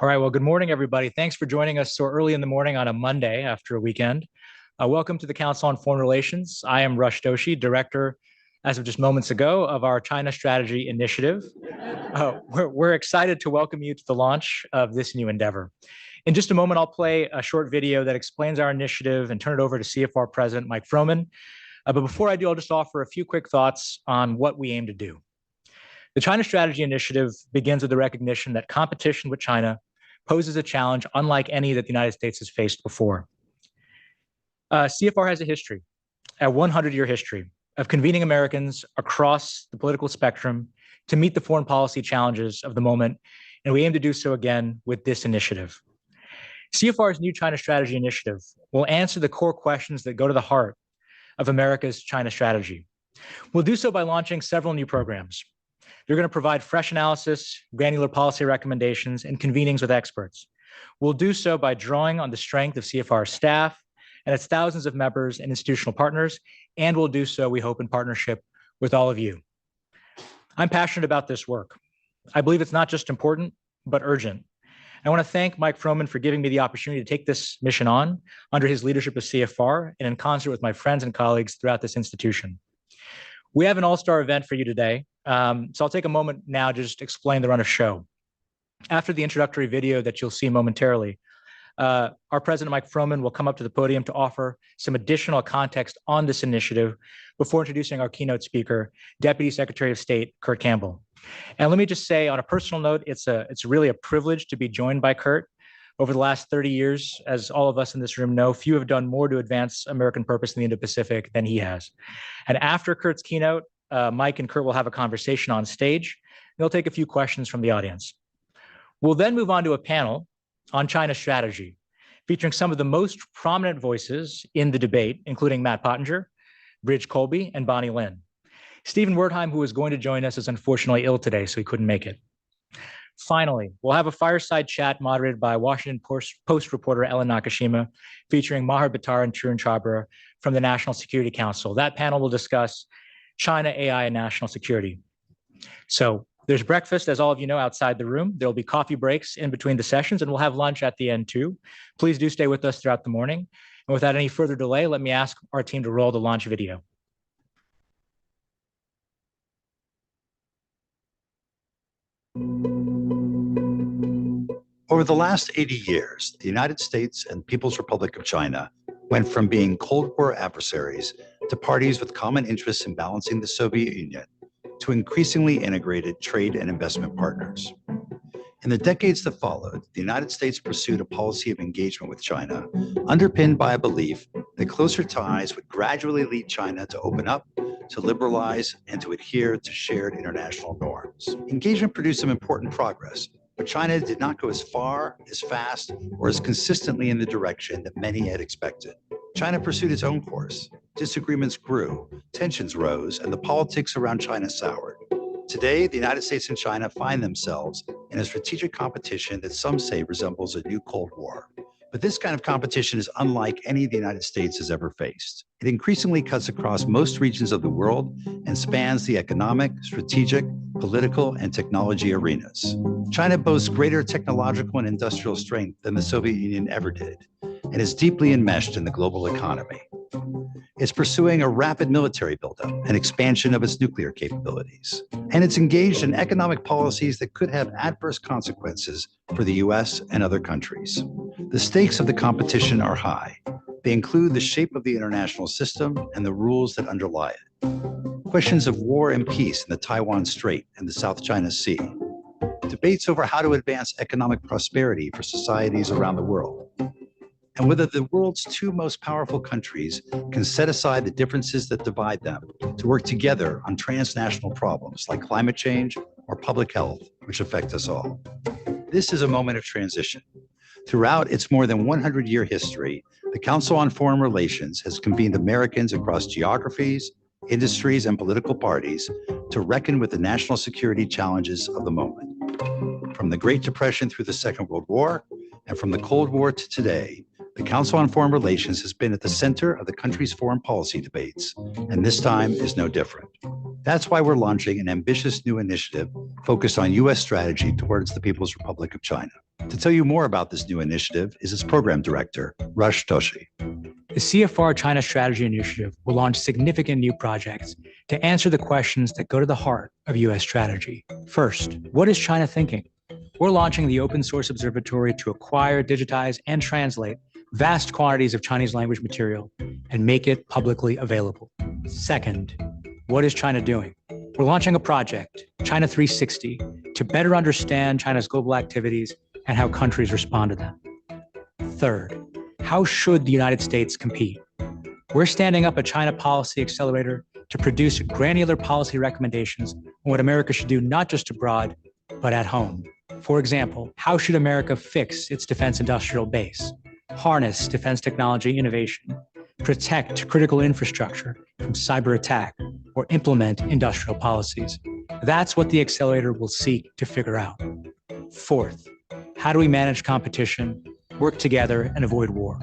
All right. Well, good morning, everybody. Thanks for joining us so early in the morning on a Monday after a weekend. Welcome to the Council on Foreign Relations. I am Rush Doshi, Director, as of just moments ago, of our China Strategy Initiative. We're excited to welcome you to the launch of this new endeavor. In just a moment, I'll play a short video that explains our initiative and turn it over to CFR President Mike Froman. But before I do, I'll just offer a few quick thoughts on what we aim to do. The China Strategy Initiative begins with the recognition that competition with China poses a challenge unlike any that the United States has faced before. CFR has a history, a 100-year history, of convening Americans across the political spectrum to meet the foreign policy challenges of the moment, and we aim to do so again with this initiative. CFR's new China Strategy Initiative will answer the core questions that go to the heart of America's China strategy. We'll do so by launching several new programs. They're going to provide fresh analysis, granular policy recommendations, and convenings with experts. We'll do so by drawing on the strength of CFR's staff and its thousands of members and institutional partners, and we'll do so, we hope, in partnership with all of you. I'm passionate about this work. I believe it's not just important, but urgent. I want to thank Mike Froman for giving me the opportunity to take this mission on under his leadership of CFR and in concert with my friends and colleagues throughout this institution. We have an all-star event for you today, so I'll take a moment now to just explain the run of show. After the introductory video that you'll see momentarily, our President Mike Froman will come up to the podium to offer some additional context on this initiative before introducing our keynote speaker, Deputy Secretary of State Kurt Campbell. And let me just say, on a personal note, it's really a privilege to be joined by Kurt. Over the last 30 years, as all of us in this room know, few have done more to advance American purpose in the Indo-Pacific than he has. And after Kurt's keynote, Mike and Kurt will have a conversation on stage. They'll take a few questions from the audience. We'll then move on to a panel on China strategy, featuring some of the most prominent voices in the debate, including Matt Pottinger, Bridge Colby, and Bonnie Lin. Stephen Wertheim, who was going to join us, is unfortunately ill today, so he couldn't make it. Finally, we'll have a fireside chat moderated by Washington Post reporter Ellen Nakashima, featuring Maher Bitar and Tarun Chhabra from the National Security Council. That panel will discuss China, AI, and national security. So there's breakfast, as all of you know, outside the room. There'll be coffee breaks in between the sessions, and we'll have lunch at the end too. Please do stay with us throughout the morning. And without any further delay, let me ask our team to roll the launch video. Over the last 80 years, the United States and People's Republic of China went from being Cold War adversaries to parties with common interests in balancing the Soviet Union to increasingly integrated trade and investment partners. In the decades that followed, the United States pursued a policy of engagement with China, underpinned by a belief that closer ties would gradually lead China to open up, to liberalize, and to adhere to shared international norms. Engagement produced some important progress, but China did not go as far, as fast, or as consistently in the direction that many had expected. China pursued its own course. Disagreements grew, tensions rose, and the politics around China soured. Today, the United States and China find themselves in a strategic competition that some say resembles a new Cold War. But this kind of competition is unlike any the United States has ever faced. It increasingly cuts across most regions of the world and spans the economic, strategic, political, and technology arenas. China boasts greater technological and industrial strength than the Soviet Union ever did, and is deeply enmeshed in the global economy. It's pursuing a rapid military buildup and expansion of its nuclear capabilities. And it's engaged in economic policies that could have adverse consequences for the US and other countries. The stakes of the competition are high. They include the shape of the international system and the rules that underlie it. Questions of war and peace in the Taiwan Strait and the South China Sea. Debates over how to advance economic prosperity for societies around the world. And whether the world's two most powerful countries can set aside the differences that divide them to work together on transnational problems like climate change or public health, which affect us all. This is a moment of transition. Throughout its more than 100-year history, the Council on Foreign Relations has convened Americans across geographies, industries, and political parties to reckon with the national security challenges of the moment. From the Great Depression through the Second World War, and from the Cold War to today, the Council on Foreign Relations has been at the center of the country's foreign policy debates, and this time is no different. That's why we're launching an ambitious new initiative focused on U.S. strategy towards the People's Republic of China. To tell you more about this new initiative is its program director, Rush Toshi. The CFR China Strategy Initiative will launch significant new projects to answer the questions that go to the heart of U.S. strategy. First, what is China thinking? We're launching the Open Source Observatory to acquire, digitize, and translate vast quantities of Chinese language material and make it publicly available. Second, what is China doing? We're launching a project, China 360, to better understand China's global activities and how countries respond to them. Third, how should the United States compete? We're standing up a China policy accelerator to produce granular policy recommendations on what America should do not just abroad, but at home. For example, how should America fix its defense industrial base, harness defense technology innovation, protect critical infrastructure from cyber attack, or implement industrial policies? That's what the accelerator will seek to figure out. Fourth, how do we manage competition, work together, and avoid war?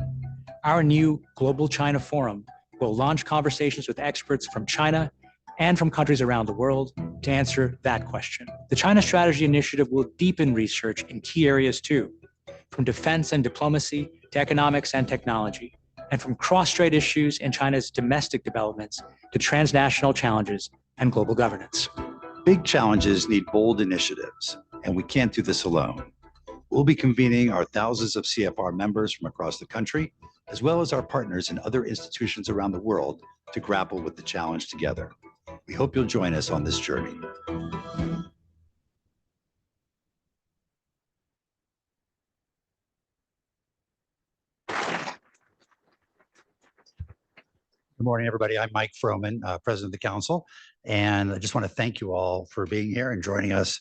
Our new Global China Forum will launch conversations with experts from China and from countries around the world to answer that question. The China Strategy Initiative will deepen research in key areas too, from defense and diplomacy to economics and technology, and from cross-strait issues in China's domestic developments to transnational challenges and global governance. Big challenges need bold initiatives, and we can't do this alone. We'll be convening our thousands of CFR members from across the country, as well as our partners in other institutions around the world to grapple with the challenge together. We hope you'll join us on this journey. Good morning, everybody. I'm Mike Froman, President of the Council, and I just want to thank you all for being here and joining us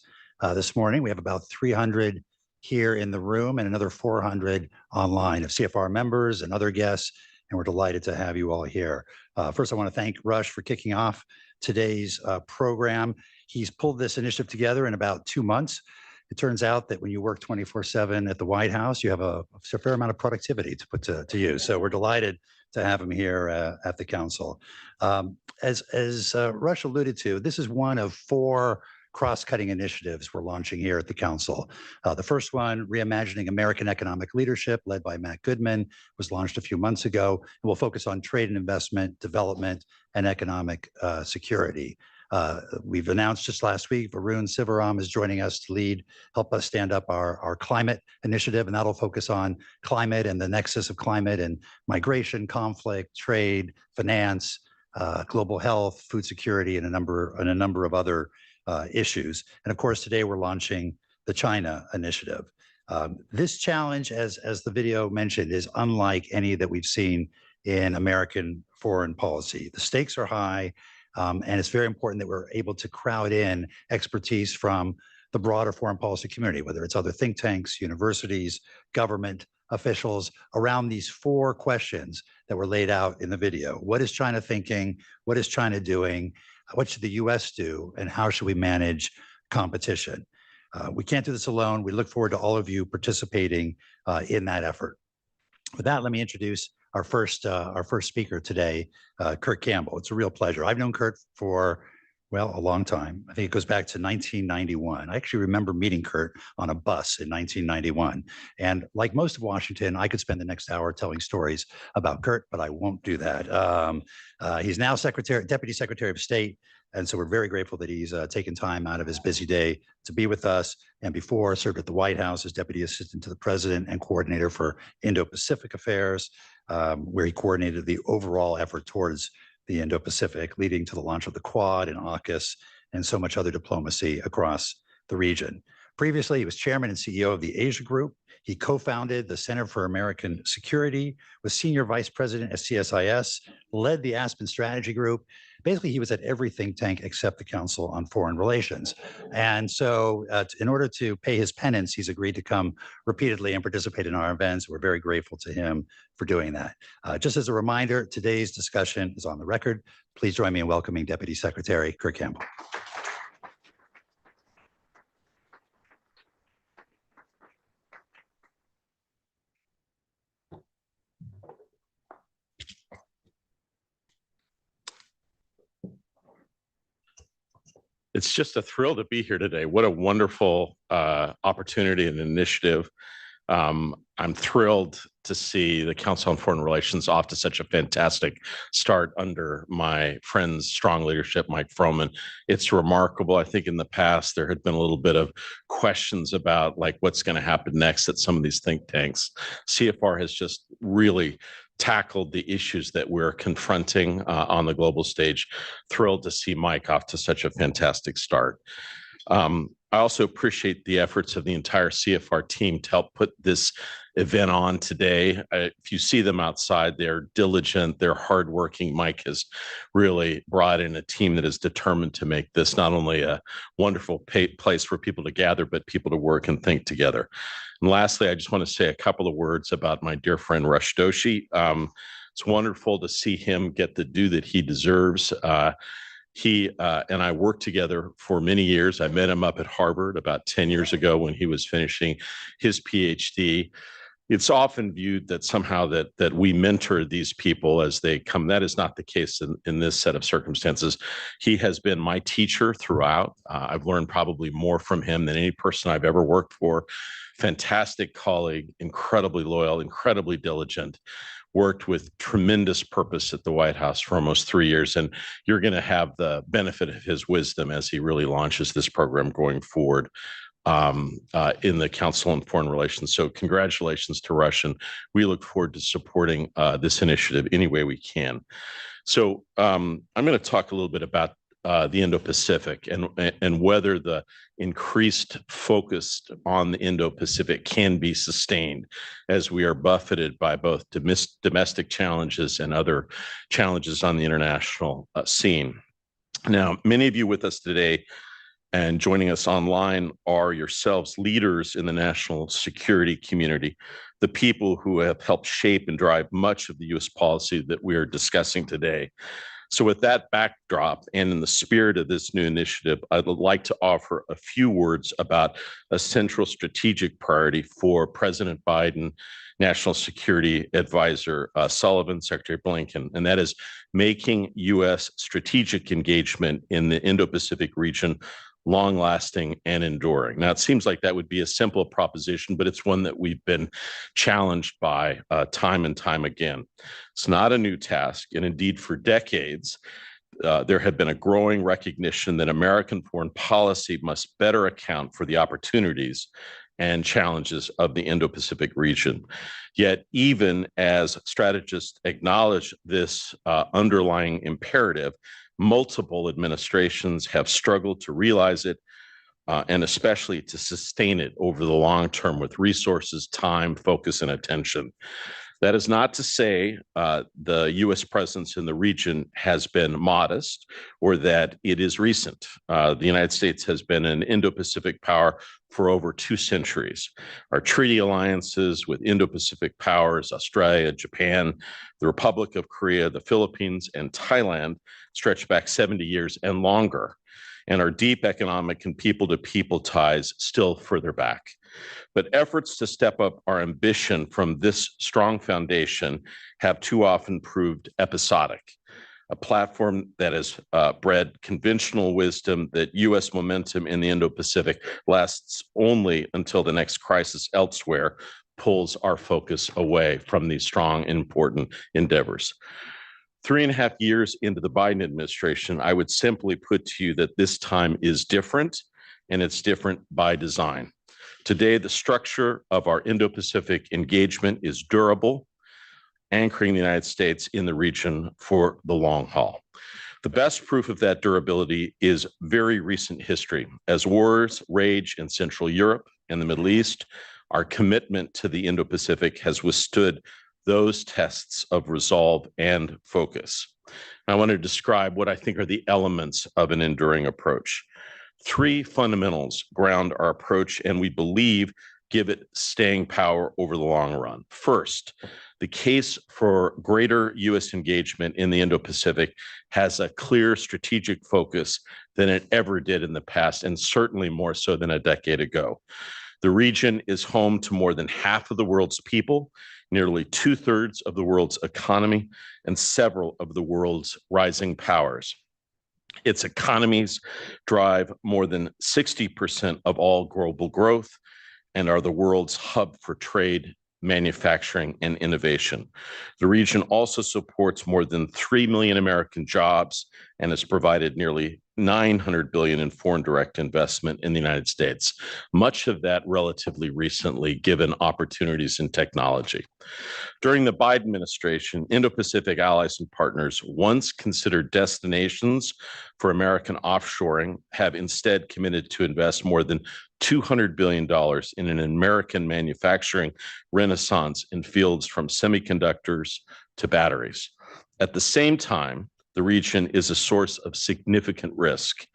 this morning. We have about 300 here in the room and another 400 online of CFR members and other guests, and we're delighted to have you all here. First, I want to thank Rush for kicking off today's program. He's pulled this initiative together in about 2 months. It turns out that when you work 24/7 at the White House, you have a fair amount of productivity to put to use. So we're delighted to have him here at the council. As Rush alluded to, this is one of 4 cross-cutting initiatives we're launching here at the council. The first one, Reimagining American Economic Leadership, led by Matt Goodman, was launched a few months ago, and will focus on trade and investment, development, and economic security. We've announced just last week, Varun Sivaram is joining us to help us stand up our climate initiative, and that'll focus on climate and the nexus of climate and migration, conflict, trade, finance, global health, food security, and a number of other issues. And of course, today we're launching the China Initiative. This challenge, as the video mentioned, is unlike any that we've seen in American foreign policy. The stakes are high, and it's very important that we're able to crowd in expertise from the broader foreign policy community, whether it's other think tanks, universities, government officials, around these 4 questions that were laid out in the video. What is China thinking? What is China doing? What should the U.S. do? And how should we manage competition? We can't do this alone. We look forward to all of you participating in that effort. With that, let me introduce our first speaker today, Kurt Campbell. It's a real pleasure. I've known Kurt for, well, a long time. I think it goes back to 1991. I actually remember meeting Kurt on a bus in 1991. And like most of Washington, I could spend the next hour telling stories about Kurt, but I won't do that. He's now Deputy Secretary of State. And so we're very grateful that he's taken time out of his busy day to be with us. And before, served at the White House as Deputy Assistant to the President and Coordinator for Indo-Pacific Affairs, where he coordinated the overall effort towards the Indo-Pacific, leading to the launch of the Quad and AUKUS and so much other diplomacy across the region. Previously, he was Chairman and CEO of the Asia Group. He co-founded the Center for American Security, was Senior Vice President at CSIS, led the Aspen Strategy Group. Basically, he was at every think tank except the Council on Foreign Relations. And so in order to pay his penance, he's agreed to come repeatedly and participate in our events. We're very grateful to him for doing that. Just as a reminder, today's discussion is on the record. Please join me in welcoming Deputy Secretary Kurt Campbell. It's just a thrill to be here today. What a wonderful opportunity and initiative. I'm thrilled to see the Council on Foreign Relations off to such a fantastic start under my friend's strong leadership, Mike Froman. It's remarkable. I think in the past there had been a little bit of questions about like what's going to happen next at some of these think tanks. CFR has just really tackled the issues that we're confronting on the global stage. Thrilled to see Mike off to such a fantastic start. I also appreciate the efforts of the entire CFR team to help put this event on today. If you see them outside, they're diligent, they're hardworking. Mike has really brought in a team that is determined to make this not only a wonderful place for people to gather, but people to work and think together. And lastly, I just want to say a couple of words about my dear friend Rush Doshi. It's wonderful to see him get the due that he deserves. He and I worked together for many years. I met him up at Harvard about 10 years ago when he was finishing his PhD. It's often viewed that somehow that we mentor these people as they come. That is not the case in this set of circumstances. He has been my teacher throughout. I've learned probably more from him than any person I've ever worked for. Fantastic colleague, incredibly loyal, incredibly diligent. Worked with tremendous purpose at the White House for almost 3 years, and you're going to have the benefit of his wisdom as he really launches this program going forward in the Council on Foreign Relations. So congratulations to Rush, and we look forward to supporting this initiative any way we can. So I'm going to talk a little bit about the Indo-Pacific and whether the increased focus on the Indo-Pacific can be sustained as we are buffeted by both domestic challenges and other challenges on the international scene. Now, many of you with us today and joining us online are yourselves leaders in the national security community, the people who have helped shape and drive much of the U.S. policy that we are discussing today. So with that backdrop and in the spirit of this new initiative, I'd like to offer a few words about a central strategic priority for President Biden, National Security Advisor Sullivan, Secretary Blinken, and that is making U.S. strategic engagement in the Indo-Pacific region long-lasting and enduring. Now, it seems like that would be a simple proposition, but it's one that we've been challenged by time and time again. It's not a new task, and indeed, for decades, there had been a growing recognition that American foreign policy must better account for the opportunities and challenges of the Indo-Pacific region. Yet, even as strategists acknowledge this underlying imperative, multiple administrations have struggled to realize it, and especially to sustain it over the long term with resources, time, focus, and attention. That is not to say the U.S. presence in the region has been modest or that it is recent. The United States has been an Indo-Pacific power for over 2 centuries. Our treaty alliances with Indo-Pacific powers, Australia, Japan, the Republic of Korea, the Philippines, and Thailand stretch back 70 years and longer. And our deep economic and people-to-people ties still further back. But efforts to step up our ambition from this strong foundation have too often proved episodic. A platform that has bred conventional wisdom that U.S. momentum in the Indo-Pacific lasts only until the next crisis elsewhere pulls our focus away from these strong, important endeavors. 3.5 years into the Biden administration, I would simply put to you that this time is different, and it's different by design. Today, the structure of our Indo-Pacific engagement is durable, anchoring the United States in the region for the long haul. The best proof of that durability is very recent history. As wars rage in Central Europe and the Middle East, our commitment to the Indo-Pacific has withstood those tests of resolve and focus. I want to describe what I think are the elements of an enduring approach. 3 fundamentals ground our approach, and we believe give it staying power over the long run. First, the case for greater U.S. engagement in the Indo-Pacific has a clear strategic focus than it ever did in the past, and certainly more so than a decade ago. The region is home to more than half of the world's people, nearly 2/3 of the world's economy, and several of the world's rising powers. Its economies drive more than 60% of all global growth and are the world's hub for trade, manufacturing, and innovation. The region also supports more than 3 million American jobs and has provided nearly $900 billion in foreign direct investment in the United States, much of that relatively recently, given opportunities in technology. During the Biden administration, Indo-Pacific allies and partners, once considered destinations for American offshoring, have instead committed to invest more than $200 billion in an American manufacturing renaissance in fields from semiconductors to batteries. At the same time, the region is a source of significant risk.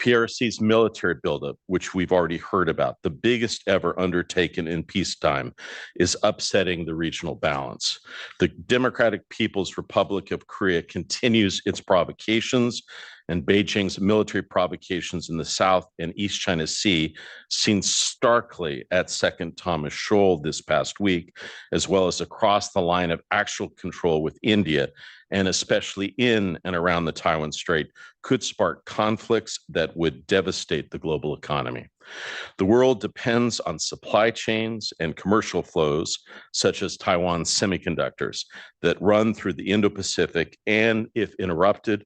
PRC's military buildup, which we've already heard about, the biggest ever undertaken in peacetime, is upsetting the regional balance. The Democratic People's Republic of Korea continues its provocations, and Beijing's military provocations in the South and East China Sea, seen starkly at Second Thomas Shoal this past week, as well as across the line of actual control with India, and especially in and around the Taiwan Strait, could spark conflicts that would devastate the global economy. The world depends on supply chains and commercial flows, such as Taiwan's semiconductors, that run through the Indo-Pacific and, if interrupted,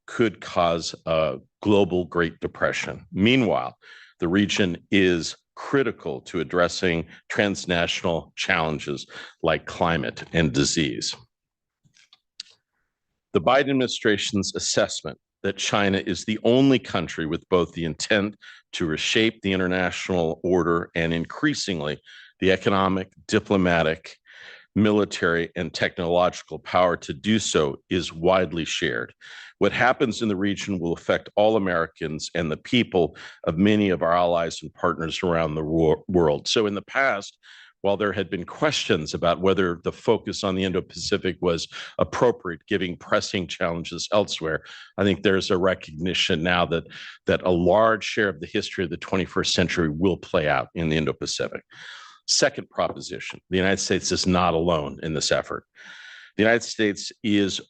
could cause a global Great Depression. Meanwhile, the region is critical to addressing transnational challenges like climate and disease. The Biden administration's assessment that China is the only country with both the intent to reshape the international order and increasingly the economic, diplomatic, military, and technological power to do so is widely shared. What happens in the region will affect all Americans and the people of many of our allies and partners around the world. So in the past, while there had been questions about whether the focus on the Indo-Pacific was appropriate, given pressing challenges elsewhere, I think there's a recognition now that a large share of the history of the 21st century will play out in the Indo-Pacific. Second proposition, the United States is not alone in this effort. The United States is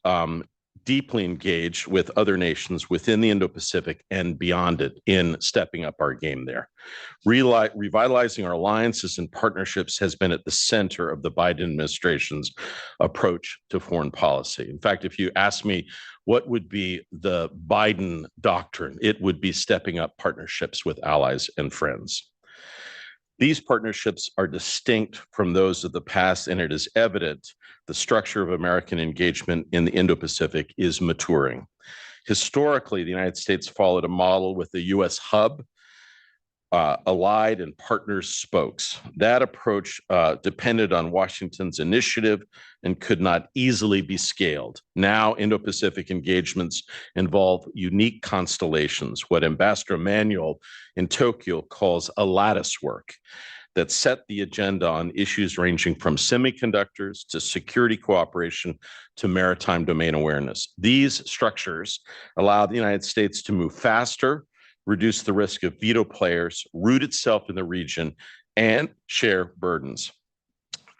deeply engaged with other nations within the Indo-Pacific and beyond it in stepping up our game there. Revitalizing our alliances and partnerships has been at the center of the Biden administration's approach to foreign policy. In fact, if you ask me what would be the Biden doctrine, it would be stepping up partnerships with allies and friends. These partnerships are distinct from those of the past, and it is evident the structure of American engagement in the Indo-Pacific is maturing. Historically, the United States followed a model with the U.S. hub, allied and partners spokes. That approach depended on Washington's initiative and could not easily be scaled. Now, Indo-Pacific engagements involve unique constellations, what Ambassador Emanuel in Tokyo calls a lattice work, that set the agenda on issues ranging from semiconductors to security cooperation to maritime domain awareness. These structures allow the United States to move faster, reduce the risk of veto players, root itself in the region, and share burdens.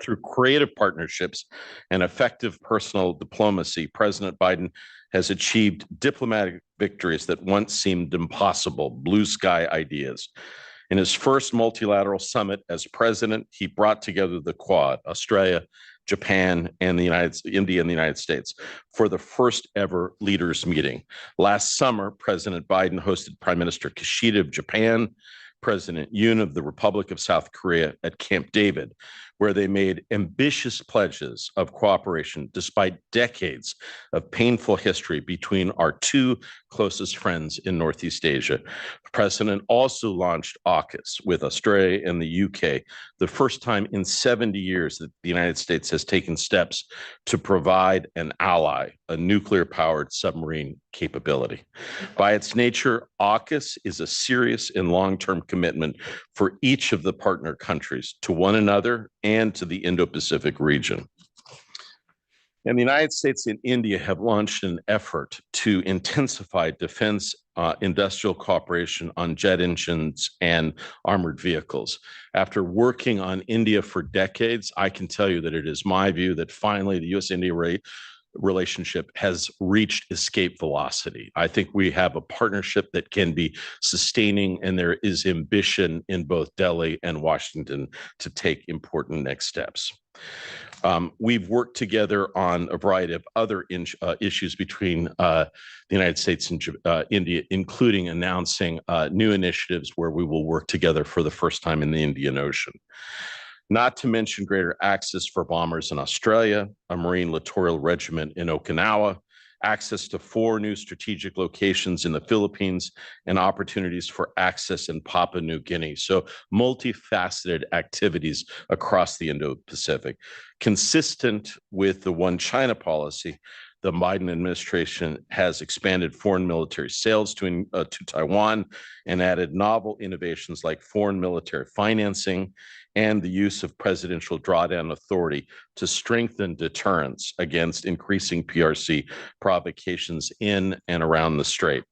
Through creative partnerships and effective personal diplomacy, President Biden has achieved diplomatic victories that once seemed impossible, blue sky ideas. In his first multilateral summit as president, he brought together the Quad, Australia, Japan, and India and the United States for the first ever leaders meeting. Last summer, President Biden hosted Prime Minister Kishida of Japan, President Yoon of the Republic of South Korea at Camp David, where they made ambitious pledges of cooperation despite decades of painful history between our two closest friends in Northeast Asia. The president also launched AUKUS with Australia and the UK, the first time in 70 years that the United States has taken steps to provide an ally a nuclear-powered submarine capability. By its nature, AUKUS is a serious and long-term commitment for each of the partner countries to one another and to the Indo-Pacific region. And the United States and India have launched an effort to intensify defense industrial cooperation on jet engines and armored vehicles. After working on India for decades, I can tell you that it is my view that finally the U.S.-India relationship has reached escape velocity. I think we have a partnership that can be sustaining, and there is ambition in both Delhi and Washington to take important next steps. We've worked together on a variety of other issues between the United States and India, including announcing new initiatives where we will work together for the first time in the Indian Ocean. Not to mention greater access for bombers in Australia, a Marine Littoral Regiment in Okinawa, access to 4 new strategic locations in the Philippines, and opportunities for access in Papua New Guinea. So multifaceted activities across the Indo-Pacific. Consistent with the One China policy, the Biden administration has expanded foreign military sales to Taiwan and added novel innovations like foreign military financing and the use of presidential drawdown authority to strengthen deterrence against increasing PRC provocations in and around the Strait.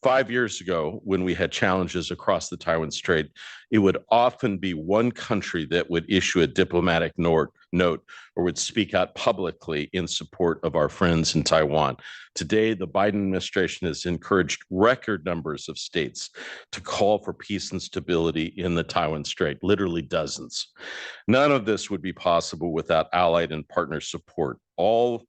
5 years ago, when we had challenges across the Taiwan Strait, it would often be one country that would issue a diplomatic note or would speak out publicly in support of our friends in Taiwan. Today, the Biden administration has encouraged record numbers of states to call for peace and stability in the Taiwan Strait, literally dozens. None of this would be possible without allied and partner support. All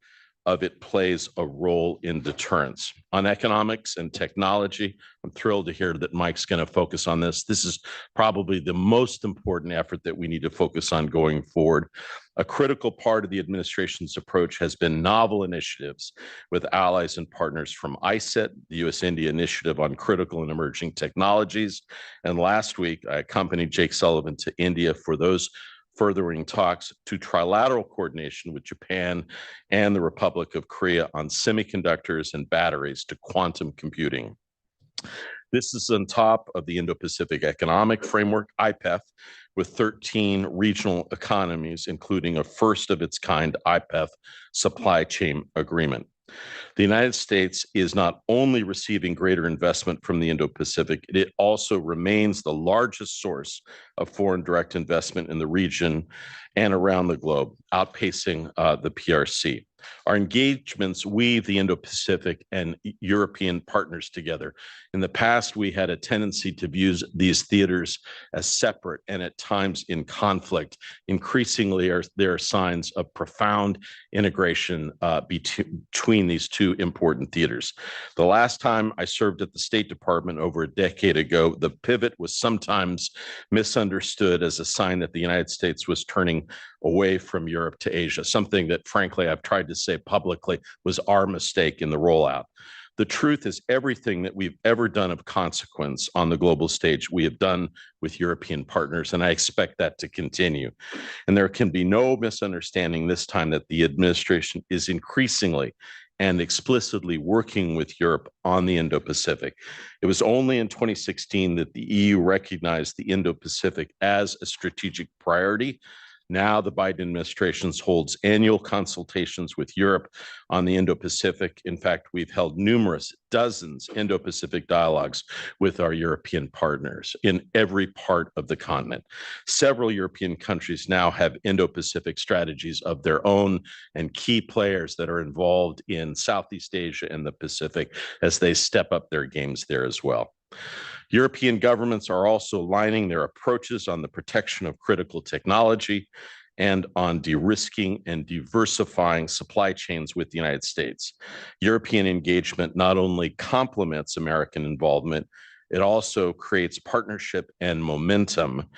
of it plays a role in deterrence. On economics and technology, I'm thrilled to hear that Mike's going to focus on this. This is probably the most important effort that we need to focus on going forward. A critical part of the administration's approach has been novel initiatives with allies and partners from ICET, the U.S.-India Initiative on Critical and Emerging Technologies. And last week, I accompanied Jake Sullivan to India for those furthering talks to trilateral coordination with Japan and the Republic of Korea on semiconductors and batteries to quantum computing. This is on top of the Indo-Pacific Economic Framework, IPEF, with 13 regional economies, including a first of its kind IPEF supply chain agreement. The United States is not only receiving greater investment from the Indo-Pacific, it also remains the largest source of foreign direct investment in the region and around the globe, outpacing the PRC. Our engagements weave the Indo-Pacific and European partners together. In the past, we had a tendency to view these theaters as separate and at times in conflict. Increasingly, there are signs of profound integration between these two important theaters. The last time I served at the State Department over a decade ago, the pivot was sometimes misunderstood as a sign that the United States was turning away from Europe to Asia, something that, frankly, I've tried to say publicly was our mistake in the rollout. The truth is everything that we've ever done of consequence on the global stage, we have done with European partners, and I expect that to continue. And there can be no misunderstanding this time that the administration is increasingly and explicitly working with Europe on the Indo-Pacific. It was only in 2016 that the EU recognized the Indo-Pacific as a strategic priority. Now the Biden administration holds annual consultations with Europe on the Indo-Pacific. In fact, we've held dozens Indo-Pacific dialogues with our European partners in every part of the continent. Several European countries now have Indo-Pacific strategies of their own, and key players that are involved in Southeast Asia and the Pacific as they step up their games there as well. European governments are also aligning their approaches on the protection of critical technology and on de-risking and diversifying supply chains with the United States. European engagement not only complements American involvement, it also creates partnership and momentum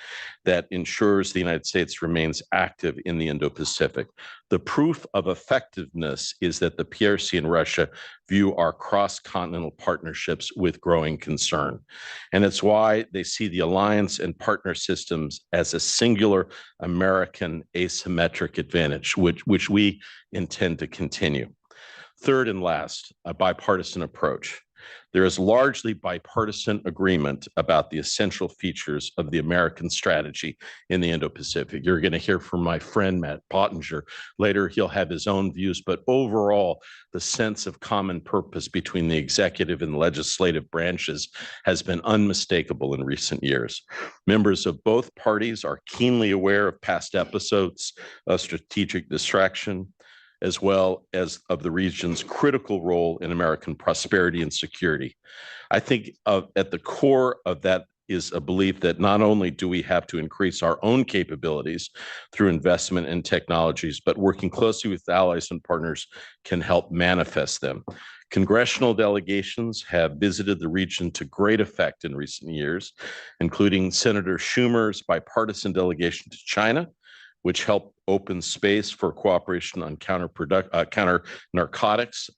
that ensures the United States remains active in the Indo-Pacific. The proof of effectiveness is that the PRC and Russia view our cross-continental partnerships with growing concern. And it's why they see the alliance and partner systems as a singular American asymmetric advantage, which we intend to continue. Third and last, a bipartisan approach. There is largely bipartisan agreement about the essential features of the American strategy in the Indo-Pacific. You're going to hear from my friend, Matt Pottinger. Later, he'll have his own views, but overall, the sense of common purpose between the executive and legislative branches has been unmistakable in recent years. Members of both parties are keenly aware of past episodes of strategic distraction, as well as of the region's critical role in American prosperity and security. I think at the core of that is a belief that not only do we have to increase our own capabilities through investment in technologies, but working closely with allies and partners can help manifest them. Congressional delegations have visited the region to great effect in recent years, including Senator Schumer's bipartisan delegation to China, which helped open space for cooperation on counter narcotics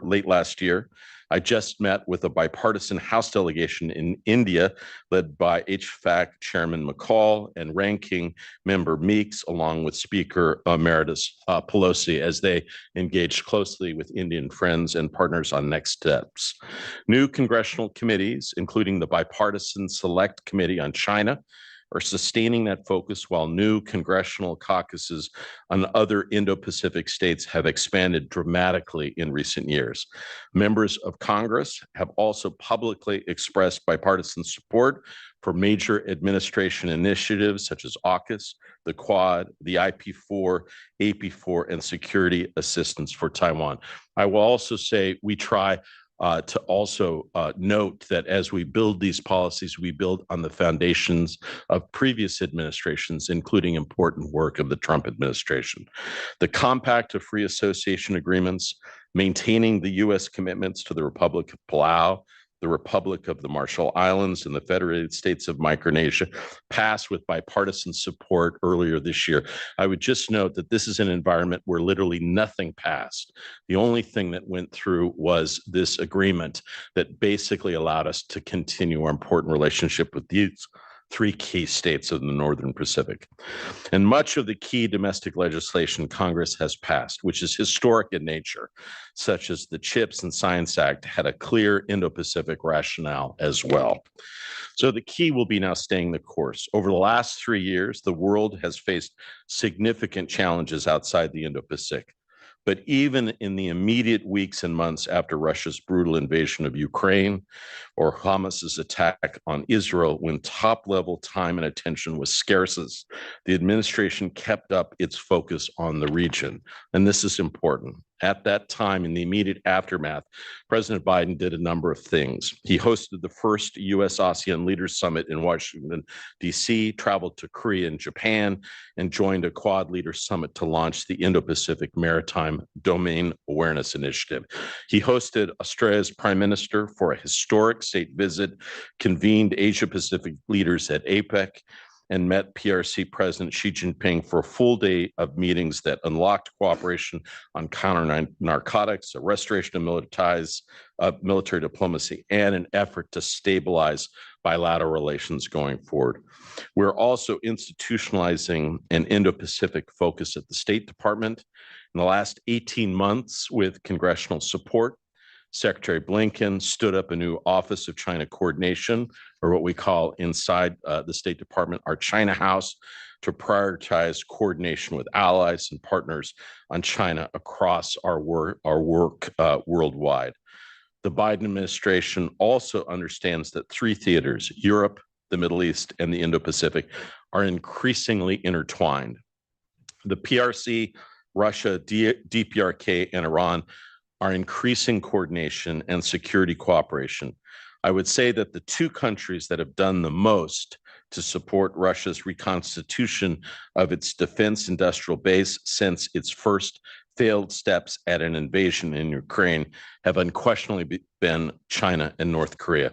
late last year. I just met with a bipartisan House delegation in India led by HFAC Chairman McCall and Ranking Member Meeks, along with Speaker Emeritus Pelosi, as they engaged closely with Indian friends and partners on next steps. New congressional committees, including the Bipartisan Select Committee on China, are sustaining that focus, while new congressional caucuses on other Indo-Pacific states have expanded dramatically in recent years. Members of Congress have also publicly expressed bipartisan support for major administration initiatives such as AUKUS, the Quad, the IP4, AP4, and security assistance for Taiwan. I will also say we try to also note that as we build these policies, we build on the foundations of previous administrations, including important work of the Trump administration. The Compact of Free Association Agreements, maintaining the U.S. commitments to the Republic of Palau, the Republic of the Marshall Islands, and the Federated States of Micronesia, passed with bipartisan support earlier this year. I would just note that this is an environment where literally nothing passed. The only thing that went through was this agreement that basically allowed us to continue our important relationship with these three key states of the Northern Pacific. And much of the key domestic legislation Congress has passed, which is historic in nature, such as the CHIPS and Science Act, had a clear Indo-Pacific rationale as well. So the key will be now staying the course. Over the last 3 years, the world has faced significant challenges outside the Indo-Pacific. But even in the immediate weeks and months after Russia's brutal invasion of Ukraine or Hamas's attack on Israel, when top-level time and attention was scarcest, the administration kept up its focus on the region. And this is important. At that time, in the immediate aftermath, President Biden did a number of things. He hosted the first U.S.-ASEAN Leaders Summit in Washington, D.C., traveled to Korea and Japan, and joined a Quad Leaders Summit to launch the Indo-Pacific Maritime Domain Awareness Initiative. He hosted Australia's Prime Minister for a historic state visit, convened Asia-Pacific leaders at APEC, and met PRC President Xi Jinping for a full day of meetings that unlocked cooperation on counter-narcotics, a restoration of military diplomacy, and an effort to stabilize bilateral relations going forward. We're also institutionalizing an Indo-Pacific focus at the State Department. In the last 18 months, with congressional support, Secretary Blinken stood up a new Office of China Coordination, or what we call inside the State Department, our China House, to prioritize coordination with allies and partners on China across our work worldwide. The Biden administration also understands that three theaters, Europe, the Middle East, and the Indo-Pacific, are increasingly intertwined. The PRC, Russia, DPRK, and Iran are increasing coordination and security cooperation. I would say that the two countries that have done the most to support Russia's reconstitution of its defense industrial base since its first failed steps at an invasion in Ukraine have unquestionably been China and North Korea.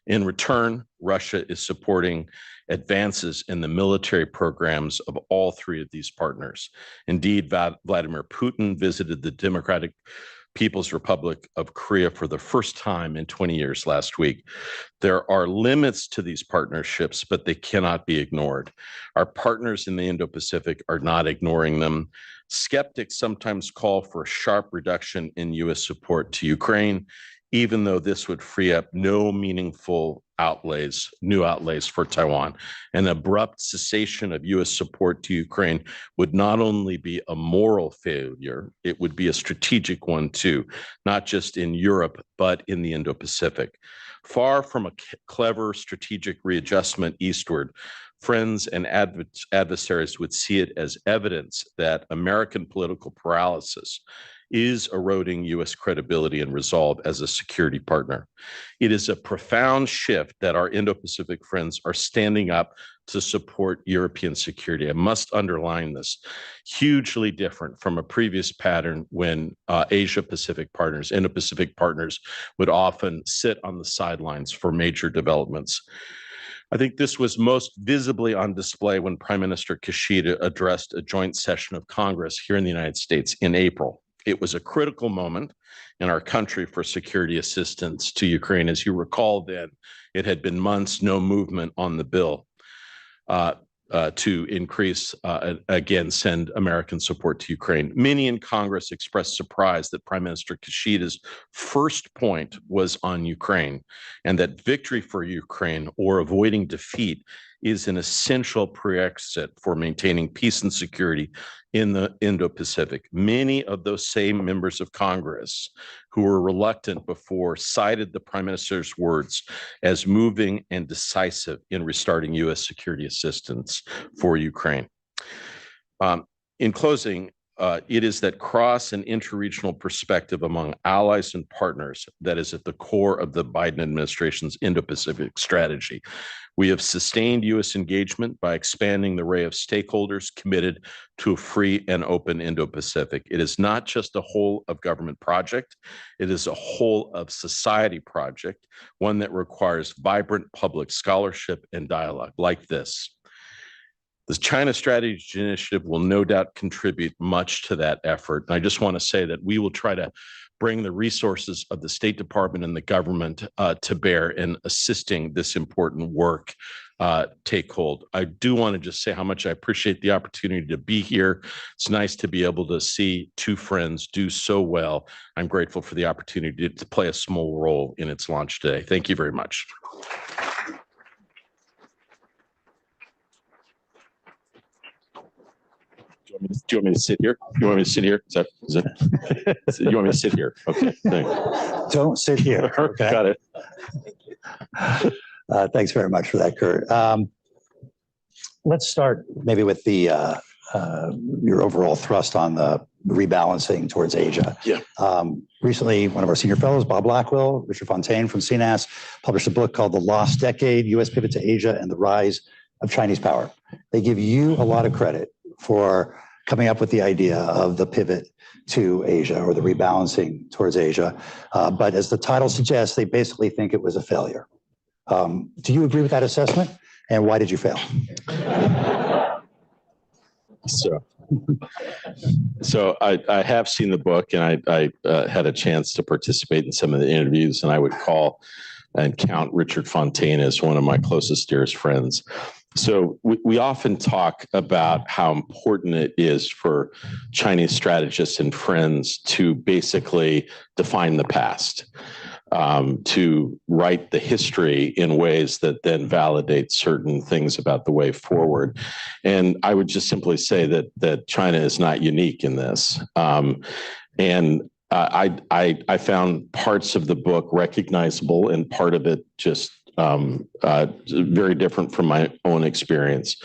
In return, Russia is supporting advances in the military programs of all three of these partners. Indeed, Vladimir Putin visited the Democratic People's Republic of Korea for the first time in 20 years last week. There are limits to these partnerships, but they cannot be ignored. Our partners in the Indo-Pacific are not ignoring them. Skeptics sometimes call for a sharp reduction in U.S. support to Ukraine, even though this would free up no meaningful new outlays for Taiwan. An abrupt cessation of U.S. support to Ukraine would not only be a moral failure, it would be a strategic one too, not just in Europe, but in the Indo-Pacific. Far from a clever strategic readjustment eastward, friends and adversaries would see it as evidence that American political paralysis is eroding U.S. credibility and resolve as a security partner. It is a profound shift that our Indo-Pacific friends are standing up to support European security. I must underline this. Hugely different from a previous pattern when Asia-Pacific partners, Indo-Pacific partners would often sit on the sidelines for major developments. I think this was most visibly on display when Prime Minister Kishida addressed a joint session of Congress here in the United States in April. It was a critical moment in our country for security assistance to Ukraine. As you recall then, it had been months, no movement on the bill to increase, again, send American support to Ukraine. Many in Congress expressed surprise that Prime Minister Kishida's first point was on Ukraine, and that victory for Ukraine or avoiding defeat is an essential prerequisite for maintaining peace and security in the Indo-Pacific. Many of those same members of Congress who were reluctant before cited the Prime Minister's words as moving and decisive in restarting U.S. security assistance for Ukraine. In closing, it is that cross and interregional perspective among allies and partners that is at the core of the Biden administration's Indo-Pacific strategy. We have sustained U.S. engagement by expanding the array of stakeholders committed to a free and open Indo-Pacific. It is not just a whole of government project, it is a whole of society project, one that requires vibrant public scholarship and dialogue like this. The China Strategy Initiative will no doubt contribute much to that effort. And I just want to say that we will try to bring the resources of the State Department and the government to bear in assisting this important work take hold. I do want to just say how much I appreciate the opportunity to be here. It's nice to be able to see two friends do so well. I'm grateful for the opportunity to play a small role in its launch today. Thank you very much. Do you want me to sit here? You want me to sit here? Is it? You want me to sit here? Okay, thanks. Don't sit here. Okay. Got it. Thanks very much for that, Kurt. Let's start maybe with the your overall thrust on the rebalancing towards Asia. Yeah. Recently, one of our senior fellows, Bob Blackwell, Richard Fontaine from CNAS, published a book called The Lost Decade, U.S. Pivot to Asia and the Rise of Chinese Power. They give you a lot of credit for coming up with the idea of the pivot to Asia or the rebalancing towards Asia. But as the title suggests, they basically think it was a failure. Do you agree with that assessment? And why did you fail? So I have seen the book, and I had a chance to participate in some of the interviews, and I would call and count Richard Fontaine as one of my closest, dearest friends. So we often talk about how important it is for Chinese strategists and friends to basically define the past, to write the history in ways that then validate certain things about the way forward. And I would just simply say that China is not unique in this. I found parts of the book recognizable and part of it just very different from my own experience.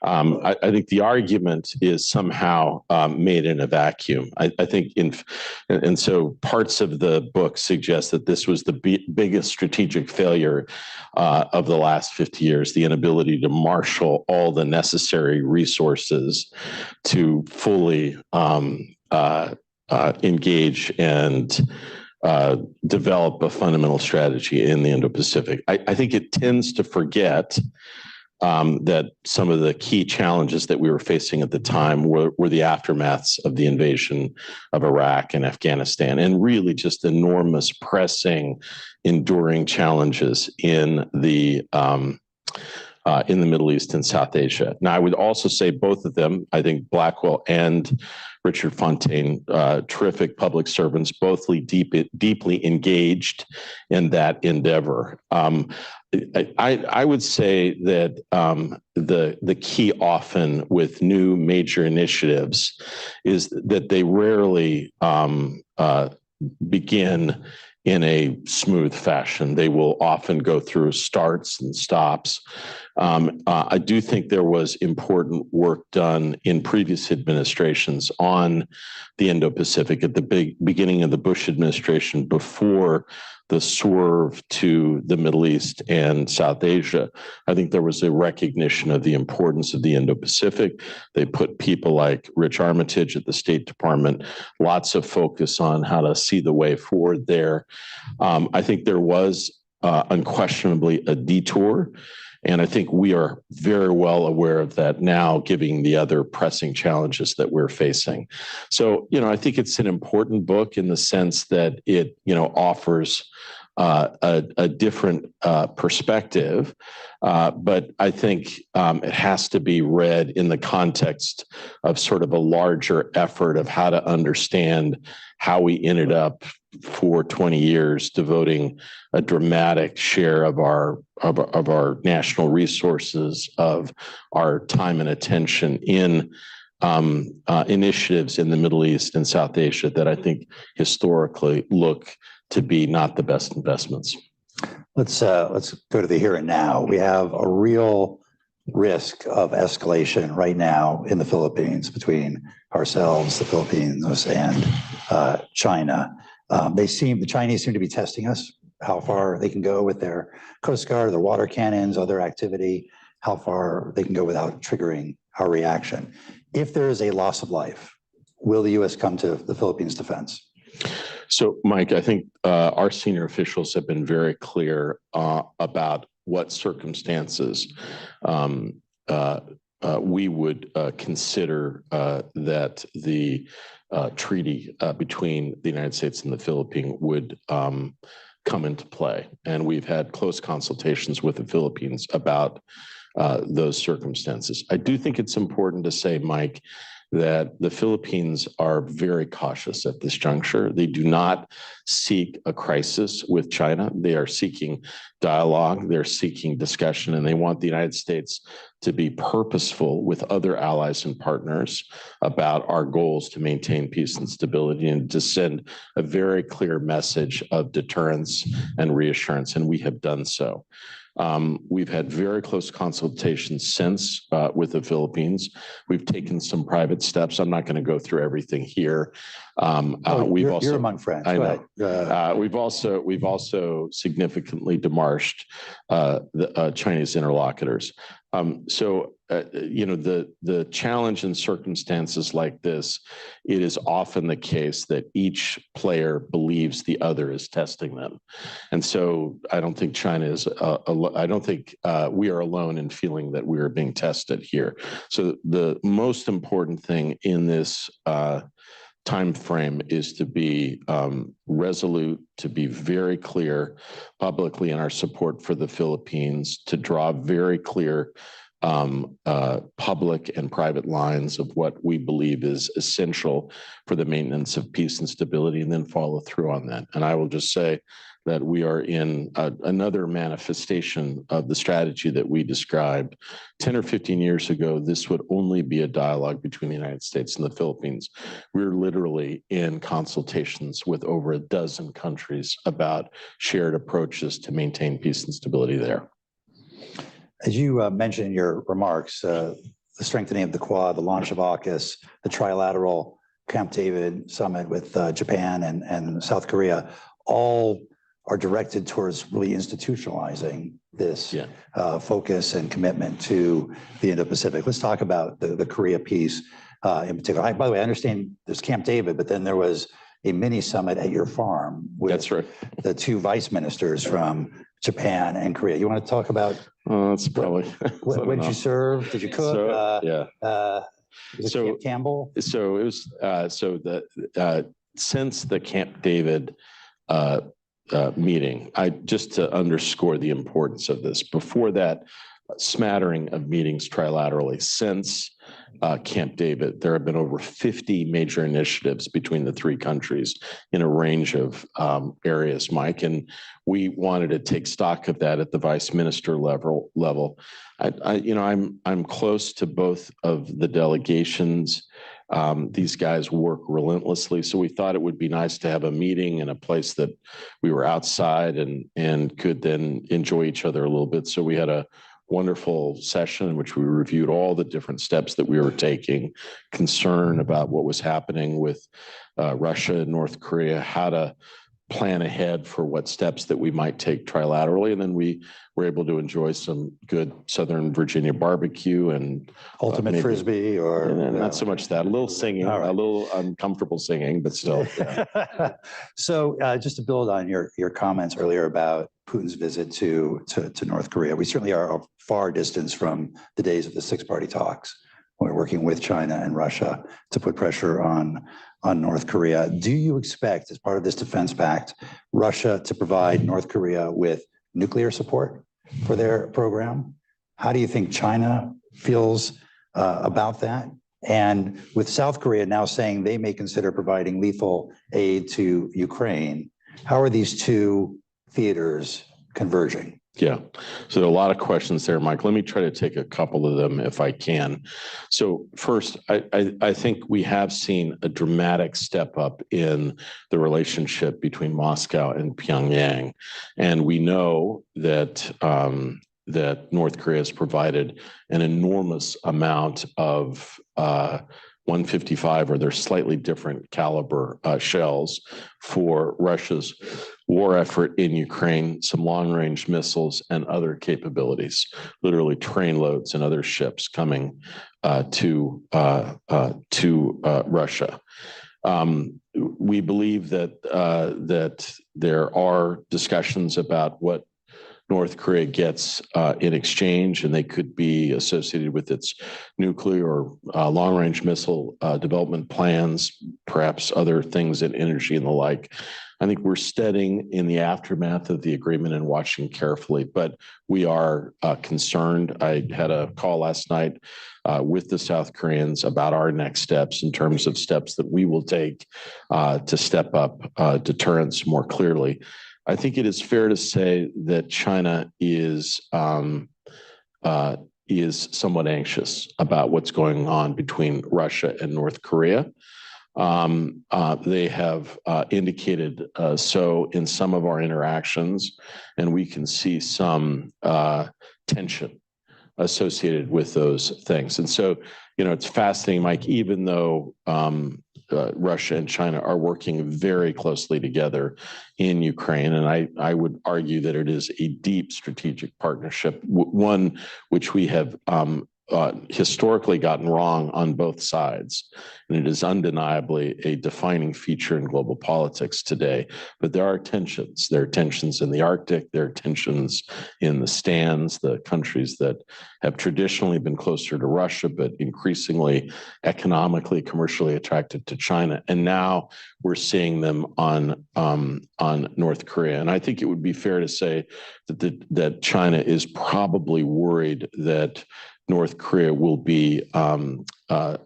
I think the argument is somehow made in a vacuum. I think and so parts of the book suggest that this was the biggest strategic failure of the last 50 years, the inability to marshal all the necessary resources to fully engage and develop a fundamental strategy in the Indo-Pacific. I think it tends to forget that some of the key challenges that we were facing at the time were the aftermaths of the invasion of Iraq and Afghanistan, and really just enormous, pressing, enduring challenges in the Middle East and South Asia. Now, I would also say both of them, I think Blackwell and Richard Fontaine, terrific public servants, both deeply engaged in that endeavor. I would say that the key often with new major initiatives is that they rarely begin in a smooth fashion. They will often go through starts and stops I do think there was important work done in previous administrations on the Indo-Pacific at the beginning of the Bush administration before the swerve to the Middle East and South Asia. I think there was a recognition of the importance of the Indo-Pacific. They put people like Rich Armitage at the State Department, lots of focus on how to see the way forward there. I think there was unquestionably a detour. And I think we are very well aware of that now, given the other pressing challenges that we're facing. So, I think it's an important book in the sense that it, offers a different perspective. But I think it has to be read in the context of sort of a larger effort of how to understand how we ended up for 20 years devoting a dramatic share of our national resources, of our time and attention in initiatives in the Middle East and South Asia that I think historically look to be not the best investments. Let's go to the here and now. We have a real risk of escalation right now in the Philippines between ourselves, the Philippines, and China. The Chinese seem to be testing us, how far they can go with their Coast Guard, their water cannons, other activity, how far they can go without triggering our reaction. If there is a loss of life, will the U.S. come to the Philippines' defense? So, Mike, I think our senior officials have been very clear about what circumstances we would consider that the treaty between the United States and the Philippines would come into play. And we've had close consultations with the Philippines about those circumstances. I do think it's important to say, Mike, that the Philippines are very cautious at this juncture. They do not seek a crisis with China. They are seeking dialogue, they're seeking discussion, and they want the United States to be purposeful with other allies and partners about our goals to maintain peace and stability and to send a very clear message of deterrence and reassurance, and we have done so. We've had very close consultations since with the Philippines. We've taken some private steps. I'm not going to go through everything here. You're among friends. I know. We've also significantly demarched the Chinese interlocutors. The challenge in circumstances like this, it is often the case that each player believes the other is testing them. And so I don't think China is, I don't think we are alone in feeling that we are being tested here. So the most important thing in this time frame is to be resolute, to be very clear publicly in our support for the Philippines, to draw very clear public and private lines of what we believe is essential for the maintenance of peace and stability, and then follow through on that. And I will just say that we are in another manifestation of the strategy that we described 10 or 15 years ago. This would only be a dialogue between the United States and the Philippines. We're literally in consultations with over a dozen countries about shared approaches to maintain peace and stability there. As you mentioned in your remarks, the strengthening of the Quad, the launch of AUKUS, the trilateral Camp David summit with Japan and South Korea, all are directed towards really institutionalizing this focus and commitment to the Indo-Pacific. Let's talk about the Korea piece in particular. By the way, I understand there's Camp David, but then there was a mini summit at your farm with That's right. the two vice ministers from Japan and Korea. You want to talk about that's probably when did you serve? Did you cook? Camp Campbell? So it was since the Camp David meeting, just to underscore the importance of this, before that smattering of meetings trilaterally, since Camp David, there have been over 50 major initiatives between the three countries in a range of areas, Mike, and we wanted to take stock of that at the vice minister level. I'm close to both of the delegations. These guys work relentlessly, so we thought it would be nice to have a meeting in a place that we were outside and could then enjoy each other a little bit. So we had a wonderful session in which we reviewed all the different steps that we were taking, concern about what was happening with Russia and North Korea, how to plan ahead for what steps that we might take trilaterally. And then we were able to enjoy some good Southern Virginia barbecue and Ultimate Frisbee, or not so much that, a little singing, All right. a little uncomfortable singing, but still. Yeah. So just to build on your comments earlier about Putin's visit to North Korea, we certainly are a far distance from the days of the six-party talks when we're working with China and Russia to put pressure on North Korea. Do you expect, as part of this defense pact, Russia to provide North Korea with nuclear support for their program? How do you think China feels about that? And with South Korea now saying they may consider providing lethal aid to Ukraine, how are these two theaters converging? Yeah. So there are a lot of questions there, Mike. Let me try to take a couple of them if I can. So first, I think we have seen a dramatic step up in the relationship between Moscow and Pyongyang. And we know that that North Korea has provided an enormous amount of 155, or they're slightly different caliber shells for Russia's war effort in Ukraine, some long-range missiles and other capabilities, literally train loads and other ships coming to Russia. We believe that there are discussions about what North Korea gets in exchange, and they could be associated with its nuclear or long-range missile development plans, perhaps other things in energy and the like. I think we're studying in the aftermath of the agreement and watching carefully, but we are concerned. I had a call last night with the South Koreans about our next steps in terms of steps that we will take to step up deterrence more clearly. I think it is fair to say that China is somewhat anxious about what's going on between Russia and North Korea. They have indicated so in some of our interactions, and we can see some tension associated with those things. And so, it's fascinating, Mike, even though Russia and China are working very closely together in Ukraine, and I would argue that it is a deep strategic partnership, one which we have historically gotten wrong on both sides. And it is undeniably a defining feature in global politics today. But there are tensions. There are tensions in the Arctic. There are tensions in the stands, the countries that have traditionally been closer to Russia, but increasingly economically, commercially attracted to China. And now we're seeing them on North Korea. And I think it would be fair to say that China is probably worried that North Korea will be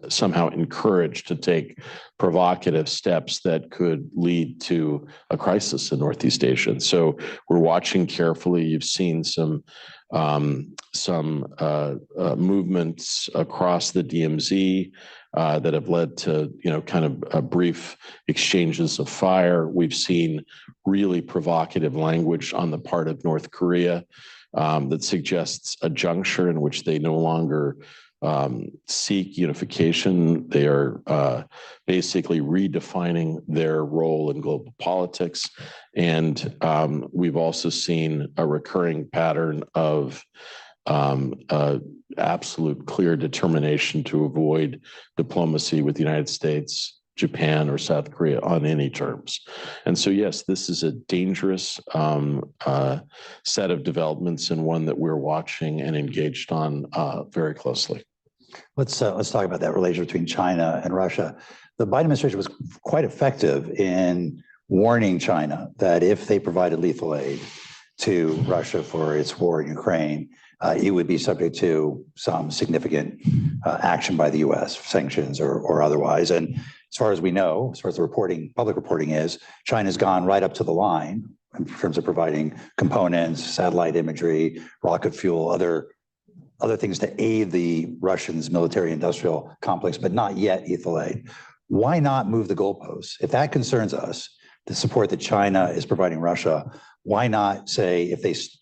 somehow encouraged to take provocative steps that could lead to a crisis in Northeast Asia. And so we're watching carefully. You've seen some movements across the DMZ that have led to kind of brief exchanges of fire. We've seen really provocative language on the part of North Korea that suggests a juncture in which they no longer seek unification. They are basically redefining their role in global politics. And we've also seen a recurring pattern of absolute clear determination to avoid diplomacy with the United States, Japan, or South Korea on any terms. And so, yes, this is a dangerous set of developments, and one that we're watching and engaged on very closely. Let's talk about that relation between China and Russia. The Biden administration was quite effective in warning China that if they provided lethal aid to Russia for its war in Ukraine, it would be subject to some significant action by the U.S., sanctions or otherwise. And as far as we know, as far as the public reporting is, China's gone right up to the line in terms of providing components, satellite imagery, rocket fuel, other things to aid the Russians' military-industrial complex, but not yet lethal aid. Why not move the goalposts? If that concerns us, the support that China is providing Russia, why not say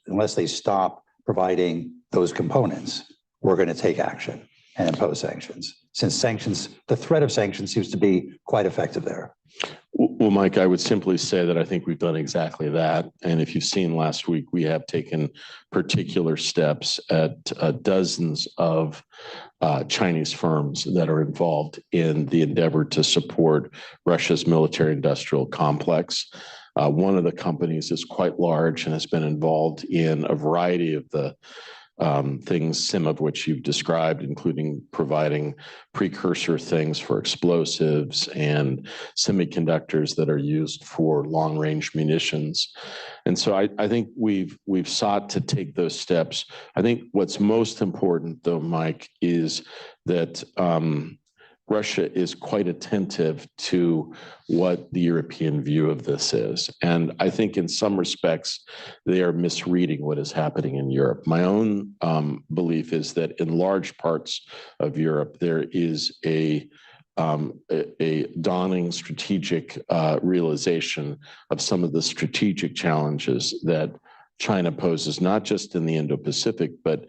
unless they stop providing those components, we're going to take action and impose sanctions, since sanctions, the threat of sanctions seems to be quite effective there. Well, Mike, I would simply say that I think we've done exactly that. And if you've seen last week, we have taken particular steps at dozens of Chinese firms that are involved in the endeavor to support Russia's military-industrial complex. One of the companies is quite large and has been involved in a variety of the things, some of which you've described, including providing precursor things for explosives and semiconductors that are used for long-range munitions. And so I think we've sought to take those steps. I think what's most important, though, Mike, is that Russia is quite attentive to what the European view of this is. And I think in some respects, they are misreading what is happening in Europe. My own belief is that in large parts of Europe, there is a dawning strategic realization of some of the strategic challenges that China poses, not just in the Indo-Pacific, but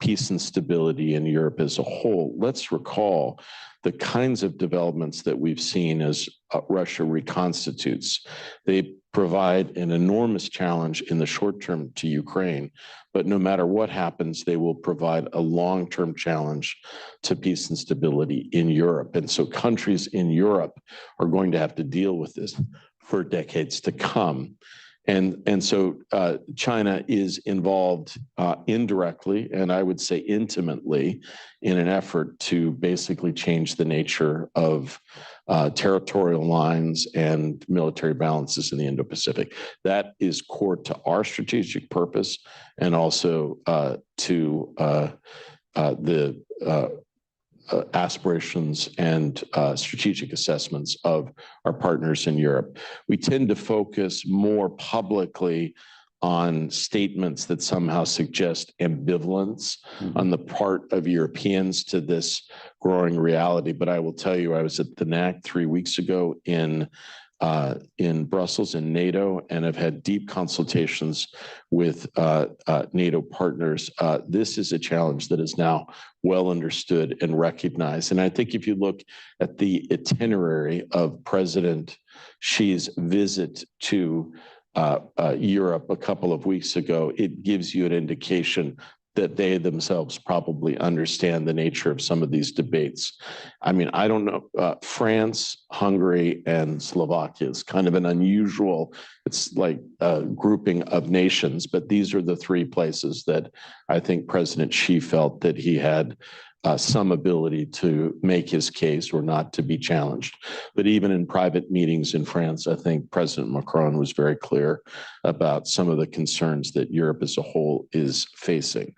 peace and stability in Europe as a whole. Let's recall the kinds of developments that we've seen as Russia reconstitutes. They provide an enormous challenge in the short term to Ukraine, but no matter what happens, they will provide a long-term challenge to peace and stability in Europe. And so countries in Europe are going to have to deal with this for decades to come. And so China is involved indirectly, and I would say intimately, in an effort to basically change the nature of territorial lines and military balances in the Indo-Pacific. That is core to our strategic purpose and also to the aspirations and strategic assessments of our partners in Europe. We tend to focus more publicly on statements that somehow suggest ambivalence on the part of Europeans to this growing reality. But I will tell you, I was at the NAC 3 weeks ago in Brussels in NATO, and have had deep consultations with NATO partners. This is a challenge that is now well understood and recognized. And I think if you look at the itinerary of President Xi's visit to Europe a couple of weeks ago, it gives you an indication that they themselves probably understand the nature of some of these debates. I mean, I don't know, France, Hungary, and Slovakia is kind of an unusual, it's like a grouping of nations, but these are the three places that I think President Xi felt that he had some ability to make his case or not to be challenged. But even in private meetings in France, I think President Macron was very clear about some of the concerns that Europe as a whole is facing.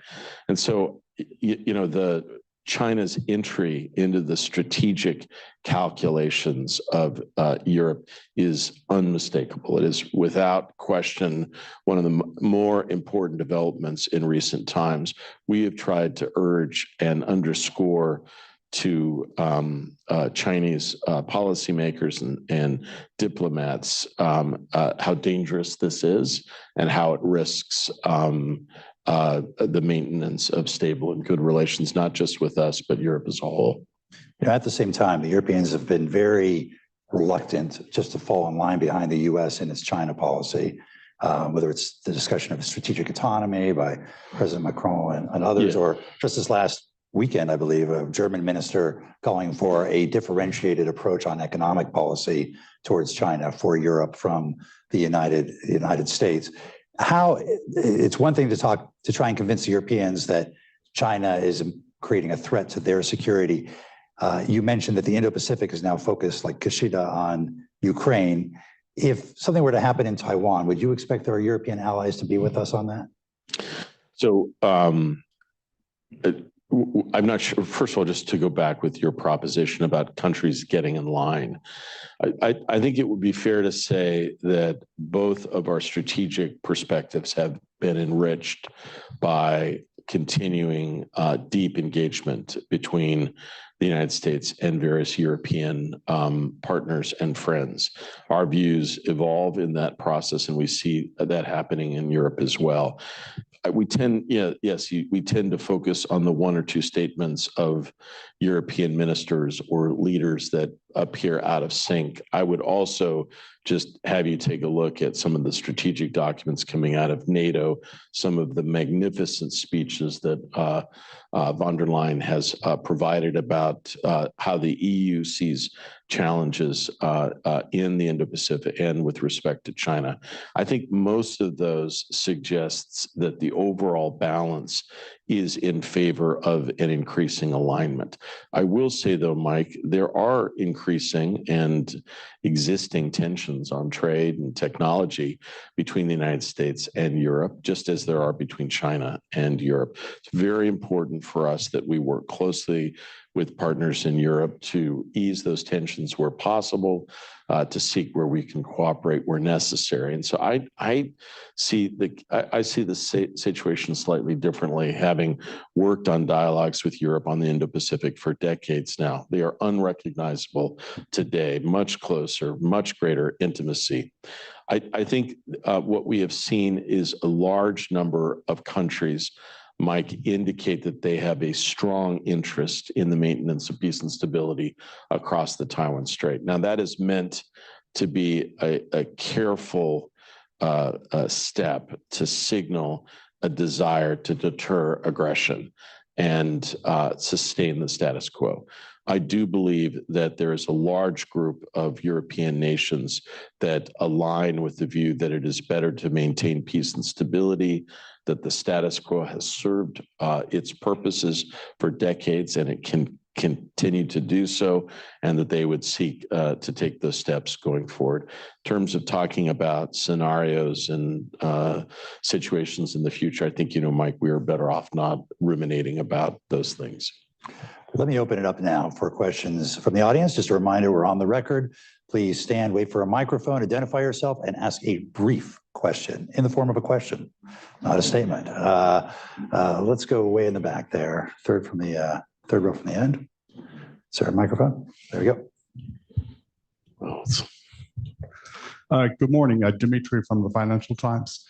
And so, you know, China's entry into the strategic calculations of Europe is unmistakable. It is without question one of the more important developments in recent times. We have tried to urge and underscore to Chinese policymakers and diplomats how dangerous this is and how it risks the maintenance of stable and good relations, not just with us, but Europe as a whole. You know, at the same time, the Europeans have been very reluctant just to fall in line behind the U.S. in its China policy, whether it's the discussion of strategic autonomy by President Macron and others, or just this last weekend, I believe, a German minister calling for a differentiated approach on economic policy towards China for Europe from the United States. How it's one thing to try and convince the Europeans that China is creating a threat to their security. You mentioned that the Indo-Pacific is now focused, like Kishida, on Ukraine. If something were to happen in Taiwan, would you expect our European allies to be with us on that? So I'm not sure. First of all, just to go back with your proposition about countries getting in line, I think it would be fair to say that both of our strategic perspectives have been enriched by continuing deep engagement between the United States and various European partners and friends. Our views evolve in that process, and we see that happening in Europe as well. we tend, we tend to focus on the one or two statements of European ministers or leaders that appear out of sync. I would also just have you take a look at some of the strategic documents coming out of NATO, some of the magnificent speeches that von der Leyen has provided about how the EU sees challenges in the Indo-Pacific and with respect to China. I think most of those suggests that the overall balance is in favor of an increasing alignment. I will say, though, Mike, there are increasing and existing tensions on trade and technology between the United States and Europe, just as there are between China and Europe. It's very important for us that we work closely with partners in Europe to ease those tensions where possible, to seek where we can cooperate where necessary. And so I see the situation slightly differently, having worked on dialogues with Europe on the Indo-Pacific for decades now. They are unrecognizable today, much closer, much greater intimacy. I think what we have seen is a large number of countries, Mike, indicate that they have a strong interest in the maintenance of peace and stability across the Taiwan Strait. Now, that is meant to be a careful step to signal a desire to deter aggression and sustain the status quo. I do believe that there is a large group of European nations that align with the view that it is better to maintain peace and stability, that the status quo has served its purposes for decades and it can continue to do so, and that they would seek to take those steps going forward. In terms of talking about scenarios and situations in the future, I think, Mike, we are better off not ruminating about those things. Let me open it up now for questions from the audience. Just a reminder, we're on the record. Please stand, wait for a microphone, identify yourself, and ask a brief question in the form of a question, not a statement. Let's go way in the back there. Third row from the end. Is there a microphone? There we go. Good morning, Dimitri from the Financial Times.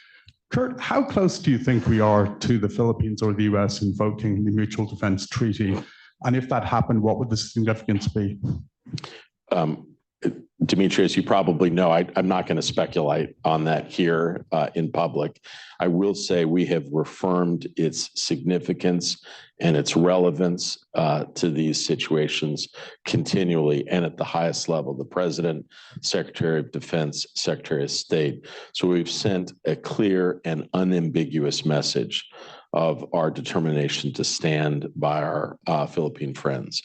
Kurt, how close do you think we are to the Philippines or the US invoking the Mutual Defense Treaty? And if that happened, what would the significance be? Dimitri, as you probably know, I'm not going to speculate on that here in public. I will say we have reaffirmed its significance and its relevance to these situations continually and at the highest level, the President, Secretary of Defense, Secretary of State. So we've sent a clear and unambiguous message of our determination to stand by our Philippine friends.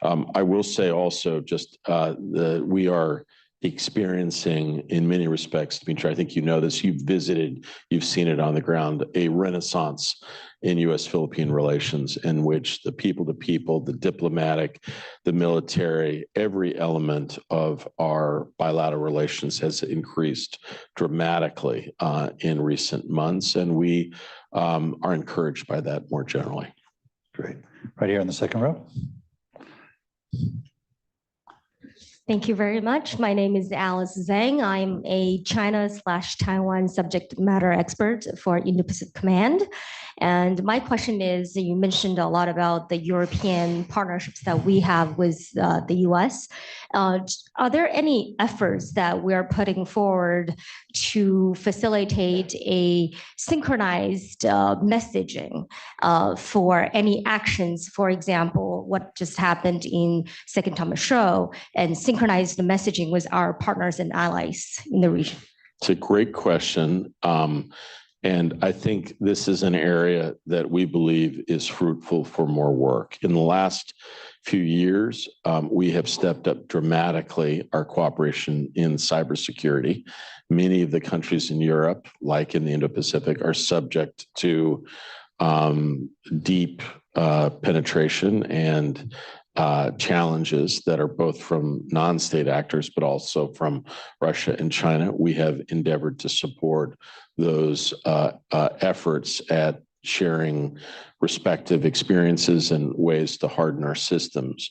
I will say also just that we are experiencing in many respects, Dimitri, I think you know this, you've visited, you've seen it on the ground, a renaissance in U.S.-Philippine relations in which the people-to-people, the diplomatic, the military, every element of our bilateral relations has increased dramatically in recent months. And we are encouraged by that more generally. Great. Right here in the second row. Thank you very much. My name is Alice Zhang. I'm a China/Taiwan subject matter expert for Indo-Pacific Command. And my question is, you mentioned a lot about the European partnerships that we have with the US. Are there any efforts that we're putting forward to facilitate a synchronized messaging for any actions? For example, what just happened in Second Thomas Show, and synchronize the messaging with our partners and allies in the region? It's a great question. And I think this is an area that we believe is fruitful for more work. In the last few years, we have stepped up dramatically our cooperation in cybersecurity. Many of the countries in Europe, like in the Indo-Pacific, are subject to deep penetration and challenges that are both from non-state actors, but also from Russia and China. We have endeavored to support those efforts at sharing respective experiences and ways to harden our systems.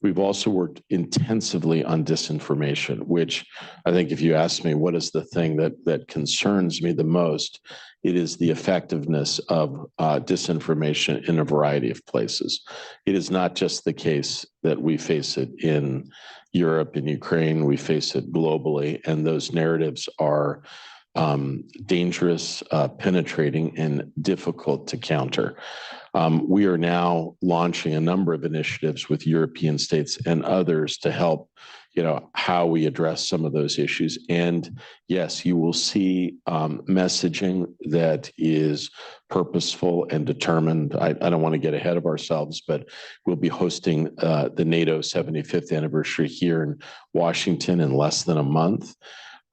We've also worked intensively on disinformation, which I think if you ask me what is the thing that concerns me the most, it is the effectiveness of disinformation in a variety of places. It is not just the case that we face it in Europe and Ukraine, we face it globally, and those narratives are dangerous, penetrating, and difficult to counter. We are now launching a number of initiatives with European states and others to help, how we address some of those issues. And yes, you will see messaging that is purposeful and determined. I don't want to get ahead of ourselves, but we'll be hosting the NATO 75th anniversary here in Washington in less than a month.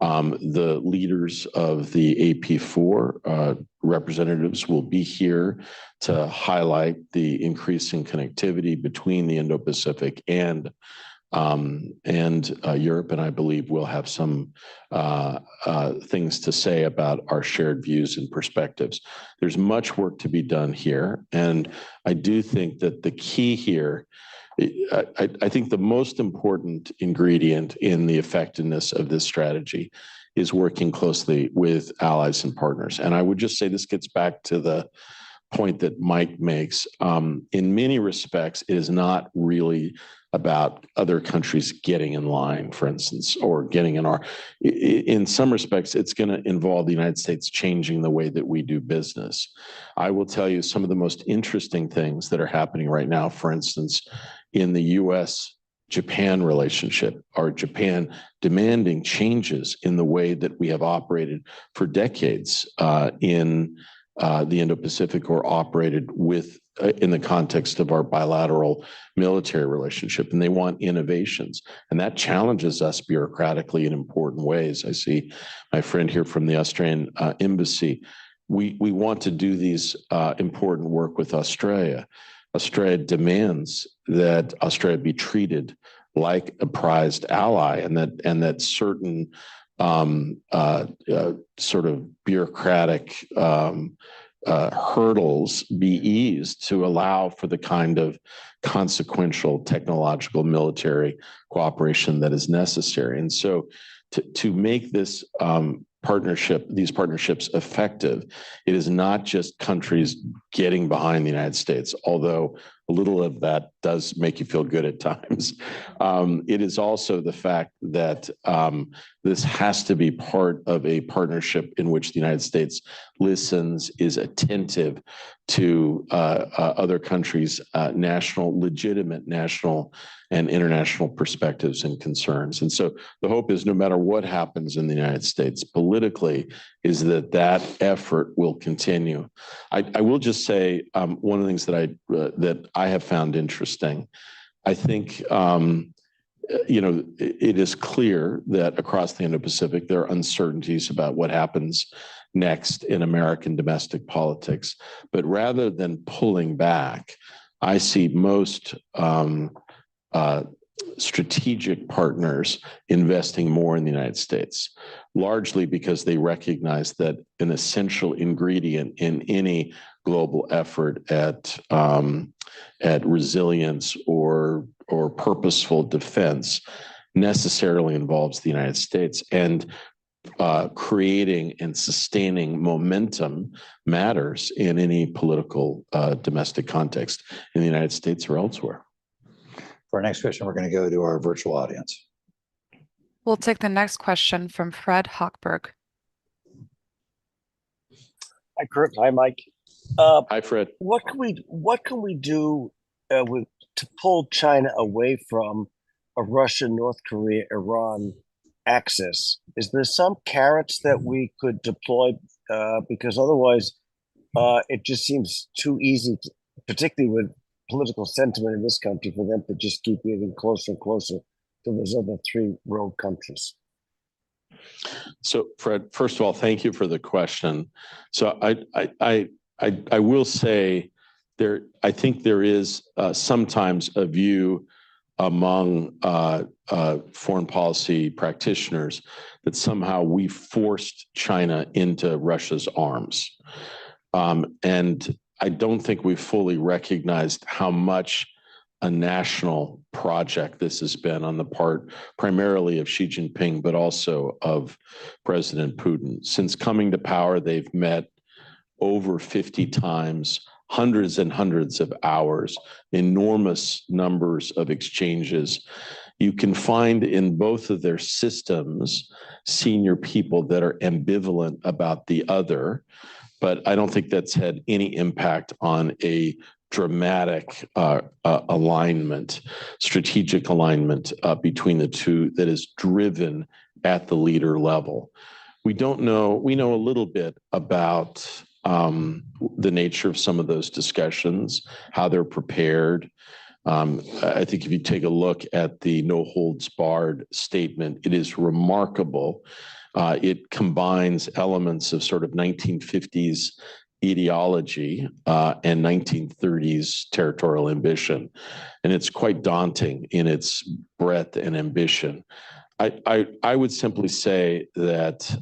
The leaders of the AP4 representatives will be here to highlight the increasing connectivity between the Indo-Pacific and Europe, and I believe we'll have some things to say about our shared views and perspectives. There's much work to be done here, and I do think that the key here, I think the most important ingredient in the effectiveness of this strategy is working closely with allies and partners. And I would just say this gets back to the point that Mike makes. In many respects, it is not really about other countries getting in line, for instance, or getting in some respects, it's going to involve the United States changing the way that we do business. I will tell you some of the most interesting things that are happening right now, for instance, in the US-Japan relationship, or Japan demanding changes in the way that we have operated for decades in the Indo-Pacific, or operated with in the context of our bilateral military relationship, and they want innovations, and that challenges us bureaucratically in important ways. I see my friend here from the Australian embassy. We want to do these important work with Australia. Australia demands that Australia be treated like a prized ally, and that certain sort of bureaucratic hurdles be eased to allow for the kind of consequential technological military cooperation that is necessary. And so to make this these partnerships effective, it is not just countries getting behind the United States, although a little of that does make you feel good at times. It is also the fact that this has to be part of a partnership in which the United States listens, is attentive to other countries' legitimate national and international perspectives and concerns. And so the hope is, no matter what happens in the United States politically, is that effort will continue. I will just say one of the things that I have found interesting. I think it is clear that across the Indo-Pacific there are uncertainties about what happens next in American domestic politics. But rather than pulling back, I see most strategic partners investing more in the United States, largely because they recognize that an essential ingredient in any global effort at resilience or purposeful defense necessarily involves the United States, and creating and sustaining momentum matters in any political domestic context in the United States or elsewhere. For our next question, we're going to go to our virtual audience. We'll take the next question from Fred Hochberg. Hi, Kurt. Hi, Mike. Hi, Fred. What can we do to pull China away from a Russia, North Korea, Iran axis? Is there some carrots that we could deploy? Because otherwise, it just seems too easy, particularly with political sentiment in this country, for them to just keep getting closer and closer to those other three rogue countries. So, Fred, first of all, thank you for the question. So I will say I think there is sometimes a view among foreign policy practitioners that somehow we forced China into Russia's arms. And I don't think we fully recognized how much a national project this has been on the part primarily of Xi Jinping, but also of President Putin. Since coming to power, they've met over 50 times, hundreds and hundreds of hours, enormous numbers of exchanges. You can find in both of their systems senior people that are ambivalent about the other, but I don't think that's had any impact on a dramatic alignment, strategic alignment between the two that is driven at the leader level. We don't know, we know a little bit about the nature of some of those discussions, how they're prepared. I think if you take a look at the no holds barred statement, it is remarkable. It combines elements of sort of 1950s ideology and 1930s territorial ambition. And it's quite daunting in its breadth and ambition. I would simply say that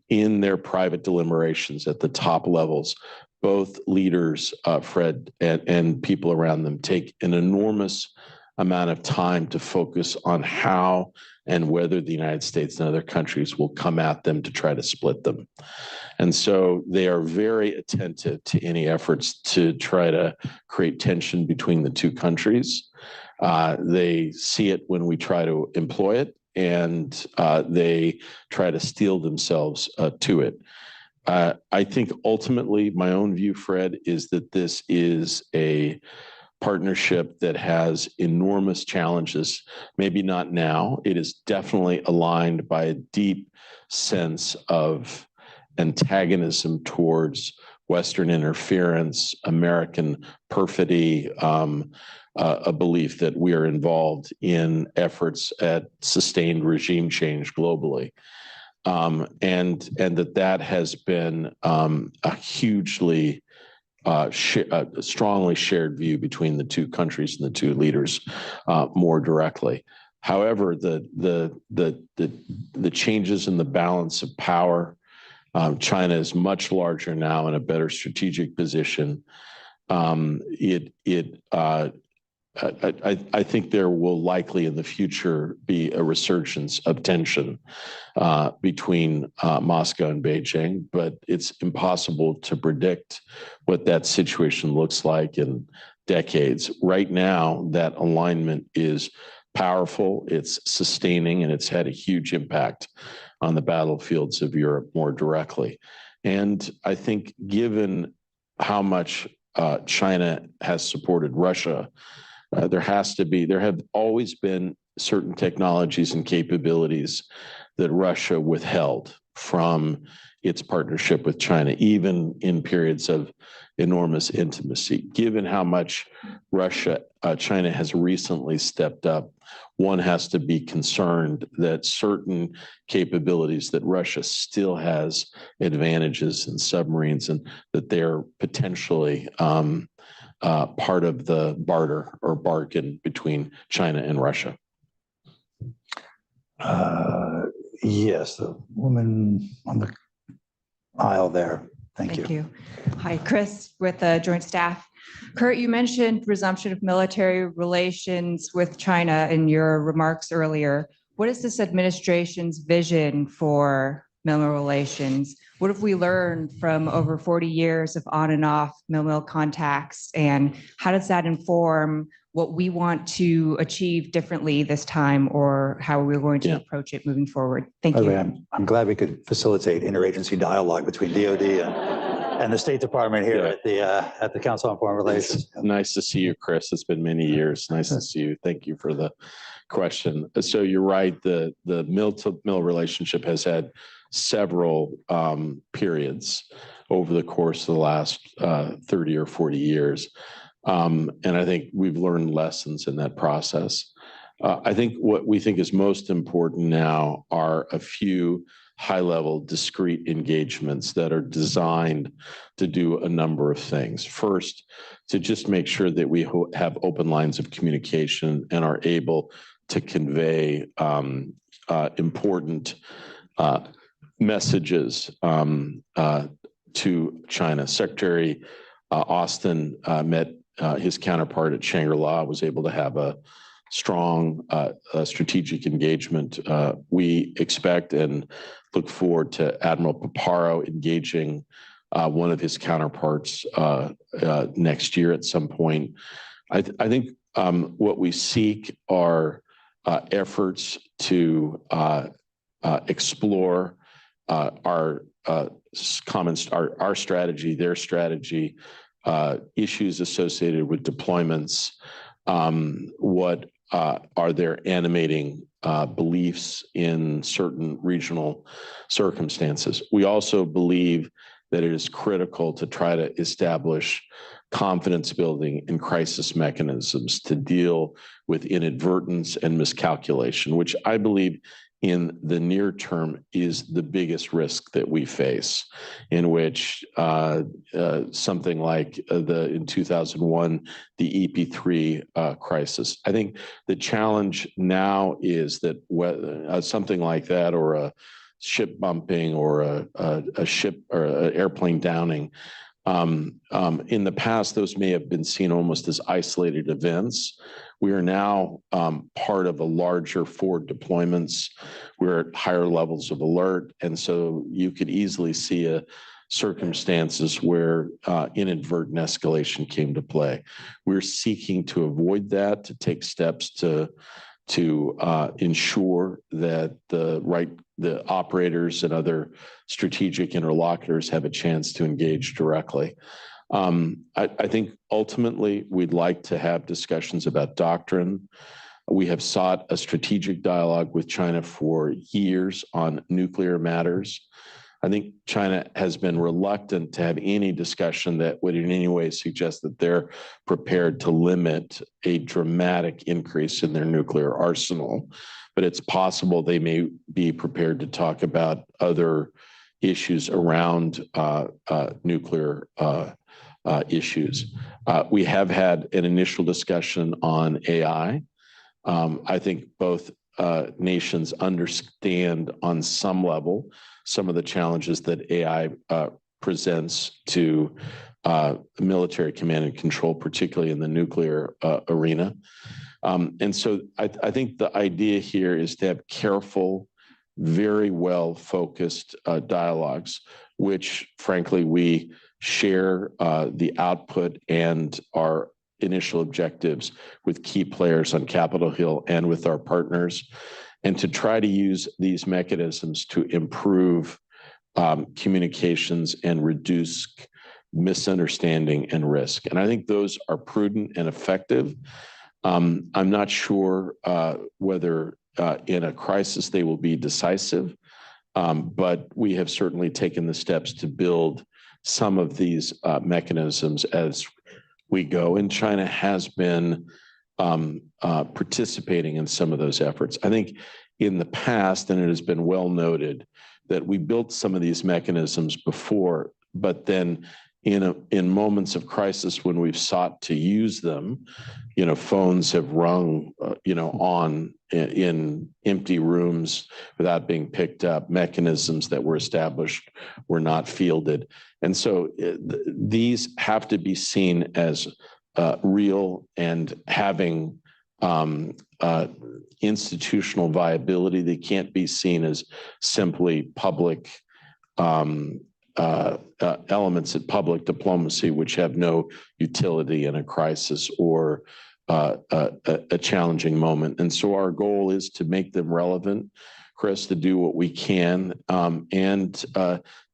in their private deliberations at the top levels, both leaders, Fred, and people around them take an enormous amount of time to focus on how and whether the United States and other countries will come at them to try to split them. And so they are very attentive to any efforts to try to create tension between the two countries. They see it when we try to employ it, and they try to steel themselves to it. I think ultimately my own view, Fred, is that this is a partnership that has enormous challenges, maybe not now. It is definitely aligned by a deep sense of antagonism towards Western interference, American perfidy, a belief that we are involved in efforts at sustained regime change globally. And that has been a hugely strongly shared view between the two countries and the two leaders more directly. However, the changes in the balance of power, China is much larger now in a better strategic position. I think there will likely in the future be a resurgence of tension between Moscow and Beijing, but it's impossible to predict what that situation looks like in decades. Right now, that alignment is powerful, it's sustaining, and it's had a huge impact on the battlefields of Europe more directly. And I think given how much China has supported Russia, there have always been certain technologies and capabilities that Russia withheld from its partnership with China, even in periods of enormous intimacy. Given how much China has recently stepped up, one has to be concerned that certain capabilities that Russia still has advantages in submarines and that they're potentially part of the barter or bargain between China and Russia. Yes, the woman on the aisle there. Thank you. Hi, Chris with the Joint Staff. Kurt, you mentioned resumption of military relations with China in your remarks earlier. What is this administration's vision for mil-mil relations? What have we learned from over 40 years of on and off mil-mil contacts? And how does that inform what we want to achieve differently this time, or how we're going to approach it moving forward? Thank you. I'm glad we could facilitate interagency dialogue between DOD and the State Department here at the Council on Foreign Relations. It's nice to see you, Chris. It's been many years. Nice to see you. Thank you for the question. So you're right. The mil-to-mil relationship has had several periods over the course of the last 30 or 40 years. And I think we've learned lessons in that process. I think what we think is most important now are a few high-level discrete engagements that are designed to do a number of things. First, to just make sure that we have open lines of communication and are able to convey important messages to China. Secretary Austin met his counterpart at Shangri-La was able to have a strong strategic engagement. We expect and look forward to Admiral Paparo engaging one of his counterparts next year at some point. I think what we seek are efforts to explore our strategy, their strategy, issues associated with deployments, what are their animating beliefs in certain regional circumstances. We also believe that it is critical to try to establish confidence building and crisis mechanisms to deal with inadvertence and miscalculation, which I believe in the near term is the biggest risk that we face, in which something like in 2001, the EP3 crisis. I think the challenge now is that something like that, or a ship bumping, or a ship or an airplane downing, in the past, those may have been seen almost as isolated events. We are now part of a larger forward deployments. We're at higher levels of alert. And so you could easily see circumstances where inadvertent escalation came to play. We're seeking to avoid that, to take steps to ensure that the operators and other strategic interlocutors have a chance to engage directly. I think ultimately we'd like to have discussions about doctrine. We have sought a strategic dialogue with China for years on nuclear matters. I think China has been reluctant to have any discussion that would in any way suggest that they're prepared to limit a dramatic increase in their nuclear arsenal. But it's possible they may be prepared to talk about other issues around nuclear issues. We have had an initial discussion on AI. I think both nations understand on some level some of the challenges that AI presents to military command and control, particularly in the nuclear arena. And so I think the idea here is to have careful, very well focused dialogues, which frankly we share the output and our initial objectives with key players on Capitol Hill and with our partners, and to try to use these mechanisms to improve communications and reduce misunderstanding and risk. And I think those are prudent and effective. I'm not sure whether in a crisis they will be decisive, but we have certainly taken the steps to build some of these mechanisms as we go. And China has been participating in some of those efforts. I think in the past, and it has been well noted, that we built some of these mechanisms before, but then in moments of crisis when we've sought to use them, phones have rung, on in empty rooms without being picked up. Mechanisms that were established were not fielded. And so these have to be seen as real and having institutional viability. They can't be seen as simply public elements of public diplomacy, which have no utility in a crisis or a challenging moment. And so our goal is to make them relevant, Chris, to do what we can, and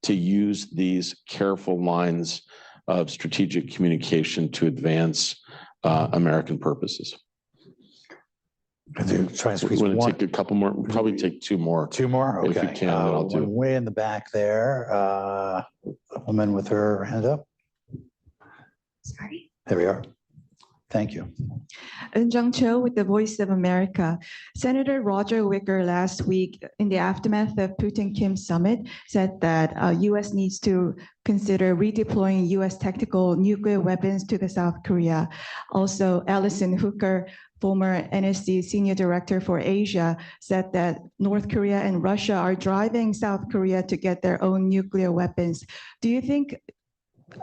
to use these careful lines of strategic communication to advance American purposes. Try and squeeze one. one. Take a couple more. We'll probably take two more. Two more? If Okay. you can, then I'll do. Way in the back there, a woman with her hand up. Sorry. There we are. Thank you. Eun-Jung Cho with the Voice of America. Senator Roger Wicker last week, in the aftermath of Putin-Kim summit, said that U.S. needs to consider redeploying U.S. tactical nuclear weapons to the South Korea. Also, Alison Hooker, former NSC Senior Director for Asia, said that North Korea and Russia are driving South Korea to get their own nuclear weapons. Do you think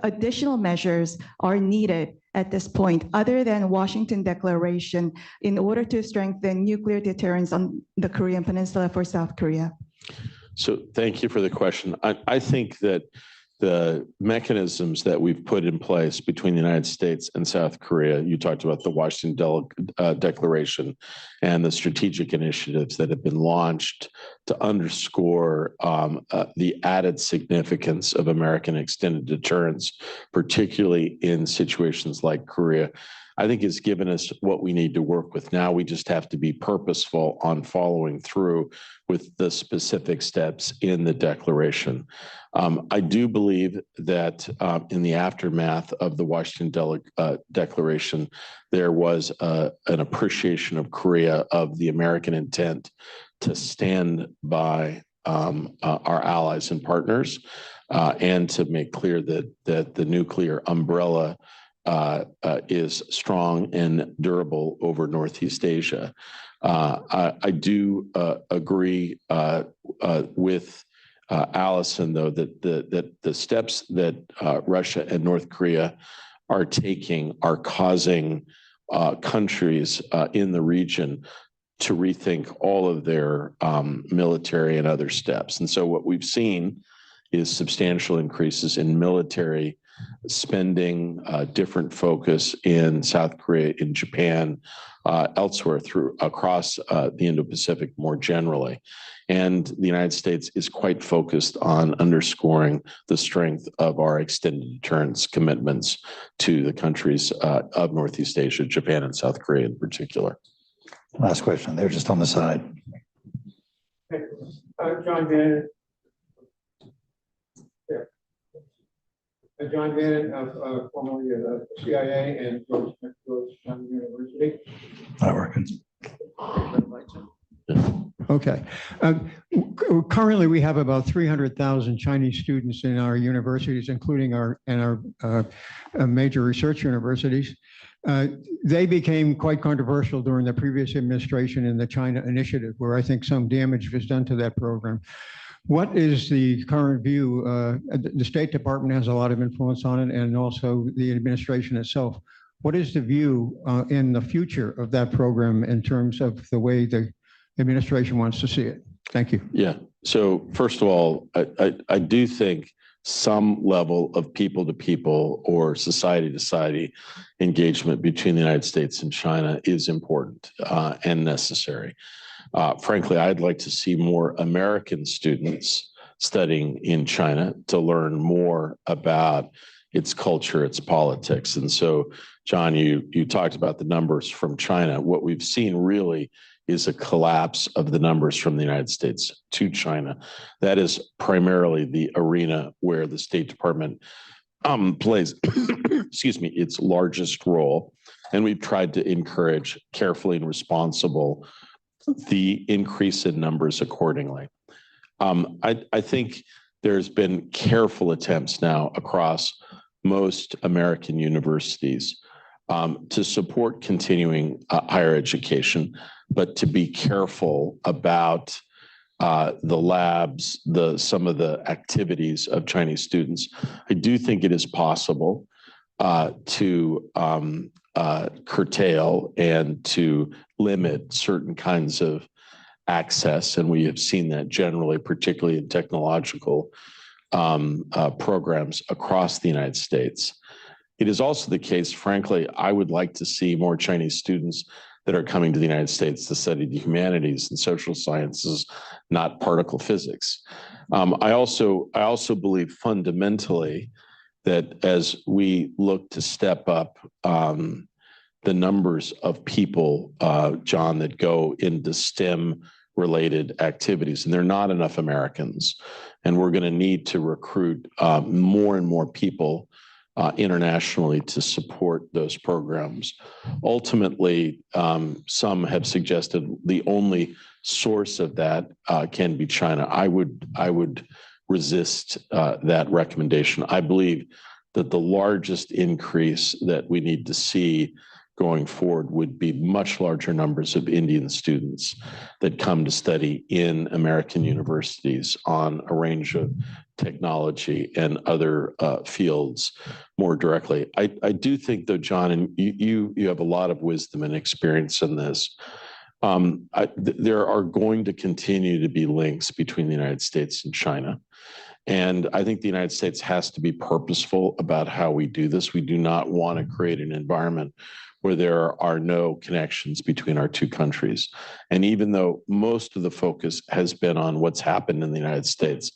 additional measures are needed at this point, other than Washington Declaration, in order to strengthen nuclear deterrence on the Korean Peninsula for South Korea? So thank you for the question. I think that the mechanisms that we've put in place between the United States and South Korea, you talked about the Washington Declaration and the strategic initiatives that have been launched to underscore the added significance of American extended deterrence, particularly in situations like Korea, I think has given us what we need to work with. Now we just have to be purposeful on following through with the specific steps in the declaration. I do believe that in the aftermath of the Washington Declaration, there was an appreciation of Korea of the American intent to stand by our allies and partners and to make clear that the nuclear umbrella is strong and durable over Northeast Asia. I do agree with Allison, though, that the steps that Russia and North Korea are taking are causing countries in the region to rethink all of their military and other steps. And so what we've seen is substantial increases in military spending, different focus in South Korea, in Japan, elsewhere across the Indo-Pacific more generally. And the United States is quite focused on underscoring the strength of our extended deterrence commitments to the countries of Northeast Asia, Japan and South Korea in particular. Last question, they're just on the side. John Bannon. John Bannon, formerly of the CIA and Georgetown University. Not working. Okay. Currently, we have about 300,000 Chinese students in our universities, including our major research universities. They became quite controversial during the previous administration in the China Initiative, where I think some damage was done to that program. What is the current view? The State Department has a lot of influence on it, and also the administration itself. What is the view in the future of that program in terms of the way the administration wants to see it? Thank you. Yeah. So first of all, I do think some level of people-to-people or society-to-society engagement between the United States and China is important and necessary. Frankly, I'd like to see more American students studying in China to learn more about its culture, its politics. And so, John, you talked about the numbers from China. What we've seen really is a collapse of the numbers from the United States to China. That is primarily the arena where the State Department plays, excuse me, its largest role. And we've tried to encourage carefully and responsible the increase in numbers accordingly. I think there's been careful attempts now across most American universities to support continuing higher education, but to be careful about the labs, some of the activities of Chinese students. I do think it is possible to curtail and to limit certain kinds of access, and we have seen that generally, particularly in technological programs across the United States. It is also the case, frankly, I would like to see more Chinese students that are coming to the United States to study the humanities and social sciences, not particle physics. I also believe fundamentally that as we look to step up the numbers of people, John, that go into STEM-related activities, and there are not enough Americans, and we're going to need to recruit more and more people internationally to support those programs. Ultimately, some have suggested the only source of that can be China. I would resist that recommendation. I believe that the largest increase that we need to see going forward would be much larger numbers of Indian students that come to study in American universities on a range of technology and other fields more directly. I do think, though, John, and you have a lot of wisdom and experience in this. There are going to continue to be links between the United States and China. And I think the United States has to be purposeful about how we do this. We do not want to create an environment where there are no connections between our two countries. And even though most of the focus has been on what's happened in the United States,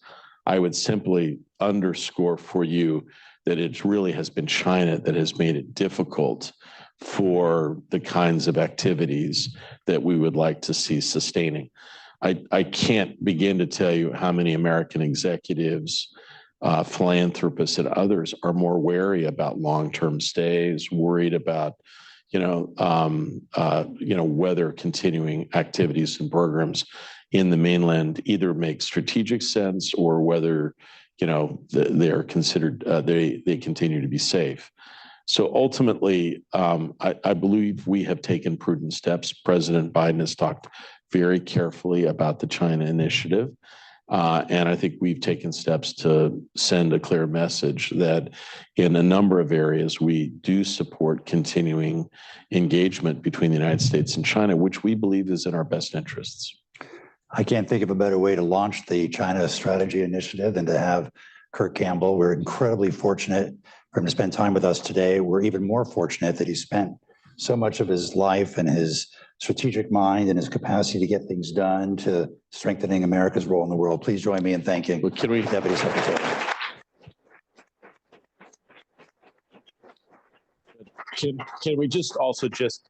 I would simply underscore for you that it really has been China that has made it difficult for the kinds of activities that we would like to see sustaining. I can't begin to tell you how many American executives, philanthropists, and others are more wary about long-term stays, worried about, whether continuing activities and programs in the mainland either make strategic sense or whether, they're considered, they continue to be safe. So ultimately, I believe we have taken prudent steps. President Biden has talked very carefully about the China initiative. And I think we've taken steps to send a clear message that in a number of areas, we do support continuing engagement between the United States and China, which we believe is in our best interests. I can't think of a better way to launch the China Strategy Initiative than to have Kurt Campbell. We're incredibly fortunate for him to spend time with us today. We're even more fortunate that he spent so much of his life and his strategic mind and his capacity to get things done to strengthening America's role in the world. Please join me in thanking Deputy Secretary.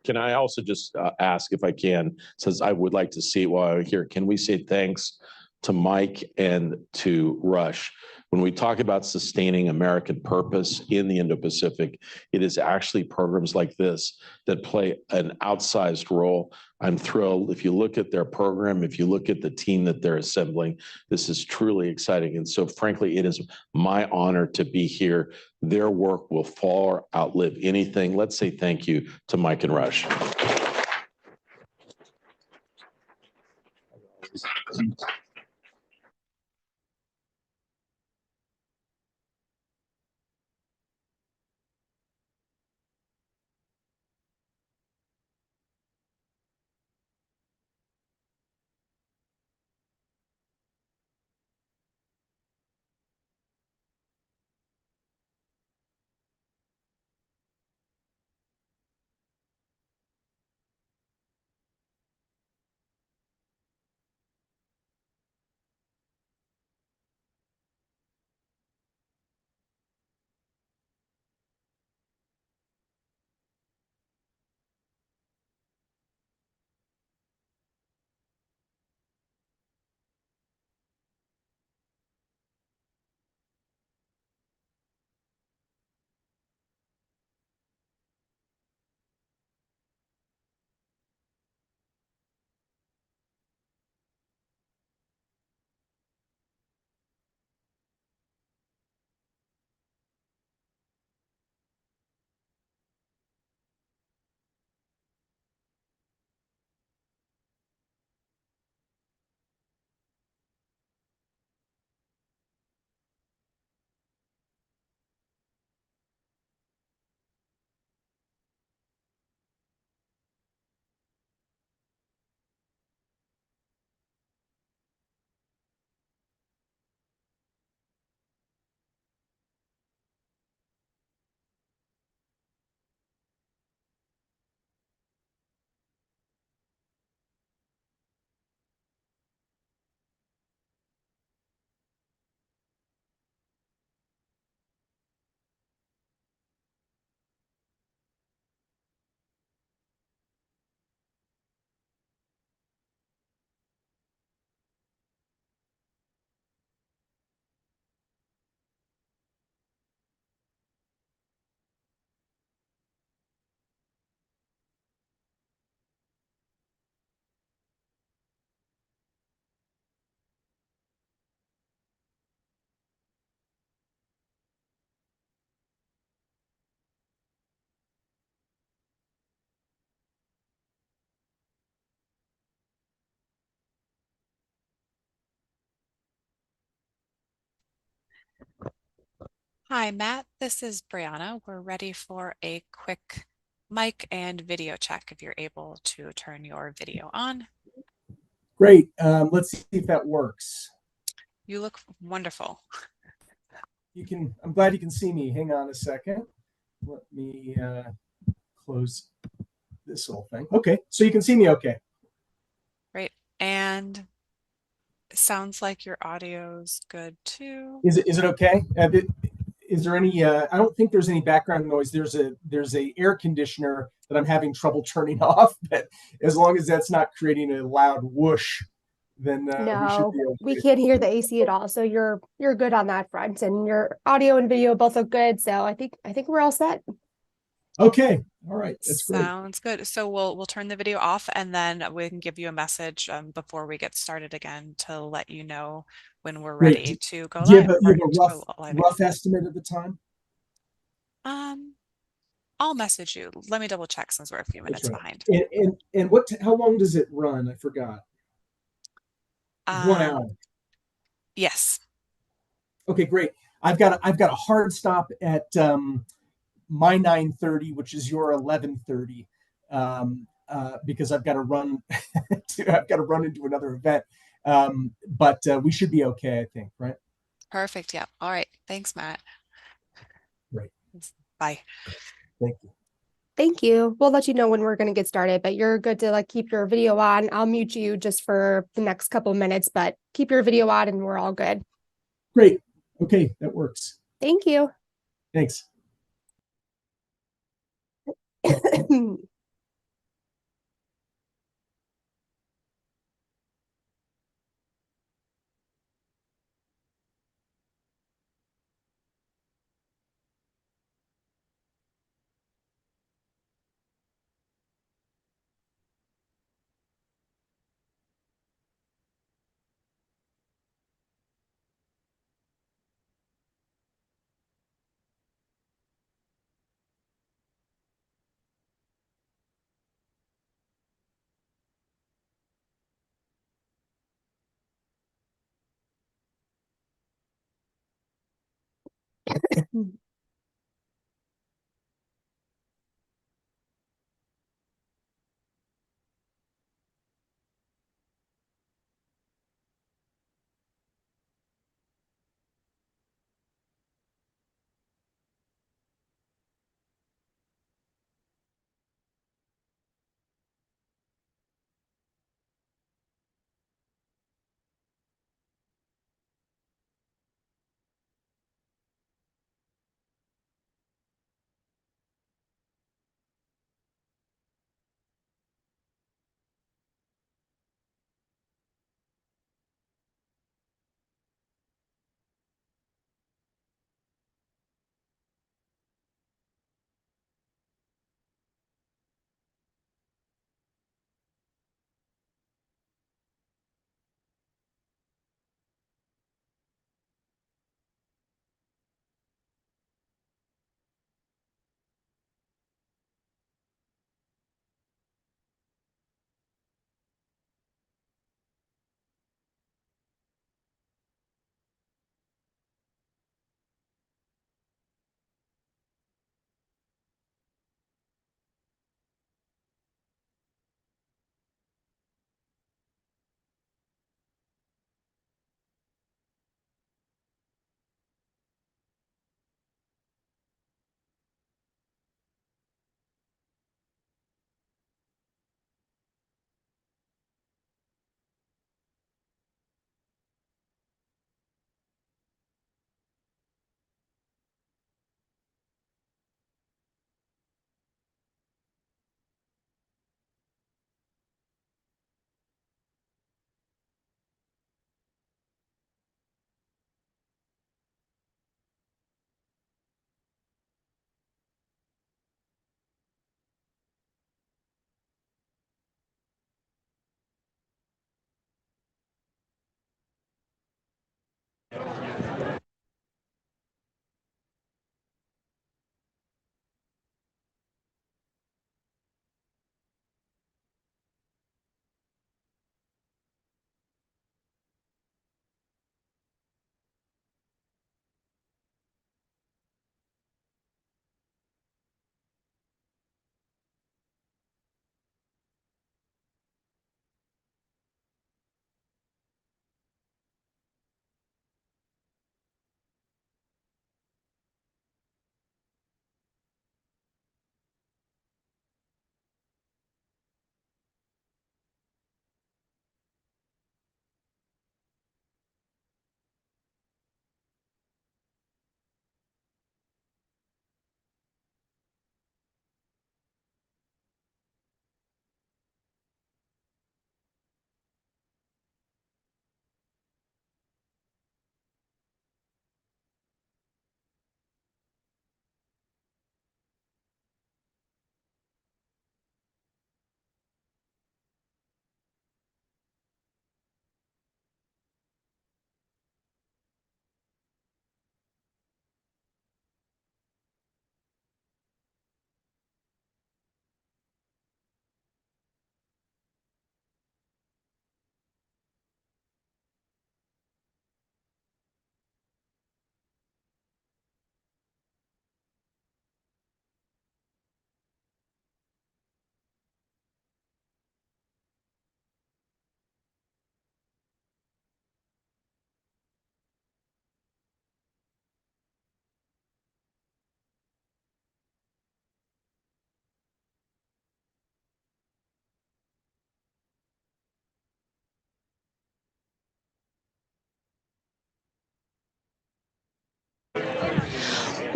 Can I also just ask if I can, since I would like to see it while I'm here, can we say thanks to Mike and to Rush? When we talk about sustaining American purpose in the Indo-Pacific, it is actually programs like this that play an outsized role. I'm thrilled. If you look at their program, if you look at the team that they're assembling, this is truly exciting. And so frankly, it is my honor to be here. Their work will far outlive anything. Let's say thank you to Mike and Rush. Hi, Matt. This is Brianna. We're ready for a quick mic and video check if you're able to turn your video on. Great. Let's see if that works. You look wonderful. I'm glad you can see me. Hang on a second. Let me close this little thing. Okay, so you can see me okay. Great. And it sounds like your audio's good too. Is it okay? Is there any I don't think there's any background noise. There's a air conditioner that I'm having trouble turning off, but as long as that's not creating a loud whoosh, then we should No, be okay. we can't hear the AC at all. So you're good on that front, and your audio and video both look good. So I think we're all set. Okay. All right. That's great. Sounds good. So we'll turn the video off and then we can give you a message before we get started again to let you know when we're Great. ready to go Do you live. have or a to go live again. rough estimate of the time? I'll message you. Let me double check since we're a few minutes behind. And how long does it run? I forgot. 1 hour. Yes. Okay, great. I've got a hard stop at my 9:30, which is your 11:30, because I've got to run. I've got to run into another event. But we should be okay, I think, right? Perfect. Yeah. All right. Thanks, Matt. Great. Bye. Thank you. Thank you. We'll let you know when we're going to get started, but you're good to keep your video on. I'll mute you just for the next couple of minutes, but keep your video on and we're all good. Great. Okay, that works. Thank you. Thanks.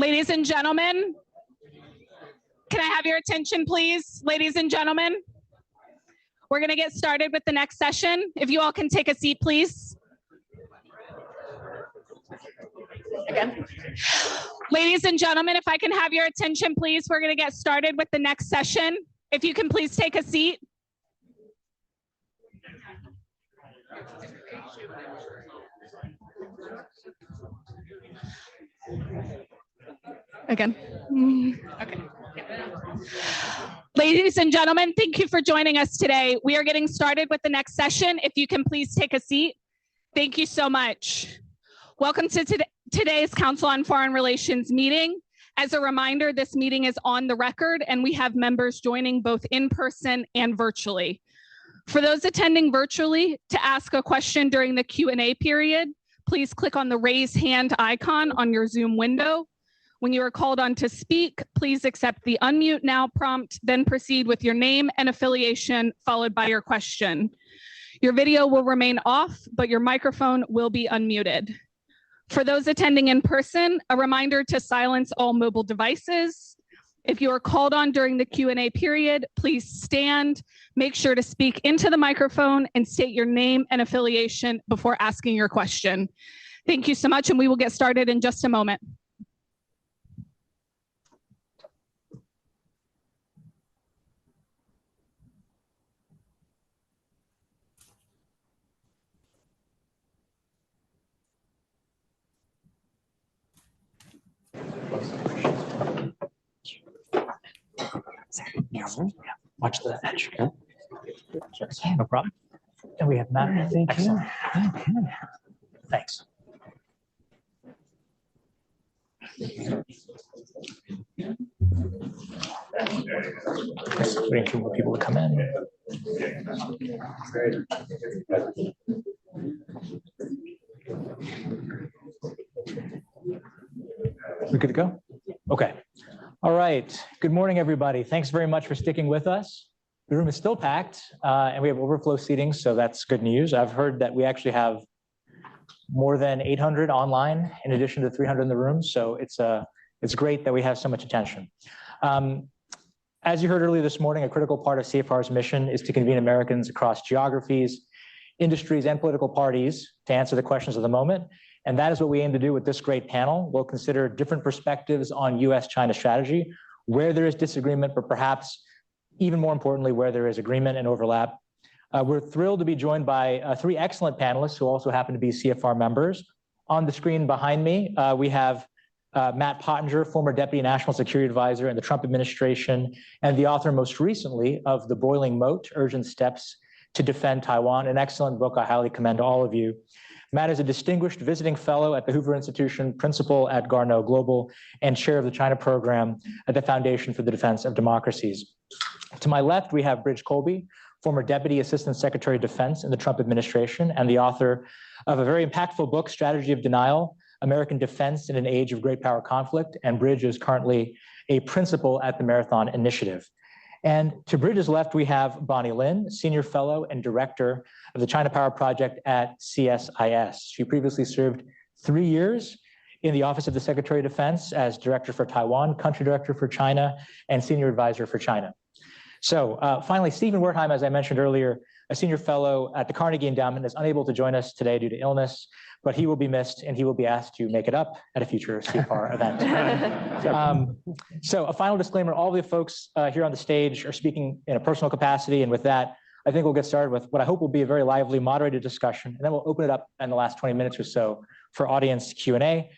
Ladies and gentlemen, can I have your attention, please? Ladies and gentlemen, we're going to get started with the next session. If you all can take a seat, please. Again. Ladies and gentlemen, if I can have your attention, please, we're going to get started with the next session. If you can please take a seat. Again. Okay. Ladies and gentlemen, thank you for joining us today. We are getting started with the next session. If you can please take a seat. Thank you so much. Welcome to today's Council on Foreign Relations meeting. As a reminder, this meeting is on the record and we have members joining both in person and virtually. For those attending virtually, to ask a question during the Q&A period, please click on the raise hand icon on your Zoom window. When you are called on to speak, please accept the unmute now prompt, then proceed with your name and affiliation, followed by your question. Your video will remain off, but your microphone will be unmuted. For those attending in person, a reminder to silence all mobile devices. If you are called on during the Q&A period, please stand, make sure to speak into the microphone and state your name and affiliation before asking your question. Thank you so much, and we will get started in just a moment. Watch the edge. Okay? No problem. And we have Matt. Thank you. Thanks. Waiting for more people to come in. We good to go? Okay. All right. Good morning, everybody. Thanks very much for sticking with us. The room is still packed, and we have overflow seating, so that's good news. I've heard that we actually have more than 800 online, in addition to 300 in the room, so it's great that we have so much attention. As you heard earlier this morning, a critical part of CFR's mission is to convene Americans across geographies, industries, and political parties to answer the questions of the moment. And that is what we aim to do with this great panel. We'll consider different perspectives on US-China strategy, where there is disagreement, but perhaps even more importantly, where there is agreement and overlap. We're thrilled to be joined by three excellent panelists who also happen to be CFR members. On the screen behind me, we have Matt Pottinger, former Deputy National Security Advisor in the Trump administration, and the author most recently of The Boiling Moat, Urgent Steps to Defend Taiwan, an excellent book I highly commend to all of you. Matt is a distinguished visiting fellow at the Hoover Institution, principal at Garneau Global, and chair of the China program at the Foundation for the Defense of Democracies. To my left, we have Bridge Colby, former Deputy Assistant Secretary of Defense in the Trump administration, and the author of a very impactful book, Strategy of Denial, American Defense in an Age of Great Power Conflict, and Bridge is currently a principal at the Marathon Initiative. And to Bridge's left, we have Bonnie Lin, Senior Fellow and Director of the China Power Project at CSIS. She previously served 3 years in the Office of the Secretary of Defense as Director for Taiwan, Country Director for China, and Senior Advisor for China. So finally, Stephen Wertheim, as I mentioned earlier, a Senior Fellow at the Carnegie Endowment, is unable to join us today due to illness, but he will be missed and he will be asked to make it up at a future CFR event. So a final disclaimer, all the folks here on the stage are speaking in a personal capacity, and with that, I think we'll get started with what I hope will be a very lively, moderated discussion, and then we'll open it up in the last 20 minutes or so for audience Q&A.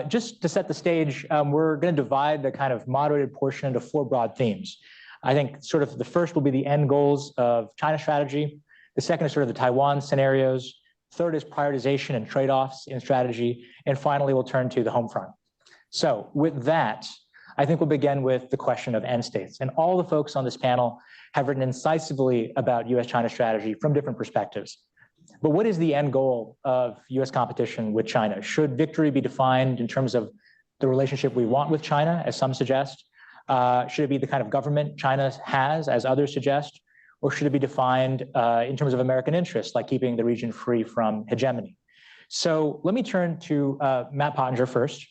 Just to set the stage, we're going to divide the kind of moderated portion into 4 broad themes. I think sort of the first will be the end goals of China strategy. The second is sort of the Taiwan scenarios. Third is prioritization and trade-offs in strategy. And finally, we'll turn to the home front. So with that, I think we'll begin with the question of end states. And all the folks on this panel have written incisively about US-China strategy from different perspectives. But what is the end goal of US competition with China? Should victory be defined in terms of the relationship we want with China, as some suggest? Should it be the kind of government China has, as others suggest? Or should it be defined in terms of American interests, like keeping the region free from hegemony? So let me turn to Matt Pottinger first.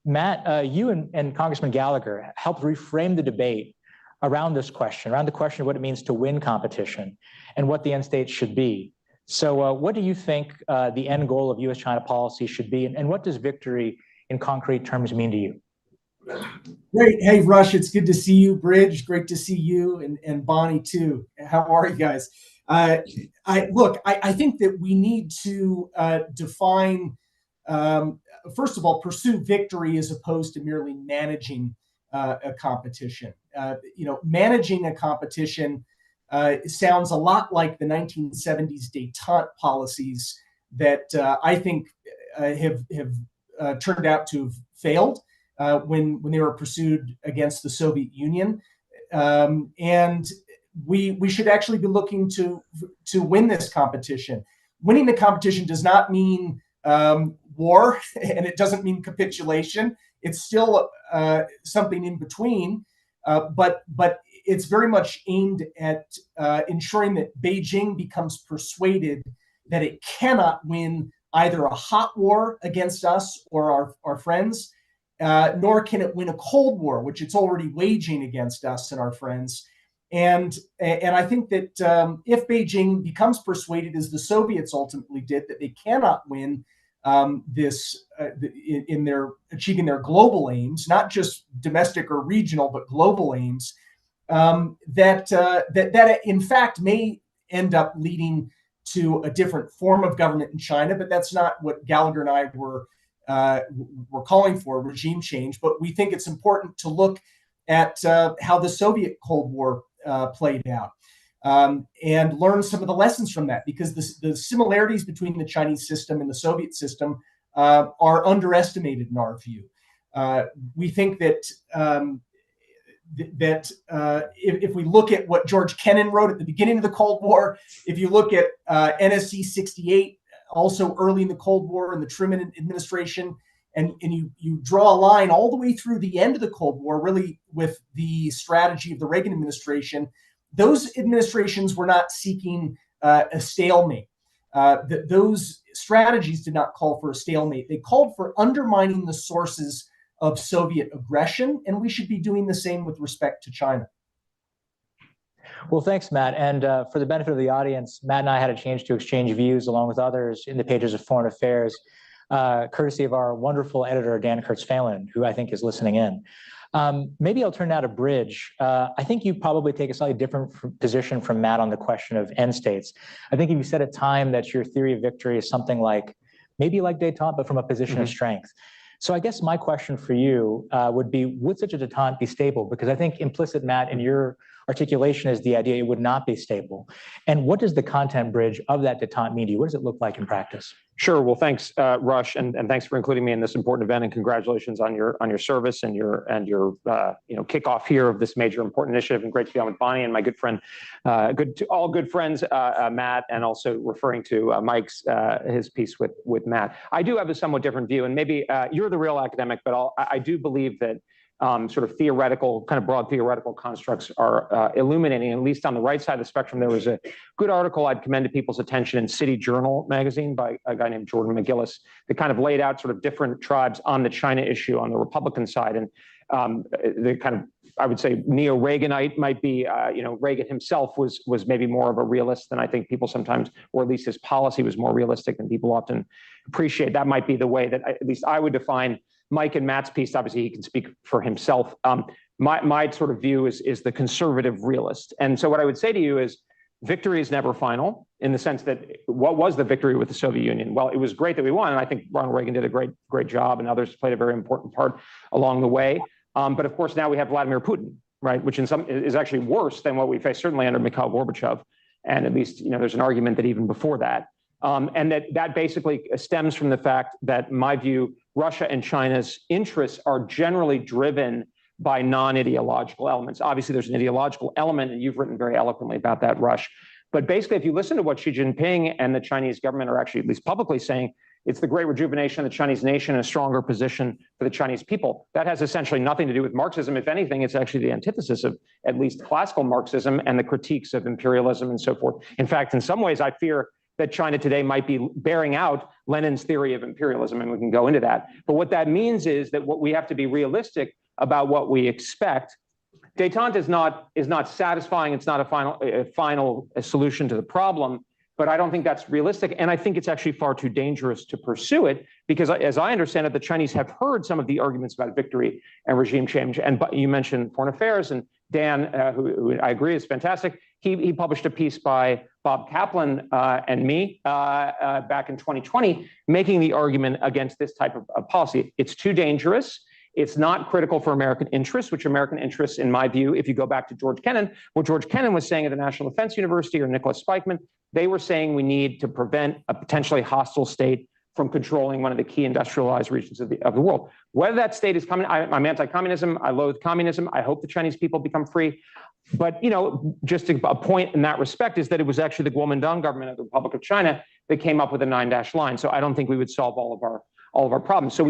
Matt, you and Congressman Gallagher helped reframe the debate around this question, around the question of what it means to win competition and what the end state should be. So what do you think the end goal of U.S.-China policy should be, and what does victory in concrete terms mean to you? Great. Hey, Rush, it's good to see you. Bridge, great to see you, and Bonnie too. How are you guys? I think that we need to define, first of all, pursue victory as opposed to merely managing a competition. Managing a competition sounds a lot like the 1970s détente policies that I think have turned out to have failed when they were pursued against the Soviet Union. And we should actually be looking to win this competition. Winning the competition does not mean war, and it doesn't mean capitulation. It's still something in between, but it's very much aimed at ensuring that Beijing becomes persuaded that it cannot win either a hot war against us or our friends, nor can it win a cold war, which it's already waging against us and our friends. And I think that if Beijing becomes persuaded, as the Soviets ultimately did, that they cannot win this in their achieving their global aims, not just domestic or regional, but global aims, that in fact may end up leading to a different form of government in China. But that's not what Gallagher and I were calling for, regime change. But we think it's important to look at how the Soviet Cold War played out, and learn some of the lessons from that, because the similarities between the Chinese system and the Soviet system are underestimated in our view. We think that if we look at what George Kennan wrote at the beginning of the Cold War, if you look at NSC 68, also early in the Cold War in the Truman administration, and you draw a line all the way through the end of the Cold War, really with the strategy of the Reagan administration, those administrations were not seeking a stalemate. Those strategies did not call for a stalemate. They called for undermining the sources of Soviet aggression, and we should be doing the same with respect to China. Well, thanks, Matt. And for the benefit of the audience, Matt and I had a chance to exchange views along with others in the pages of Foreign Affairs, courtesy of our wonderful editor, Dan Kurtz-Phelan, who I think is listening in. Maybe I'll turn now to Bridge. I think you probably take a slightly different position from Matt on the question of end states. I think you said at time that your theory of victory is something like, maybe like détente, but from a position of strength. So I guess my question for you would be, would such a détente be stable? Because I think implicit, Matt, in your articulation is the idea it would not be stable. And what does the content, Bridge, of that détente mean to you? What does it look like in practice? Sure. Well, thanks, Rush, and thanks for including me in this important event, and congratulations on your service and your kickoff here of this major important initiative. And great to be on with Bonnie and my good friend, all good friends, Matt, and also referring to Mike's his piece with Matt. I do have a somewhat different view, and maybe you're the real academic, but I do believe that sort of theoretical, kind of broad theoretical constructs are illuminating, at least on the right side of the spectrum. There was a good article I'd commend to people's attention in City Journal magazine by a guy named Jordan McGillis that kind of laid out sort of different tribes on the China issue on the Republican side. And the kind of, I would say, neo-Reaganite might be, Reagan himself was maybe more of a realist than I think people sometimes, or at least his policy was more realistic than people often appreciate. That might be the way that at least I would define Mike and Matt's piece. Obviously, he can speak for himself. My sort of view is the conservative realist. And so what I would say to you is victory is never final, in the sense that what was the victory with the Soviet Union? Well, it was great that we won. And I think Ronald Reagan did a great job, and others played a very important part along the way. But of course, now we have Vladimir Putin, right? Which in some is actually worse than what we faced, certainly under Mikhail Gorbachev. And at least, there's an argument that even before that. And that basically stems from the fact that, in my view, Russia and China's interests are generally driven by non-ideological elements. Obviously, there's an ideological element, and you've written very eloquently about that, Rush. But basically, if you listen to what Xi Jinping and the Chinese government are actually, at least publicly, saying, it's the great rejuvenation of the Chinese nation and a stronger position for the Chinese people. That has essentially nothing to do with Marxism. If anything, it's actually the antithesis of at least classical Marxism and the critiques of imperialism and so forth. In fact, in some ways, I fear that China today might be bearing out Lenin's theory of imperialism, and we can go into that. But what that means is that what we have to be realistic about what we expect. Détente is not satisfying. It's not a final solution to the problem. But I don't think that's realistic. And I think it's actually far too dangerous to pursue it because, as I understand it, the Chinese have heard some of the arguments about victory and regime change. And you mentioned foreign affairs, and Dan, who I agree is fantastic, he published a piece by Bob Kaplan and me back in 2020, making the argument against this type of policy. It's too dangerous. It's not critical for American interests, which American interests, in my view, if you go back to George Kennan, what George Kennan was saying at the National Defense University or Nicholas Spikeman, they were saying we need to prevent a potentially hostile state from controlling one of the key industrialized regions of the world. Whether that state is coming, I'm anti-communism, I loathe communism, I hope the Chinese people become free. But, just a point in that respect is that it was actually the Kuomintang government of the Republic of China that came up with a 9-dash line. So I don't think we would solve all of our problems. So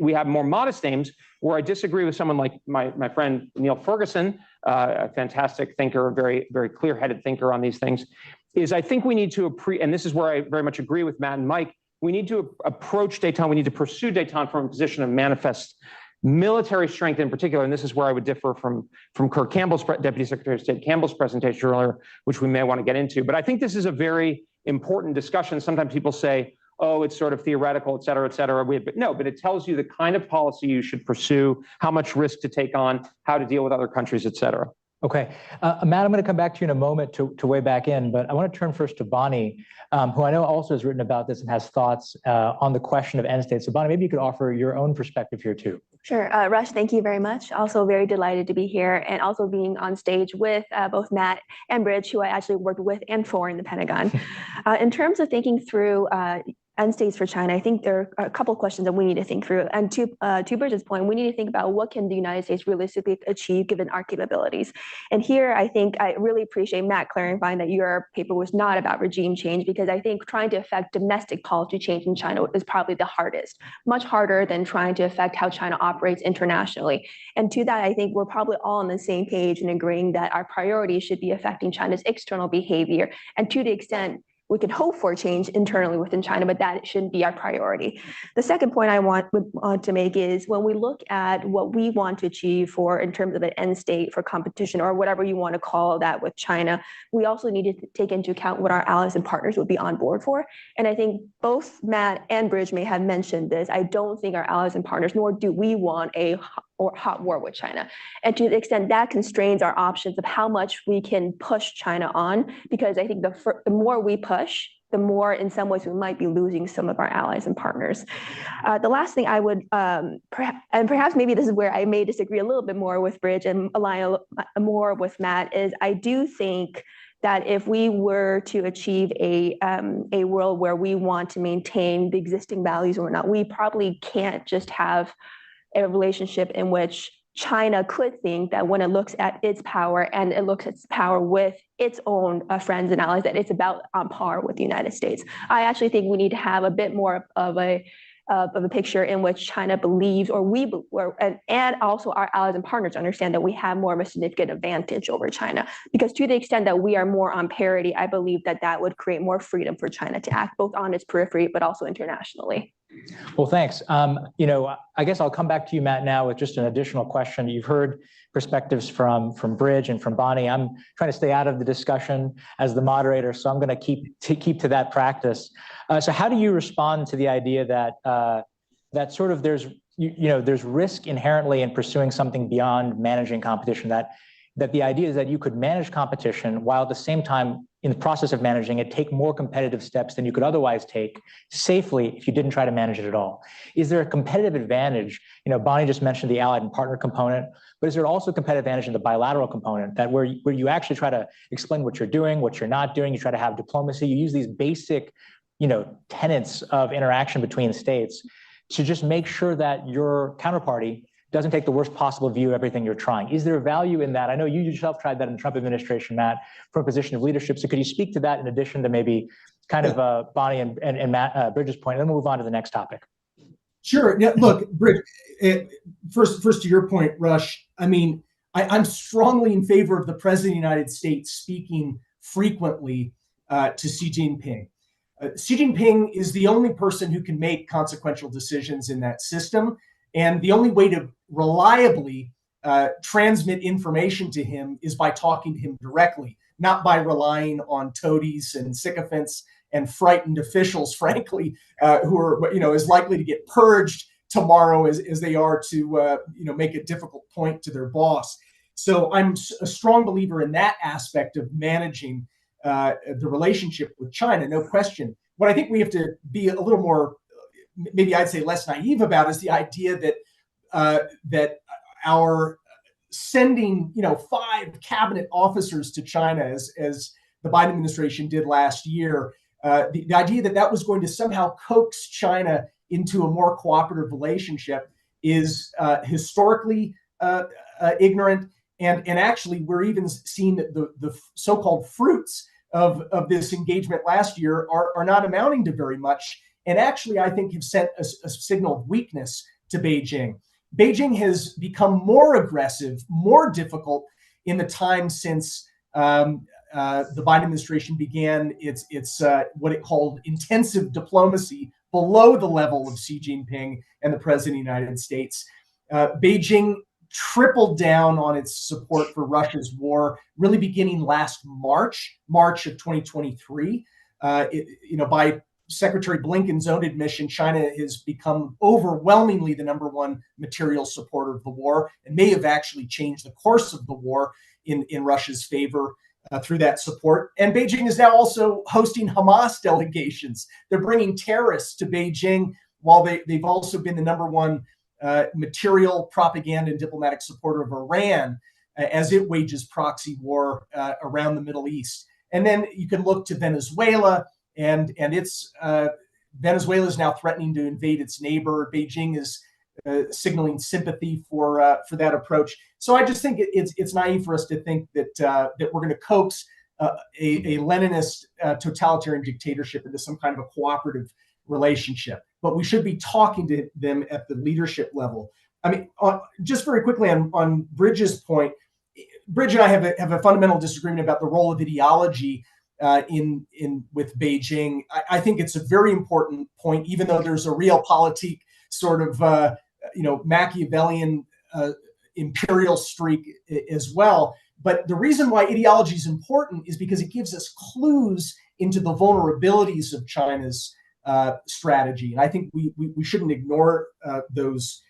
we have more modest aims. Where I disagree with someone like my friend Neil Ferguson, a fantastic thinker, a very, very clear-headed thinker on these things, is I think we need to, and this is where I very much agree with Matt and Mike, we need to approach détente, we need to pursue détente from a position of manifest military strength in particular, and this is where I would differ from Kurt Campbell's, Deputy Secretary of State Campbell's presentation earlier, which we may want to get into. But I think this is a very important discussion. Sometimes people say, oh, it's sort of theoretical, et cetera, et cetera. But it tells you the kind of policy you should pursue, how much risk to take on, how to deal with other countries, et cetera. Okay. Matt, I'm going to come back to you in a moment to weigh back in, but I want to turn first to Bonnie, who I know also has written about this and has thoughts on the question of end states. So Bonnie, maybe you could offer your own perspective here too. Sure. Rush, thank you very much. Also very delighted to be here and also being on stage with both Matt and Bridge, who I actually worked with and for in the Pentagon. In terms of thinking through end states for China, I think there are a couple of questions that we need to think through. And to Bridget's point, we need to think about what can the United States realistically achieve given our capabilities. And here, I think I really appreciate Matt clarifying that your paper was not about regime change, because I think trying to affect domestic policy change in China is probably the hardest, much harder than trying to affect how China operates internationally. And to that, I think we're probably all on the same page in agreeing that our priorities should be affecting China's external behavior. And to the extent we can hope for change internally within China, but that shouldn't be our priority. The second point I want to make is when we look at what we want to achieve in terms of an end state for competition or whatever you want to call that with China, we also need to take into account what our allies and partners would be on board for. And I think both Matt and Bridge may have mentioned this. I don't think our allies and partners, nor do we want a hot war with China. And to the extent that constrains our options of how much we can push China on, because I think the more we push, the more in some ways we might be losing some of our allies and partners. The last thing I would, and perhaps maybe this is where I may disagree a little bit more with Bridge and align more with Matt, is I do think that if we were to achieve a world where we want to maintain the existing values or not, we probably can't just have a relationship in which China could think that when it looks at its power and it looks at its power with its own friends and allies, that it's about on par with the United States. I actually think we need to have a bit more of a picture in which China believes, and also our allies and partners understand that we have more of a significant advantage over China. Because to the extent that we are more on parity, I believe that would create more freedom for China to act both on its periphery, but also internationally. Well, thanks. I guess I'll come back to you, Matt, now with just an additional question. You've heard perspectives from Bridge and from Bonnie. I'm trying to stay out of the discussion as the moderator, so I'm going to keep to that practice. So how do you respond to the idea that sort of there's risk inherently in pursuing something beyond managing competition, that the idea is that you could manage competition while at the same time, in the process of managing it, take more competitive steps than you could otherwise take safely if you didn't try to manage it at all? Is there a competitive advantage? Bonnie just mentioned the allied and partner component, but is there also a competitive advantage in the bilateral component, that where you actually try to explain what you're doing, what you're not doing, you try to have diplomacy, you use these basic, tenets of interaction between states to just make sure that your counterparty doesn't take the worst possible view of everything you're trying? Is there value in that? I know you yourself tried that in the Trump administration, Matt, from a position of leadership. So could you speak to that in addition to maybe kind of Bonnie and Matt, Bridges' point, and then we'll move on to the next topic? Sure. Yeah, look, Bridge, first to your point, Rush, I mean, I'm strongly in favor of the President of the United States speaking frequently to Xi Jinping. Xi Jinping is the only person who can make consequential decisions in that system. And the only way to reliably transmit information to him is by talking to him directly, not by relying on toadies and sycophants and frightened officials, frankly, who are, as likely to get purged tomorrow as they are to, make a difficult point to their boss. So I'm a strong believer in that aspect of managing the relationship with China, no question. What I think we have to be a little more, maybe I'd say less naive about, is the idea that that our sending 5 cabinet officers to China, as the Biden administration did last year, the idea that that was going to somehow coax China into a more cooperative relationship is historically ignorant. And actually, we're even seeing that the so-called fruits of this engagement last year are not amounting to very much. And actually, I think have sent a signal of weakness to Beijing. Beijing has become more aggressive, more difficult in the time since the Biden administration began its what it called intensive diplomacy below the level of Xi Jinping and the President of the United States. Beijing tripled down on its support for Russia's war, really beginning last March of 2023. By Secretary Blinken's own admission, China has become overwhelmingly the #1 material supporter of the war, and may have actually changed the course of the war in Russia's favor through that support. And Beijing is now also hosting Hamas delegations. They're bringing terrorists to Beijing, while they've also been the #1 material, propaganda, and diplomatic supporter of Iran as it wages proxy war around the Middle East. And then you can look to Venezuela, and it's Venezuela is now threatening to invade its neighbor. Beijing is signaling sympathy for that approach. So I just think it's naive for us to think that we're going to coax a Leninist totalitarian dictatorship into some kind of a cooperative relationship. But we should be talking to them at the leadership level. I mean, just very quickly on Bridges' point, Bridge and I have a fundamental disagreement about the role of ideology with Beijing. I think it's a very important point, even though there's a realpolitik sort of Machiavellian imperial streak as well. But the reason why ideology is important is because it gives us clues into the vulnerabilities of China's strategy, and I think we shouldn't ignore those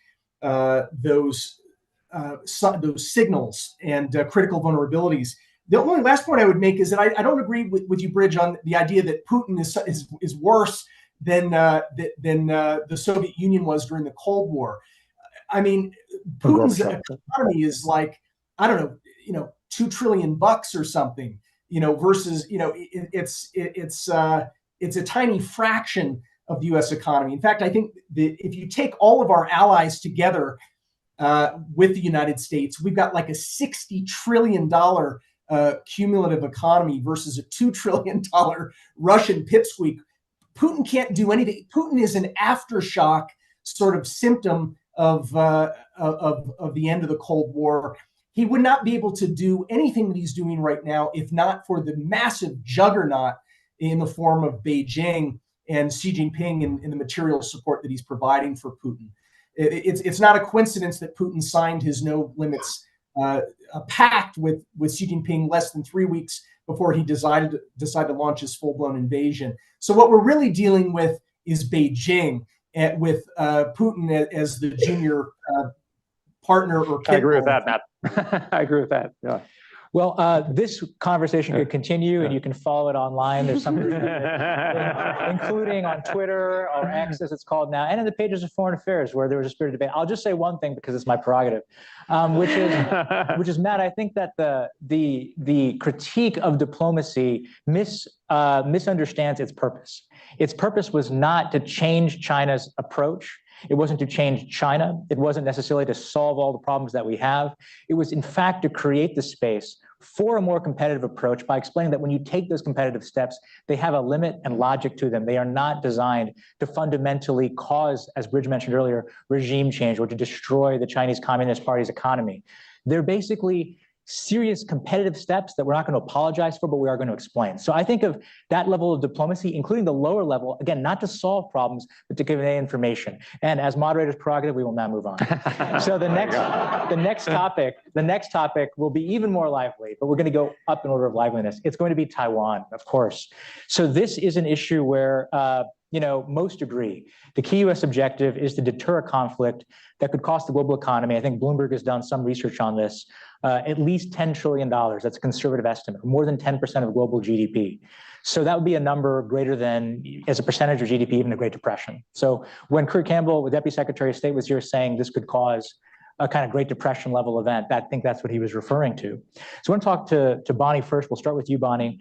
signals and critical vulnerabilities. The only last point I would make is that I don't agree with you, Bridge, on the idea that Putin is worse than the Soviet Union was during the Cold War. I mean, Putin's economy is like, I don't know, $2 trillion or something, versus it's a tiny fraction of the U.S. economy. In fact, I think that if you take all of our allies together with the United States, we've got like a $60 trillion cumulative economy versus a $2 trillion Russian pipsqueak. Putin can't do anything. Putin is an aftershock sort of symptom of the end of the Cold War. He would not be able to do anything that he's doing right now if not for the massive juggernaut in the form of Beijing and Xi Jinping and the material support that he's providing for Putin. It's not a coincidence that Putin signed his no limits pact with Xi Jinping less than 3 weeks before he decided to launch his full-blown invasion. So what we're really dealing with is Beijing, with Putin as the junior partner or I agree with that, Matt. I agree with that. Yeah. Well, this conversation could continue, and you can follow it online. There's some, including on Twitter or X, as it's called now, and in the pages of Foreign Affairs, where there was a spirited debate. I'll just say one thing because it's my prerogative, which is Matt. I think that the critique of diplomacy misunderstands its purpose. Its purpose was not to change China's approach. It wasn't to change China. It wasn't necessarily to solve all the problems that we have. It was, in fact, to create the space for a more competitive approach by explaining that when you take those competitive steps, they have a limit and logic to them. They are not designed to fundamentally cause, as Bridge mentioned earlier, regime change or to destroy the Chinese Communist Party's economy. They're basically serious competitive steps that we're not going to apologize for, but we are going to explain. So I think of that level of diplomacy, including the lower level, again, not to solve problems, but to convey information. And as moderator's prerogative, we will now move on. So the next topic will be even more lively, but we're going to go up in order of liveliness. It's going to be Taiwan, of course. So this is an issue where most agree. The key U.S. objective is to deter a conflict that could cost the global economy. I think Bloomberg has done some research on this. At least $10 trillion. That's a conservative estimate, more than 10% of global GDP. So that would be a number greater than, as a percentage of GDP, even the Great Depression. So when Kurt Campbell, the Deputy Secretary of State, was here saying this could cause a kind of Great Depression level event, I think that's what he was referring to. So I want to talk to Bonnie first. We'll start with you, Bonnie.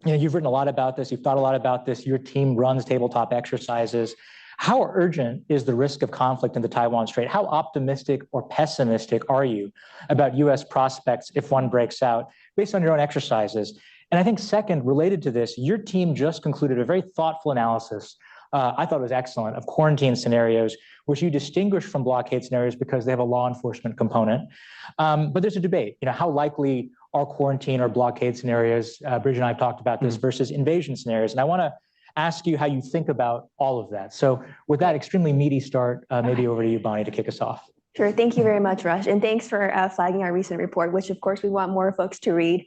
You've written a lot about this. You've thought a lot about this. Your team runs tabletop exercises. How urgent is the risk of conflict in the Taiwan Strait? How optimistic or pessimistic are you about U.S. prospects if one breaks out, based on your own exercises? And I think second, related to this, your team just concluded a very thoughtful analysis, I thought it was excellent, of quarantine scenarios, which you distinguish from blockade scenarios because they have a law enforcement component. But there's a debate, how likely are quarantine or blockade scenarios, Bridget and I have talked about this, versus invasion scenarios. And I want to ask you how you think about all of that. So with that extremely meaty start, maybe over to you, Bonnie, to kick us off. Sure. Thank you very much, Rush. And thanks for flagging our recent report, which of course we want more folks to read.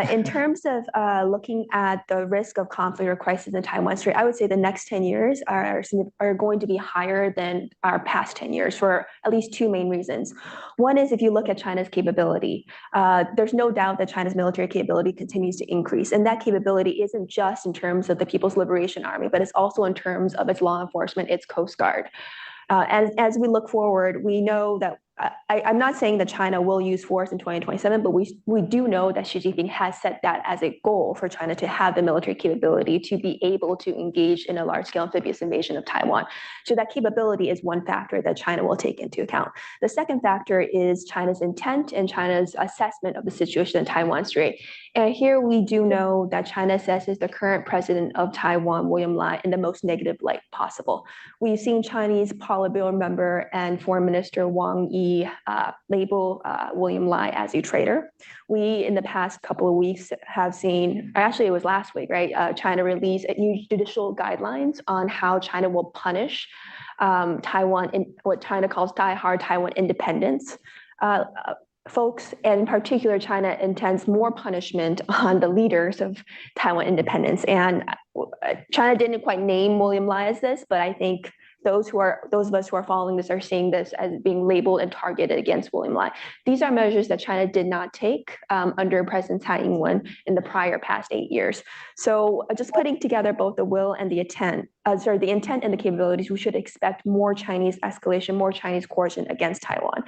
In terms of looking at the risk of conflict or crisis in the Taiwan Strait, I would say the next 10 years are going to be higher than our past 10 years for at least two main reasons. One is if you look at China's capability, there's no doubt that China's military capability continues to increase. And that capability isn't just in terms of the People's Liberation Army, but it's also in terms of its law enforcement, its Coast Guard. As we look forward, we know that I'm not saying that China will use force in 2027, but we do know that Xi Jinping has set that as a goal for China to have the military capability to be able to engage in a large-scale amphibious invasion of Taiwan. So that capability is one factor that China will take into account. The second factor is China's intent and China's assessment of the situation in Taiwan Strait. And here we do know that China assesses the current president of Taiwan, William Lai, in the most negative light possible. We've seen Chinese Politburo member and Foreign Minister Wang Yi label William Lai as a traitor. We, in the past couple of weeks, have seen, actually it was last week, right? China released new judicial guidelines on how China will punish Taiwan, in what China calls die-hard Taiwan independence. Folks, and in particular, China intends more punishment on the leaders of Taiwan independence. And China didn't quite name William Lai as this, but I think those of us who are following this are seeing this as being labeled and targeted against William Lai. These are measures that China did not take under President Tsai Ing-wen in the past 8 years. So just putting together both the will and the intent, the intent and the capabilities, we should expect more Chinese escalation, more Chinese coercion against Taiwan.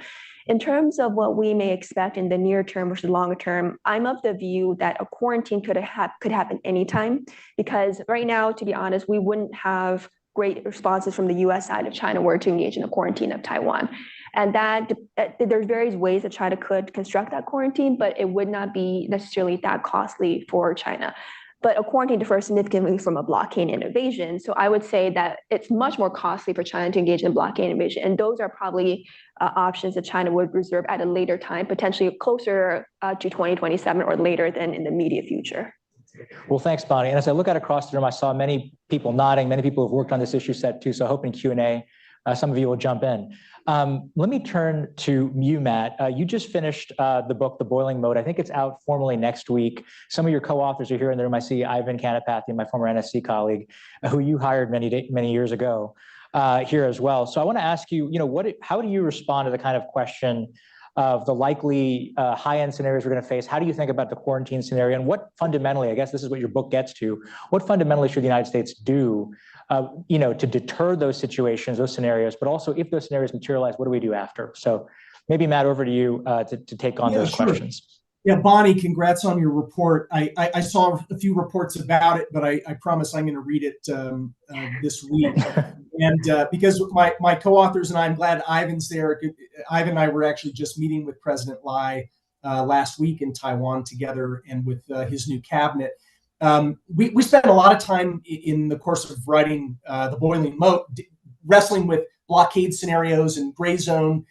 In terms of what we may expect in the near term versus longer term, I'm of the view that a quarantine could happen anytime, because right now, to be honest, we wouldn't have great responses from the US side if China were to engage in a quarantine of Taiwan. And that there's various ways that China could construct that quarantine, but it would not be necessarily that costly for China. But a quarantine differs significantly from a blockade and invasion. So I would say that it's much more costly for China to engage in blockade and invasion. And those are probably options that China would reserve at a later time, potentially closer to 2027 or later than in the immediate future. Well, thanks, Bonnie. And as I look out across the room, I saw many people nodding. Many people have worked on this issue set too. So I hope in Q&A, some of you will jump in. Let me turn to you, Matt. You just finished the book, The Boiling Mode. I think it's out formally next week. Some of your co-authors are here in the room. I see Ivan Kanapathy, my former NSC colleague, who you hired many years ago here as well. So I want to ask you, how do you respond to the kind of question of the likely high-end scenarios we're going to face? How do you think about the quarantine scenario? And what fundamentally, I guess this is what your book gets to, what fundamentally should the United States do to deter those situations, those scenarios, but also if those scenarios materialize, what do we do after? So maybe, Matt, over to you to take on those questions. Yeah, Bonnie, congrats on your report. I saw a few reports about it, but I promise I'm going to read it this week. And because my co-authors and I'm glad Ivan's there. Ivan and I were actually just meeting with President Lai last week in Taiwan together and with his new cabinet. We spent a lot of time in the course of writing The Boiling Mode, wrestling with blockade scenarios and gray zone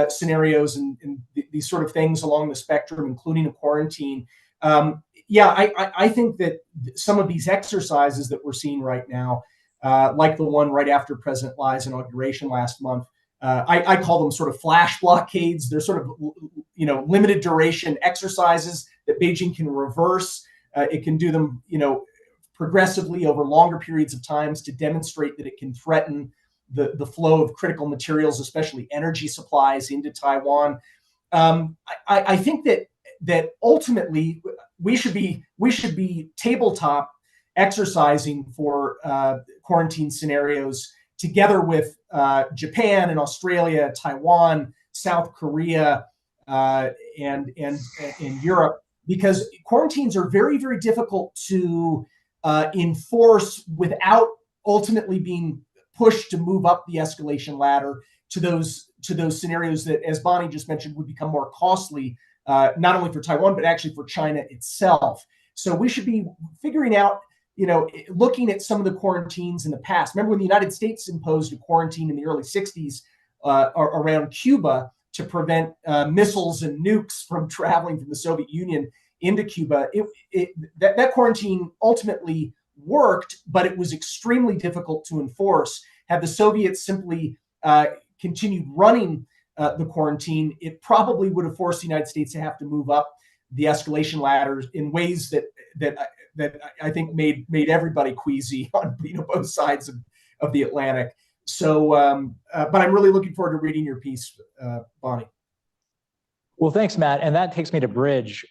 scenarios and these sort of things along the spectrum, including a quarantine. I think that some of these exercises that we're seeing right now, like the one right after President Li's inauguration last month, I call them sort of flash blockades. They're sort of, limited duration exercises that Beijing can reverse. It can do them, progressively over longer periods of times to demonstrate that it can threaten the flow of critical materials, especially energy supplies, into Taiwan. I think that ultimately we should be tabletop exercising for quarantine scenarios together with Japan and Australia, Taiwan, South Korea, and Europe, because quarantines are very, very difficult to enforce without ultimately being pushed to move up the escalation ladder to those scenarios that, as Bonnie just mentioned, would become more costly, not only for Taiwan, but actually for China itself. So we should be figuring out, looking at some of the quarantines in the past. Remember when the United States imposed a quarantine in the early 60s around Cuba to prevent missiles and nukes from traveling from the Soviet Union into Cuba? That quarantine ultimately worked, but it was extremely difficult to enforce. Had the Soviets simply continued running the quarantine, it probably would have forced the United States to have to move up the escalation ladders in ways that I think made everybody queasy on both sides of the Atlantic. So, but I'm really looking forward to reading your piece, Bonnie. Well, thanks, Matt. And that takes me to Bridge.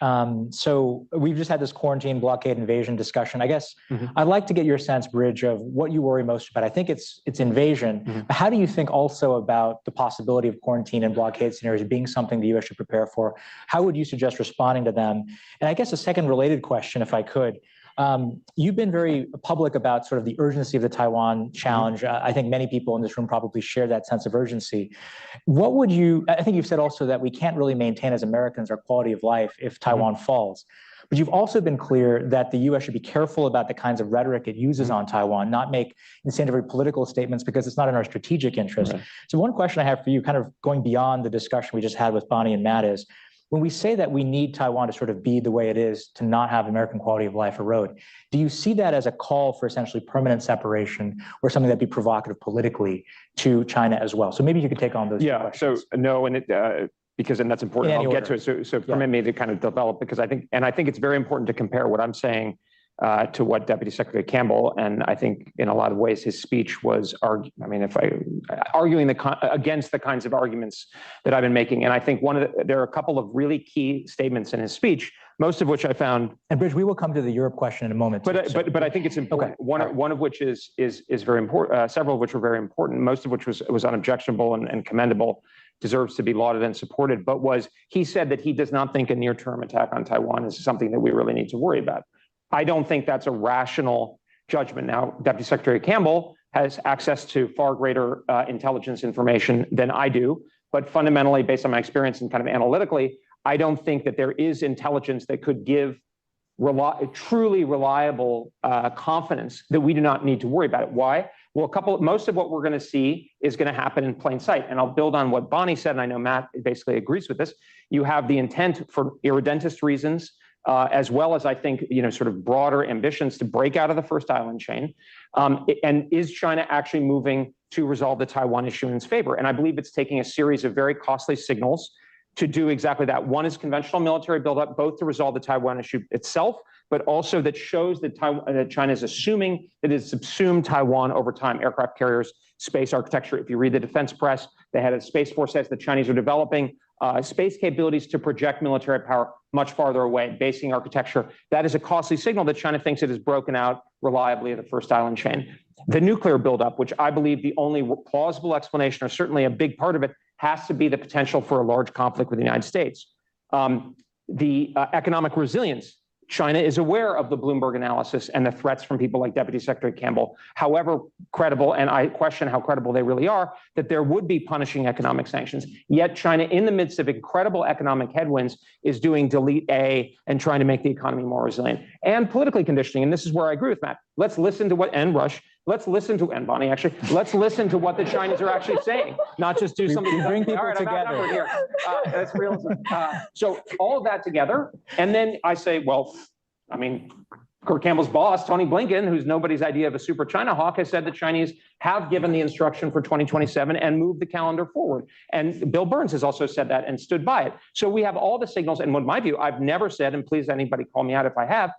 So we've just had this quarantine, blockade, invasion discussion. I guess I'd like to get your sense, Bridge, of what you worry most about. I think it's invasion. How do you think also about the possibility of quarantine and blockade scenarios being something the U.S. should prepare for? How would you suggest responding to them? And I guess a second related question, if I could. You've been very public about sort of the urgency of the Taiwan challenge. I think many people in this room probably share that sense of urgency. I think you've said also that we can't really maintain as Americans our quality of life if Taiwan falls. But you've also been clear that the U.S. should be careful about the kinds of rhetoric it uses on Taiwan, not make incendiary political statements because it's not in our strategic interest. Right. So one question I have for you, kind of going beyond the discussion we just had with Bonnie and Matt, is when we say that we need Taiwan to sort of be the way it is, to not have American quality of life erode, do you see that as a call for essentially permanent separation or something that'd be provocative politically to China as well? So maybe you could take on those questions. So no, and that's important. I'll get to it. So permit me to kind of develop, because I think it's very important to compare what I'm saying to what Deputy Secretary Campbell, and I think in a lot of ways his speech was arguing against the kinds of arguments that I've been making. And I think there are a couple of really key statements in his speech, most of which I found. And Bridge, we will come to the Europe question in a moment. But I think it's important. Okay. One of which is very important. Several of which were very important. Most of which was unobjectionable and commendable, deserves to be lauded and supported. But he said that he does not think a near-term attack on Taiwan is something that we really need to worry about. I don't think that's a rational judgment. Now, Deputy Secretary Campbell has access to far greater intelligence information than I do. But fundamentally, based on my experience and kind of analytically, I don't think that there is intelligence that could give truly reliable confidence that we do not need to worry about it. Why? Well, most of what we're going to see is going to happen in plain sight. And I'll build on what Bonnie said, and I know Matt basically agrees with this. You have the intent for irredentist reasons, as well as, I think, sort of broader ambitions to break out of the first island chain. And is China actually moving to resolve the Taiwan issue in its favor? And I believe it's taking a series of very costly signals to do exactly that. One is conventional military buildup, both to resolve the Taiwan issue itself, but also that shows that China is assuming that it's subsumed Taiwan over time. Aircraft carriers, space architecture. If you read the defense press, the head of the Space Force says the Chinese are developing space capabilities to project military power much farther away, basing architecture. That is a costly signal that China thinks it has broken out reliably of the first island chain. The nuclear buildup, which I believe the only plausible explanation, or certainly a big part of it, has to be the potential for a large conflict with the United States. The economic resilience. China is aware of the Bloomberg analysis and the threats from people like Deputy Secretary Campbell, however credible, and I question how credible they really are, that there would be punishing economic sanctions. Yet China, in the midst of incredible economic headwinds, is doing delete A and trying to make the economy more resilient. And politically conditioning, and this is where I agree with Matt. Let's listen to and Rush, let's listen to, and Bonnie, actually, let's listen to what the Chinese are actually saying, not just do something. We bring people All right, I've together. outnumbered here. That's realism. So all of that together, and then I say, well, I mean, Kurt Campbell's boss, Tony Blinken, who's nobody's idea of a super China hawk, has said the Chinese have given the instruction for 2027 and moved the calendar forward. And Bill Burns has also said that and stood by it. So we have all the signals. And in my view, I've never said, and please anybody call me out if I have,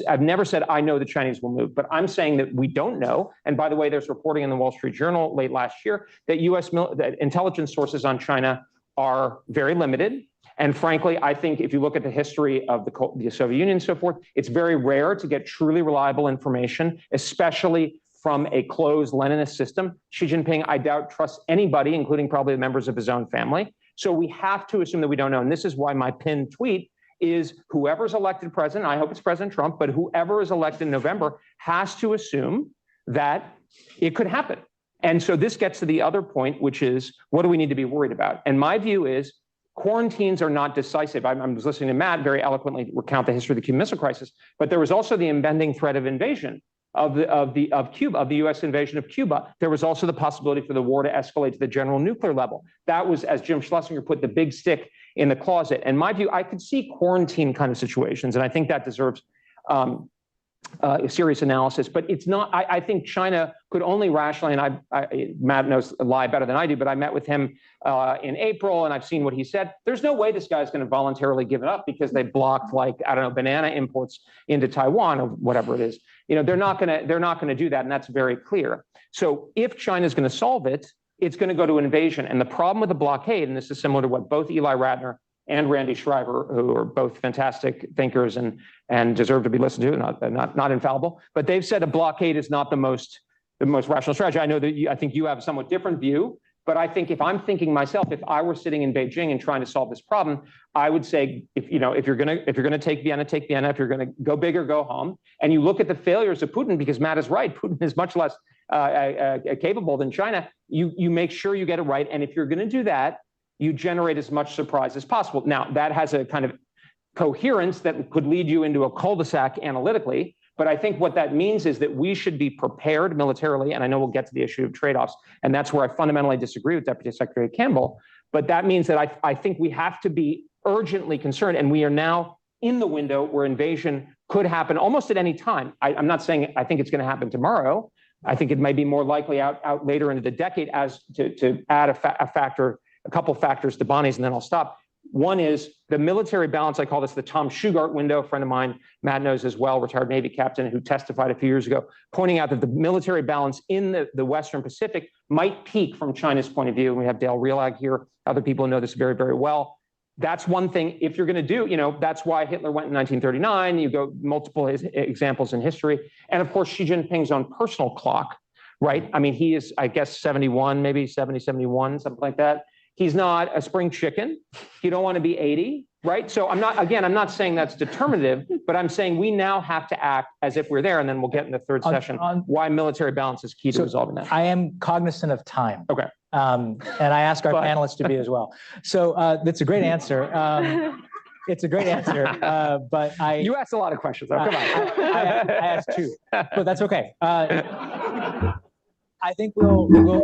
I've never said I know the Chinese will move. But I'm saying that we don't know. And by the way, there's reporting in the Wall Street Journal late last year that that intelligence sources on China are very limited. And frankly, I think if you look at the history of the Soviet Union and so forth, it's very rare to get truly reliable information, especially from a closed Leninist system. Xi Jinping, I doubt, trusts anybody, including probably the members of his own family. So we have to assume that we don't know. And this is why my pinned tweet is whoever's elected president, I hope it's President Trump, but whoever is elected in November has to assume that it could happen. And so this gets to the other point, which is, what do we need to be worried about? And my view is, quarantines are not decisive. I was listening to Matt very eloquently recount the history of the Cuban Missile Crisis, but there was also the impending threat of invasion of Cuba, of the U.S. invasion of Cuba. There was also the possibility for the war to escalate to the general nuclear level. That was, as Jim Schlesinger put, the big stick in the closet. And my view, I could see quarantine kind of situations, and I think that deserves a serious analysis, but it's not. I think China could only rationally, and Matt knows a lie better than I do, but I met with him in April, and I've seen what he said. There's no way this guy's going to voluntarily give it up because they blocked, like, I don't know, banana imports into Taiwan or whatever it is. You know, they're not going to do that, and that's very clear. So if China's going to solve it, it's going to go to invasion. And the problem with the blockade, and this is similar to what both Eli Ratner and Randy Schreiber, who are both fantastic thinkers and deserve to be listened to, not infallible, but they've said a blockade is not the most rational strategy. I know that I think you have a somewhat different view, but I think if I'm thinking myself, if I were sitting in Beijing and trying to solve this problem, I would say, if you're gonna take Vienna, take Vienna. If you're gonna go big or go home, and you look at the failures of Putin, because Matt is right, Putin is much less capable than China. You make sure you get it right, and if you're gonna do that, you generate as much surprise as possible. Now, that has a kind of coherence that could lead you into a cul-de-sac analytically, but I think what that means is that we should be prepared militarily, and I know we'll get to the issue of trade-offs, and that's where I fundamentally disagree with Deputy Secretary Campbell, but that means that I think we have to be urgently concerned, and we are now in the window where invasion could happen almost at any time. I'm not saying I think it's going to happen tomorrow. I think it may be more likely out later into the decade, as to add a couple factors to Bonnie's, and then I'll stop. One is the military balance. I call this the Tom Shugart window. A friend of mine, Matt knows as well, retired Navy captain who testified a few years ago, pointing out that the military balance in the Western Pacific might peak from China's point of view. And we have Dale Relag here. Other people know this very, very well. That's one thing. If you're going to do, that's why Hitler went in 1939. You go multiple examples in history. And of course, Xi Jinping's own personal clock, right? I mean, he is, I guess, 71, maybe 70, 71, something like that. He's not a spring chicken. You don't want to be 80, right? So I'm not saying that's determinative, but I'm saying we now have to act as if we're there, and then we'll get in the third session why military balance is key to resolving that. I am cognizant of time. Okay. And I ask our panelists to be as well. So that's a great answer. It's a great answer, but You asked a lot of questions, though. Come on. I asked two, but that's okay. I think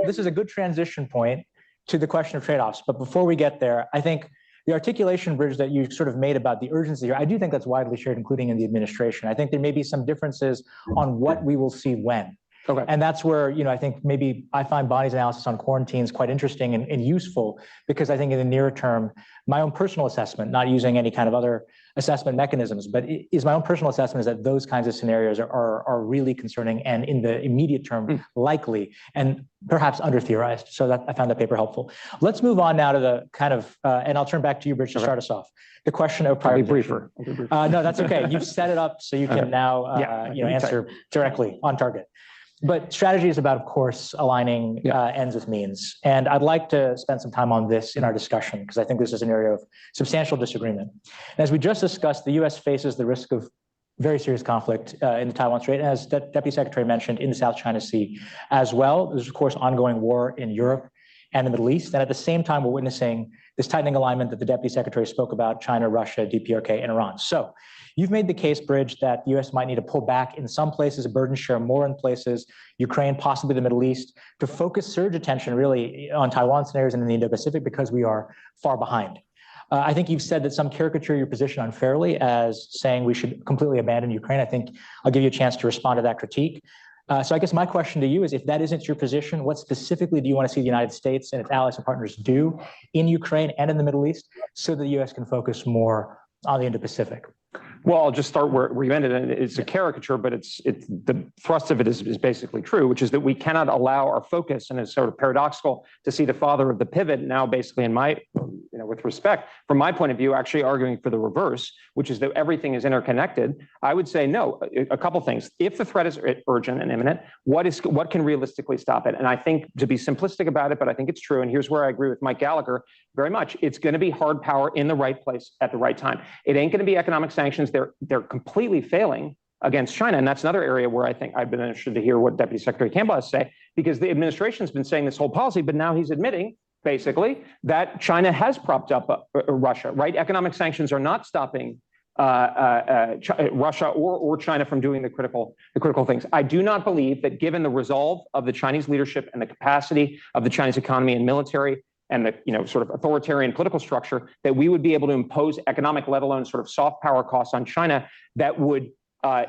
this is a good transition point to the question of trade-offs. But before we get there, I think the articulation bridge that you sort of made about the urgency here, I do think that's widely shared, including in the administration. I think there may be some differences on what we will see when. Okay. And that's where, I think maybe I find Bonnie's analysis on quarantines quite interesting and useful, because I think in the near term, my own personal assessment, not using any kind of other assessment mechanisms, but my own personal assessment is that those kinds of scenarios are really concerning and in the immediate term likely and perhaps under theorized. So that I found that paper helpful. Let's move on now to the kind of, and I'll turn back to you, Bridge, to start us off. The question of prioritization. Briefer. No, that's okay. You've set it up so you can now answer directly on target. But strategy is about, of course, aligning ends with means. And I'd like to spend some time on this in our discussion, because I think this is an area of substantial disagreement. And as we just discussed, the U.S. faces the risk of very serious conflict in the Taiwan Strait, and as Deputy Secretary mentioned, in the South China Sea as well. There's, of course, ongoing war in Europe and the Middle East. And at the same time, we're witnessing this tightening alignment that the Deputy Secretary spoke about: China, Russia, DPRK, and Iran. So You've made the case, Bridge, that the US might need to pull back in some places, burden share more in places, Ukraine, possibly the Middle East, to focus surge attention really on Taiwan scenarios and in the Indo-Pacific because we are far behind. I think you've said that some caricature your position unfairly as saying we should completely abandon Ukraine. I think I'll give you a chance to respond to that critique. So I guess my question to you is, if that isn't your position, what specifically do you want to see the United States and its allies and partners do in Ukraine and in the Middle East so that the US can focus more on the Indo-Pacific? Well, I'll just start where you ended, and it's a caricature, but it's the thrust of it is basically true, which is that we cannot allow our focus, and it's sort of paradoxical to see the father of the pivot now basically in my, with respect, from my point of view, actually arguing for the reverse, which is that everything is interconnected. I would say no, a couple things. If the threat is urgent and imminent, what can realistically stop it? And I think, to be simplistic about it, but I think it's true, and here's where I agree with Mike Gallagher very much, it's going to be hard power in the right place at the right time. It ain't going to be economic sanctions. They're completely failing against China. And that's another area where I think I've been interested to hear what Deputy Secretary Campbell has to say, because the administration's been saying this whole policy, but now he's admitting basically that China has propped up Russia, right? Economic sanctions are not stopping Russia or China from doing the critical things. I do not believe that, given the resolve of the Chinese leadership and the capacity of the Chinese economy and military and the sort of authoritarian political structure, that we would be able to impose economic, let alone sort of soft power costs on China that would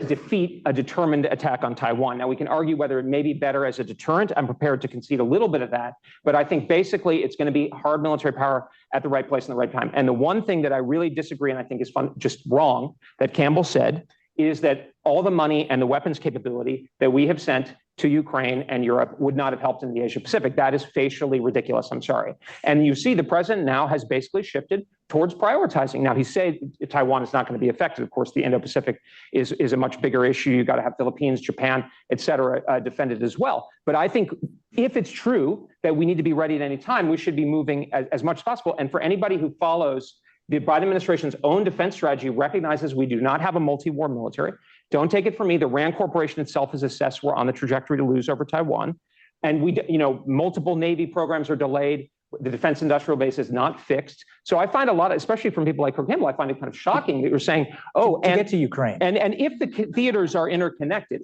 defeat a determined attack on Taiwan. Now, we can argue whether it may be better as a deterrent. I'm prepared to concede a little bit of that, but I think basically it's going to be hard military power at the right place and the right time. And the one thing that I really disagree and I think is just wrong that Campbell said is that all the money and the weapons capability that we have sent to Ukraine and Europe would not have helped in the Asia Pacific. That is facially ridiculous. I'm sorry. And you see the president now has basically shifted towards prioritizing. Now, he said Taiwan is not going to be affected. Of course, the Indo-Pacific is a much bigger issue. You've got to have Philippines, Japan, et cetera, defended as well. But I think if it's true that we need to be ready at any time, we should be moving as much as possible. And for anybody who follows the Biden administration's own defense strategy, recognizes we do not have a multi-war military. Don't take it from me. The RAND Corporation itself has assessed we're on the trajectory to lose over Taiwan. And multiple Navy programs are delayed. The defense industrial base is not fixed. So I find a lot, especially from people like Kirk Campbell, I find it kind of shocking that you're saying, to get to Ukraine. And if the theaters are interconnected,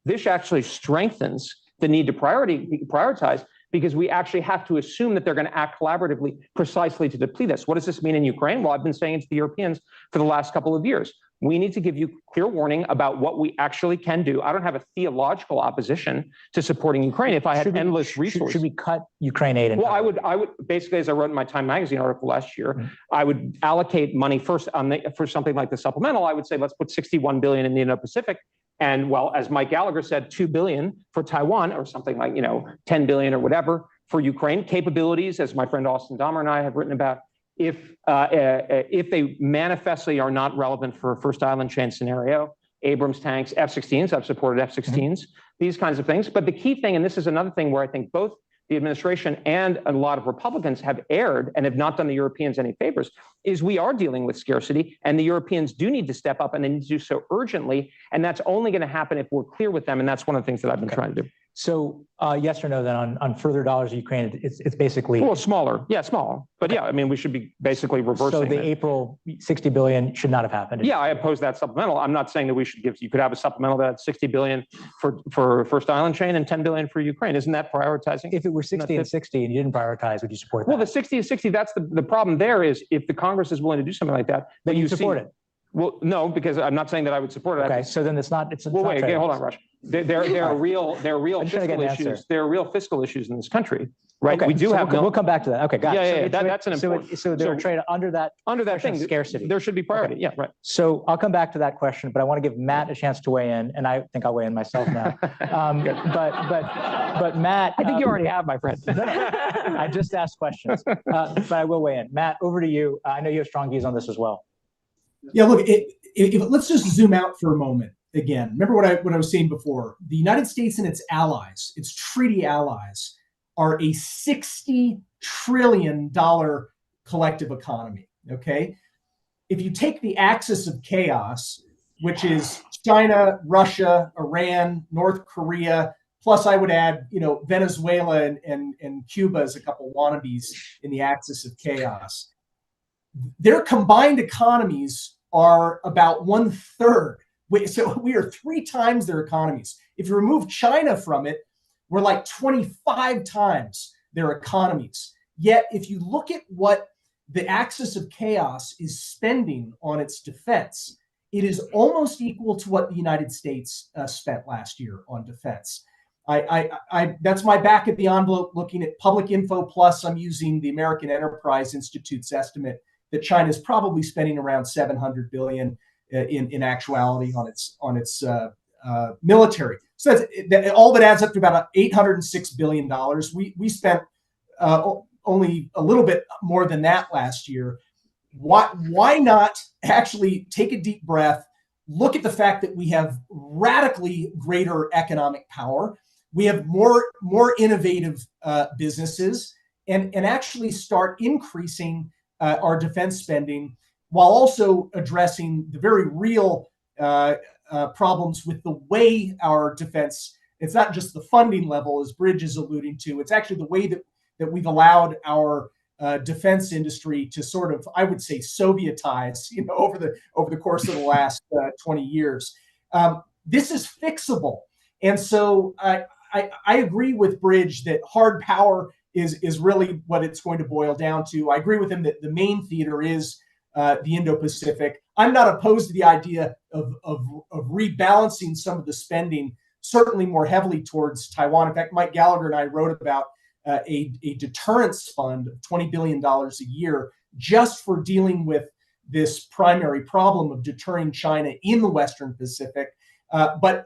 this actually strengthens the need to prioritize, because we actually have to assume that they're going to act collaboratively precisely to deplete us. What does this mean in Ukraine? Well, I've been saying it to the Europeans for the last couple of years. We need to give you clear warning about what we actually can do. I don't have a theological opposition to supporting Ukraine if I had endless resources. Should we cut Ukraine aid? Well, I would basically, as I wrote in my Time Magazine article last year, I would allocate money first for something like the supplemental. I would say, let's put $61 billion in the Indo-Pacific. And well, as Mike Gallagher said, $2 billion for Taiwan, or something like, $10 billion or whatever for Ukraine. Capabilities, as my friend Austin Dahmer and I have written about, if they manifestly are not relevant for a first island chain scenario, Abrams tanks, F-16s, I've supported F-16s, these kinds of things. But the key thing, and this is another thing where I think both the administration and a lot of Republicans have erred and have not done the Europeans any favors, is we are dealing with scarcity, and the Europeans do need to step up, and they need to do so urgently. And that's only going to happen if we're clear with them. And that's one of the things that I've been trying to do. So yes or no then on further dollars to Ukraine, it's basically... Well, smaller. Yeah, small. But yeah, I mean, we should be basically reversing So the April $60 billion should not have happened. Yeah, I oppose that supplemental. I'm not saying that we should you could have a supplemental that's $60 billion for first island chain and $10 billion for Ukraine. Isn't that prioritizing? If it were 60 and 60 and you didn't prioritize, would you support that? Well, the 60 and 60, that's the problem there is if the Congress is willing to do something like that, then you support it. Well, no, because I'm not saying that I would support it. Okay, so then it's not. Well, wait, okay, hold on, Rush. There are real fiscal issues. There are real fiscal issues in this country, right? Okay, we do have. We'll come back to that. Okay, got it. That's an important. So they're traded under that thing, scarcity. There should be priority. Okay. Yeah, right. So I'll come back to that question, but I want to give Matt a chance to weigh in, and I think I'll weigh in myself now. But Matt, I think you already have, my friend. I just asked questions, but I will weigh in. Matt, over to you. I know you have strong views on this as well. Yeah, look, let's just zoom out for a moment. Again, remember what I was saying before. The United States and its allies, its treaty allies, are a $60 trillion collective economy, okay? If you take the axis of chaos, which is China, Russia, Iran, North Korea, plus I would add, Venezuela and Cuba as a couple wannabes in the axis of chaos. Their combined economies are about 1/3. So we are 3 times their economies. If you remove China from it, we're like 25 times their economies. Yet, if you look at what the axis of chaos is spending on its defense, it is almost equal to what the United States spent last year on defense. That's my back of the envelope looking at Public Info Plus. I'm using the American Enterprise Institute's estimate that China is probably spending around $700 billion in actuality on its military. So all that adds up to about $806 billion. We spent only a little bit more than that last year. Why not actually take a deep breath, look at the fact that we have radically greater economic power, we have more innovative businesses, and actually start increasing our defense spending while also addressing the very real problems with the way our defense, it's not just the funding level, as Bridge is alluding to, it's actually the way that we've allowed our defense industry to sort of, I would say, Sovietize, over the course of the last 20 years. This is fixable. And so I agree with Bridge that hard power is really what it's going to boil down to. I agree with him that the main theater is the Indo-Pacific. I'm not opposed to the idea of rebalancing some of the spending, certainly more heavily towards Taiwan. In fact, Mike Gallagher and I wrote about a deterrence fund of $20 billion a year just for dealing with this primary problem of deterring China in the Western Pacific. But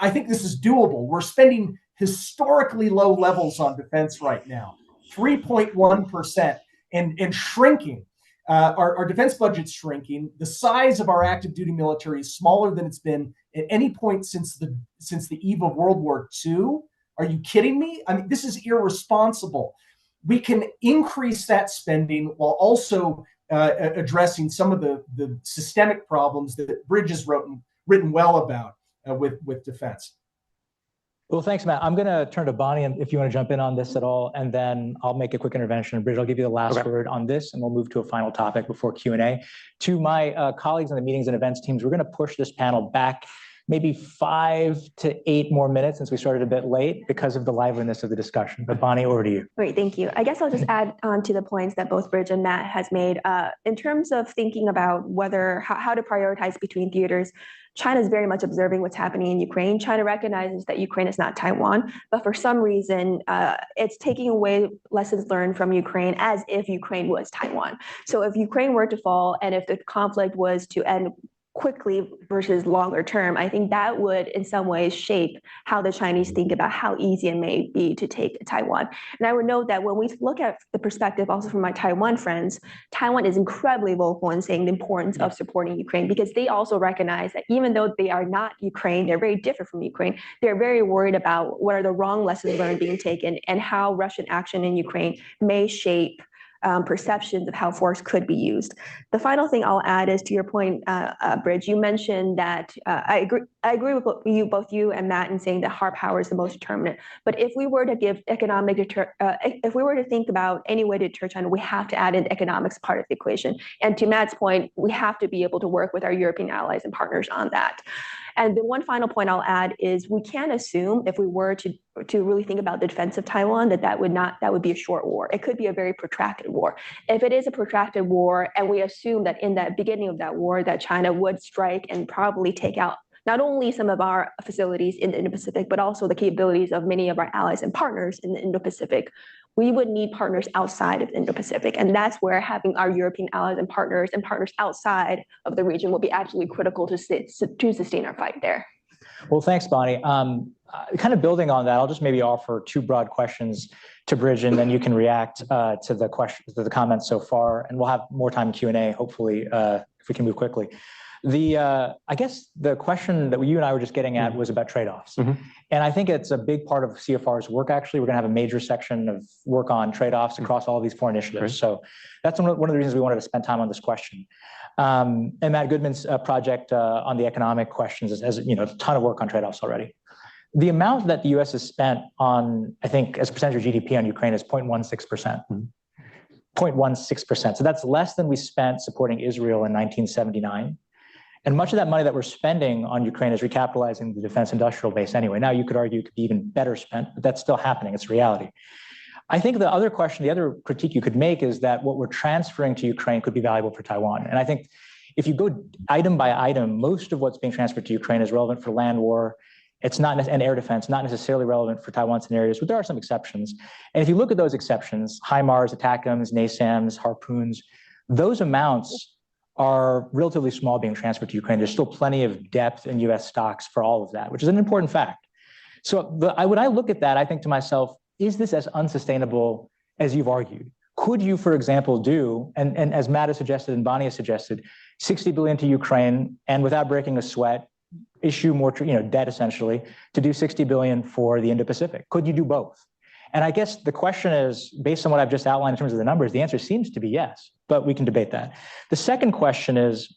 I think this is doable. We're spending historically low levels on defense right now, 3.1%, and shrinking. Our defense budget's shrinking. The size of our active duty military is smaller than it's been at any point since the eve of World War II. Are you kidding me? I mean, this is irresponsible. We can increase that spending while also addressing some of the systemic problems that Bridge has written well about with defense. Well, thanks, Matt. I'm going to turn to Bonnie if you want to jump in on this at all, and then I'll make a quick intervention. Bridge, I'll give you the last word on this, and we'll move to a final topic before Q&A. To my colleagues in the meetings and events teams, we're going to push this panel back maybe 5 to 8 more minutes since we started a bit late because of the liveliness of the discussion. But Bonnie, over to you. Great, thank you. I guess I'll just add on to the points that both Bridge and Matt has made. In terms of thinking about how to prioritize between theaters, China is very much observing what's happening in Ukraine. China recognizes that Ukraine is not Taiwan, but for some reason, it's taking away lessons learned from Ukraine as if Ukraine was Taiwan. So if Ukraine were to fall and if the conflict was to end quickly versus longer term, I think that would in some ways shape how the Chinese think about how easy it may be to take Taiwan. And I would note that when we look at the perspective also from my Taiwan friends, Taiwan is incredibly vocal in saying the importance of supporting Ukraine because they also recognize that even though they are not Ukraine, they're very different from Ukraine, they're very worried about what are the wrong lessons learned being taken and how Russian action in Ukraine may shape perceptions of how force could be used. The final thing I'll add is to your point, Bridge, you mentioned that I agree with both you and Matt in saying that hard power is the most determinant. But if we were to give if we were to think about any way to deter China, we have to add in economics part of the equation. And to Matt's point, we have to be able to work with our European allies and partners on that. And the one final point I'll add is we can assume if we were to really think about the defense of Taiwan, that would be a short war. It could be a very protracted war. If it is a protracted war, and we assume that in that beginning of that war, that China would strike and probably take out not only some of our facilities in the Indo-Pacific, but also the capabilities of many of our allies and partners in the Indo-Pacific, we would need partners outside of the Indo-Pacific. And that's where having our European allies and partners outside of the region will be actually critical to sustain our fight there. Well, thanks, Bonnie. Kind of building on that, I'll just maybe offer 2 broad questions to Bridge, and then you can react to the comments so far, and we'll have more time in Q&A, hopefully, if we can move quickly. I guess the question that you and I were just getting at was about trade-offs. Mm-hmm. And I think it's a big part of CFR's work, actually. We're going to have a major section of work on trade-offs across all of these 4 initiatives. Right. So that's one of the reasons we wanted to spend time on this question. And Matt Goodman's project on the economic questions has a ton of work on trade-offs already. The amount that the U.S. has spent on, I think, as a percentage of GDP on Ukraine is 0.16%. Mm-hmm. 0.16%. So that's less than we spent supporting Israel in 1979. And much of that money that we're spending on Ukraine is recapitalizing the defense industrial base anyway. Now you could argue it could be even better spent, but that's still happening. It's reality. I think the other question, the other critique you could make is that what we're transferring to Ukraine could be valuable for Taiwan. And I think if you go item by item, most of what's being transferred to Ukraine is relevant for land war. It's not, and air defense, not necessarily relevant for Taiwan scenarios, but there are some exceptions. And if you look at those exceptions, HIMARS, ATACMS, NASAMS, Harpoons, those amounts are relatively small being transferred to Ukraine. There's still plenty of depth in US stocks for all of that, which is an important fact. So when I look at that, I think to myself, is this as unsustainable as you've argued? Could you, for example, do, and as Matt has suggested and Bonnie has suggested, 60 billion to Ukraine and without breaking a sweat, issue more debt essentially to do 60 billion for the Indo-Pacific? Could you do both? And I guess the question is, based on what I've just outlined in terms of the numbers, the answer seems to be yes, but we can debate that. The second question is,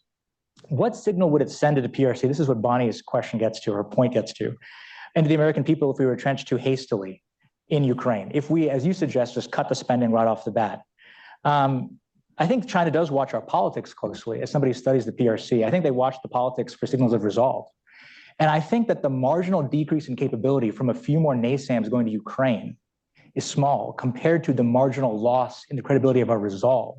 what signal would it send to the PRC? This is what Bonnie's question gets to, or point gets to, and to the American people if we were entrenched too hastily in Ukraine. If we, as you suggest, just cut the spending right off the bat. I think China does watch our politics closely. As somebody who studies the PRC, I think they watch the politics for signals of resolve. And I think that the marginal decrease in capability from a few more NASAMs going to Ukraine is small compared to the marginal loss in the credibility of our resolve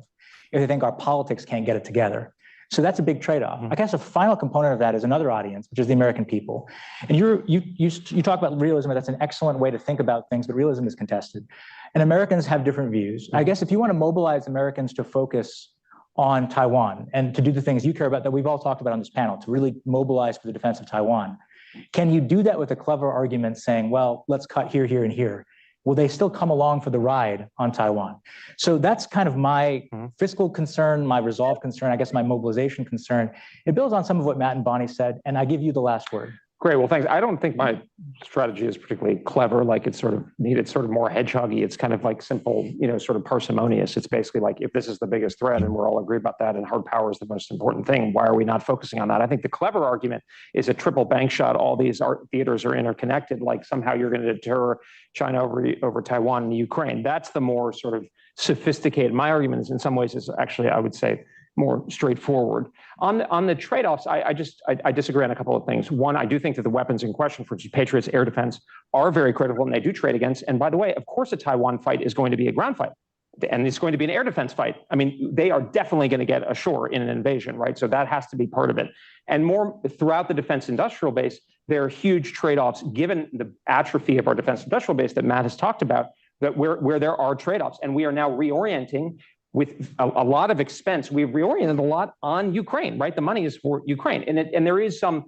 if they think our politics can't get it together. So that's a big trade-off. I guess a final component of that is another audience, which is the American people. And you talk about realism, and that's an excellent way to think about things, but realism is contested. And Americans have different views. I guess if you want to mobilize Americans to focus on Taiwan and to do the things you care about that we've all talked about on this panel, to really mobilize for the defense of Taiwan, can you do that with a clever argument saying, well, let's cut here, here, and here? Will they still come along for the ride on Taiwan? So that's kind of my fiscal concern, my resolve concern, I guess my mobilization concern. It builds on some of what Matt and Bonnie said, and I give you the last word. Great. Well, thanks. I don't think my strategy is particularly clever. Like it's sort of needed sort of more hedgehoggy. It's kind of like simple, sort of parsimonious. It's basically like, if this is the biggest threat and we're all agree about that and hard power is the most important thing, why are we not focusing on that? I think the clever argument is a triple bank shot. All these art theaters are interconnected. Like somehow you're going to deter China over Taiwan and Ukraine. That's the more sort of sophisticated. My argument is in some ways is actually, I would say, more straightforward. On the trade-offs, I disagree on a couple of things. One, I do think that the weapons in question, for Patriots, air defense, are very critical and they do trade against. And by the way, of course, a Taiwan fight is going to be a ground fight. And it's going to be an air defense fight. I mean, they are definitely going to get ashore in an invasion, right? So that has to be part of it. And more throughout the defense industrial base, there are huge trade-offs given the atrophy of our defense industrial base that Matt has talked about, that where there are trade-offs. And we are now reorienting with a lot of expense. We've reoriented a lot on Ukraine, right? The money is for Ukraine. And there is some,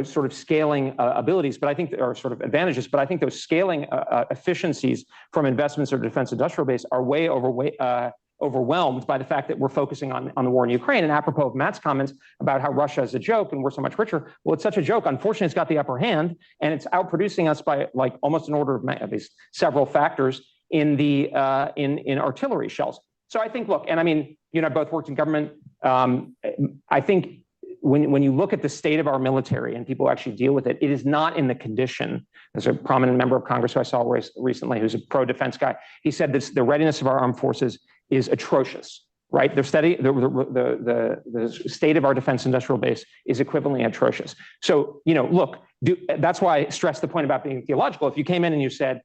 sort of scaling abilities, but I think there are sort of advantages, but I think those scaling efficiencies from investments or defense industrial base are way overwhelmed by the fact that we're focusing on the war in Ukraine. And apropos of Matt's comments about how Russia is a joke and we're so much richer, well, it's such a joke. Unfortunately, it's got the upper hand and it's outproducing us by like almost an order of at least several factors in the in artillery shells. So I think, look, and I mean, I both worked in government. I think when you look at the state of our military and people actually deal with it, it is not in the condition. There's a prominent member of Congress who I saw recently who's a pro-defense guy. He said this: the readiness of our armed forces is atrocious, right? The state of our defense industrial base is equivalently atrocious. So, look, that's why I stress the point about being theological. If you came in and you said,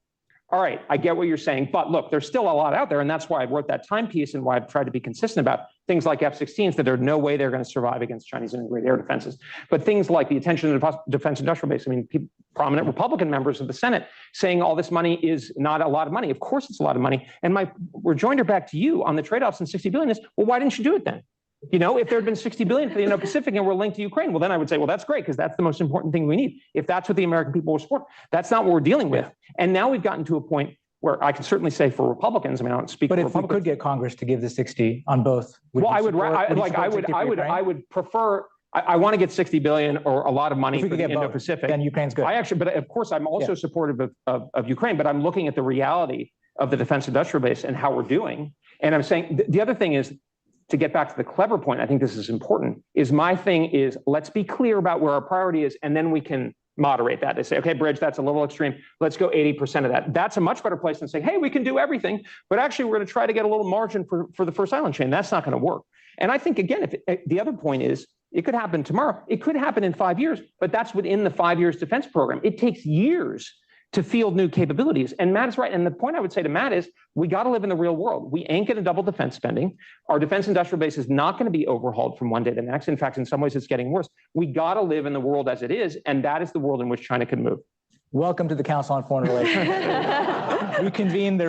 all right, I get what you're saying, but look, there's still a lot out there. And that's why I wrote that timepiece and why I've tried to be consistent about things like F-16s, that there's no way they're going to survive against Chinese integrated air defenses. But things like the attention to the defense industrial base, I mean, prominent Republican members of the Senate saying all this money is not a lot of money. Of course, it's a lot of money. And my rejoinder back to you on the trade-offs in 60 billion is, well, why didn't you do it then? If there had been 60 billion for the Indo-Pacific and we're linked to Ukraine, well, then I would say, well, that's great, because that's the most important thing we need. If that's what the American people will support, that's not what we're dealing with. And now we've gotten to a point where I can certainly say for Republicans, I mean, I don't speak for Republicans. But if we could get Congress to give the 60 on both, well, I would prefer. I want to get 60 billion or a lot of money for the Indo-Pacific. Then Ukraine's good. But of course, I'm also supportive of Ukraine. But I'm looking at the reality of the defense industrial base and how we're doing. And I'm saying the other thing is, to get back to the clever point, I think this is important. Is my thing is, let's be clear about where our priority is, and then we can moderate that. They say, okay, Bridge, that's a little extreme. Let's go 80% of that. That's a much better place than saying, hey, we can do everything, but actually we're going to try to get a little margin for the first island chain. That's not going to work. And I think, again, the other point is, it could happen tomorrow. It could happen in 5 years, but that's within the 5 years defense program. It takes years to field new capabilities. And Matt is right. And the point I would say to Matt is, we got to live in the real world. We ain't going to double defense spending. Our defense industrial base is not going to be overhauled from one day to the next. In fact, in some ways, it's getting worse. We got to live in the world as it is. And that is the world in which China can move. Welcome to the Council on Foreign Relations. We convene the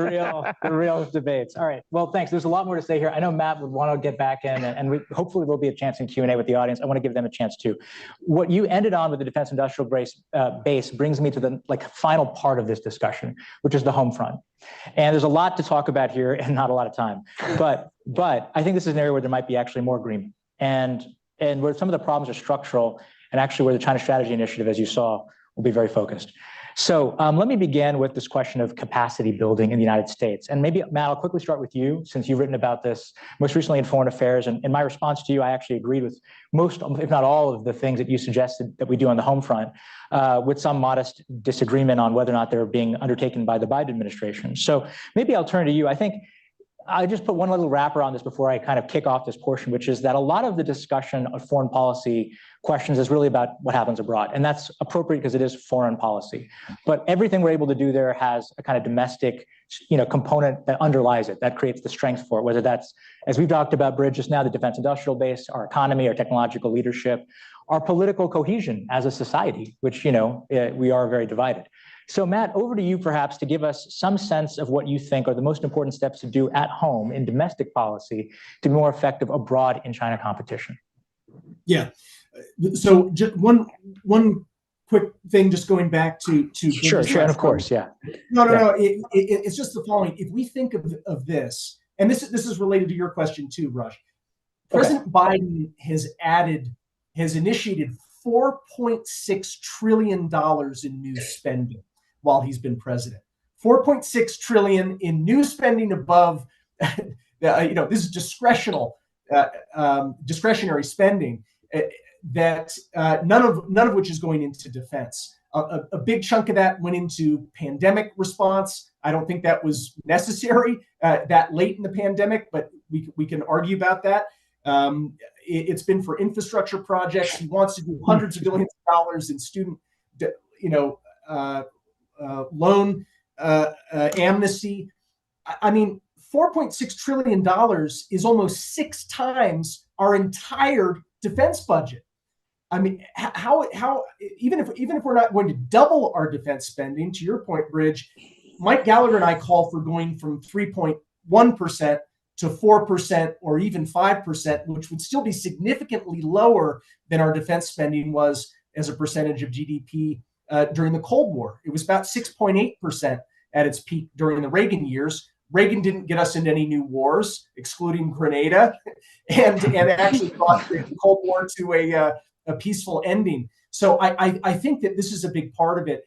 real debates. All right. Well, thanks. There's a lot more to say here. I know Matt would want to get back in, and hopefully there'll be a chance in Q&A with the audience. I want to give them a chance too. What you ended on with the defense industrial base brings me to the final part of this discussion, which is the home front. And there's a lot to talk about here and not a lot of time. But I think this is an area where there might be actually more agreement, and where some of the problems are structural, and actually where the China Strategy Initiative, as you saw, will be very focused. So let me begin with this question of capacity building in the United States. And maybe, Matt, I'll quickly start with you, since you've written about this most recently in Foreign Affairs. And in my response to you, I actually agreed with most, if not all, of the things that you suggested that we do on the home front, with some modest disagreement on whether or not they're being undertaken by the Biden administration. So maybe I'll turn to you. I think I just put one little wrapper on this before I kind of kick off this portion, which is that a lot of the discussion of foreign policy questions is really about what happens abroad. And that's appropriate because it is foreign policy. But everything we're able to do there has a kind of domestic, component that underlies it, that creates the strength for it, whether that's, as we've talked about, Bridge, just now, the defense industrial base, our economy, our technological leadership, our political cohesion as a society, which, we are very divided. So Matt, over to you perhaps to give us some sense of what you think are the most important steps to do at home in domestic policy to be more effective abroad in China competition. Yeah. So just one quick thing, just going back to sure, and of course, yeah. No. It's just the following. If we think of this, and this is related to your question too, Rush. President Biden has initiated $4.6 trillion in new spending while he's been president. 4.6 trillion in new spending above, this is discretionary spending that none of which is going into defense. A big chunk of that went into pandemic response. I don't think that was necessary that late in the pandemic, but we can argue about that. It's been for infrastructure projects. He wants to do hundreds of billions of dollars in student, loan amnesty. I mean, $4.6 trillion is almost 6 times our entire defense budget. I mean, how even if we're not going to double our defense spending, to your point, Bridge, Mike Gallagher and I call for going from 3.1% to 4% or even 5%, which would still be significantly lower than our defense spending was as a percentage of GDP during the Cold War. It was about 6.8% at its peak during the Reagan years. Reagan didn't get us into any new wars, excluding Grenada, and actually brought the Cold War to a peaceful ending. So I think that this is a big part of it.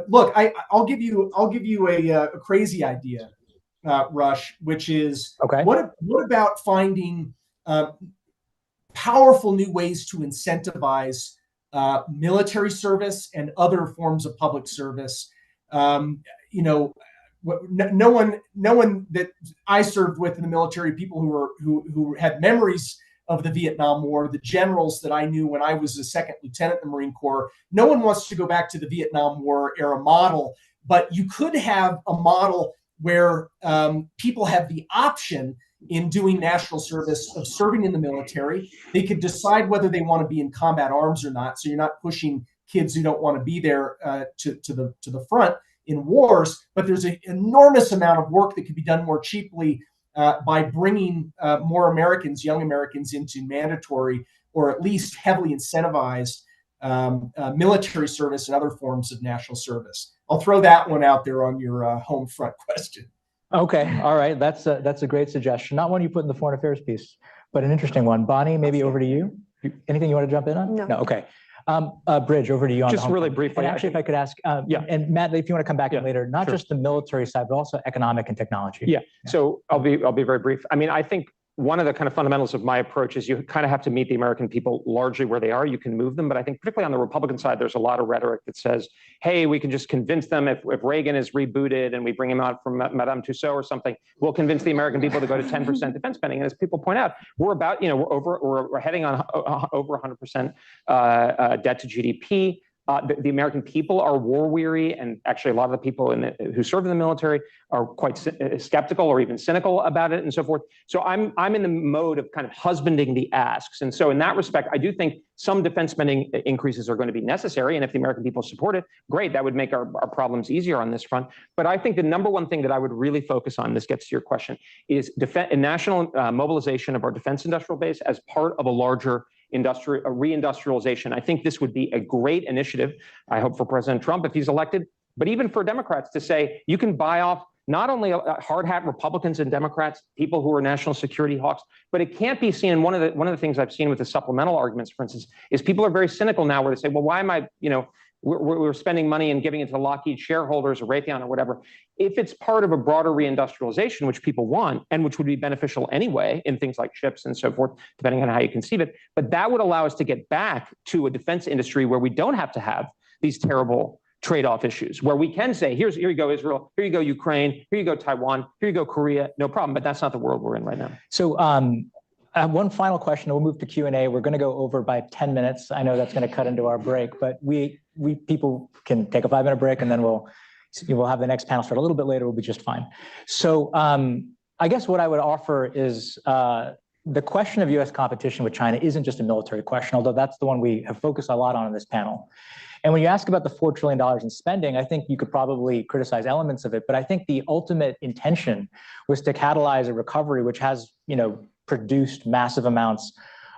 Look, I'll give you a crazy idea, Rush, which is what about finding powerful new ways to incentivize military service and other forms of public service? No one that I served with in the military, people who had memories of the Vietnam War, the generals that I knew when I was a second lieutenant in the Marine Corps, no one wants to go back to the Vietnam War era model, but you could have a model where people have the option in doing national service of serving in the military. They could decide whether they want to be in combat arms or not. So you're not pushing kids who don't want to be there to the front in wars, but there's an enormous amount of work that could be done more cheaply by bringing more Americans, young Americans, into mandatory or at least heavily incentivized military service and other forms of national service. I'll throw that one out there on your home front question. Okay, all right, that's a great suggestion. Not one you put in the foreign affairs piece, but an interesting one. Bonnie, maybe over to you. Anything you want to jump in on? No. Okay. Bridge, over to you on just really briefly. And actually, if I could ask, and Matt, if you want to come back in later, not just the military side, but also economic and technology. Yeah. So I'll be very brief. I mean, I think one of the kind of fundamentals of my approach is you kind of have to meet the American people largely where they are. You can move them, but I think particularly on the Republican side, there's a lot of rhetoric that says, hey, we can just convince them if Reagan is rebooted and we bring him out from Madame Tussauds or something, we'll convince the American people to go to 10% defense spending. And as people point out, we're heading on over 100% debt to GDP. The American people are war weary, and actually a lot of the people who serve in the military are quite skeptical or even cynical about it and so forth. So I'm in the mode of kind of husbanding the asks. And so in that respect, I do think some defense spending increases are going to be necessary. And if the American people support it, great, that would make our problems easier on this front. But I think the number one thing that I would really focus on, this gets to your question, is national mobilization of our defense industrial base as part of a larger reindustrialization. I think this would be a great initiative, I hope, for President Trump if he's elected, but even for Democrats to say you can buy off not only hard hat Republicans and Democrats, people who are national security hawks, but it can't be seen. One of the things I've seen with the supplemental arguments, for instance, is people are very cynical now where they say, well, why am I, we're spending money and giving it to Lockheed shareholders or Raytheon or whatever. If it's part of a broader reindustrialization, which people want, and which would be beneficial anyway in things like chips and so forth, depending on how you conceive it, but that would allow us to get back to a defense industry where we don't have to have these terrible trade-off issues, where we can say, here you go, Israel, here you go, Ukraine, here you go, Taiwan, here you go, Korea, no problem. But that's not the world we're in right now. So I have one final question, and we'll move to Q&A. We're going to go over by 10 minutes. I know that's going to cut into our break, but we people can take a 5-minute break, and then we'll have the next panel start a little bit later. We'll be just fine. So I guess what I would offer is the question of U.S. competition with China isn't just a military question, although that's the one we have focused a lot on in this panel. And when you ask about the $4 trillion in spending, I think you could probably criticize elements of it, but I think the ultimate intention was to catalyze a recovery which has, produced massive amounts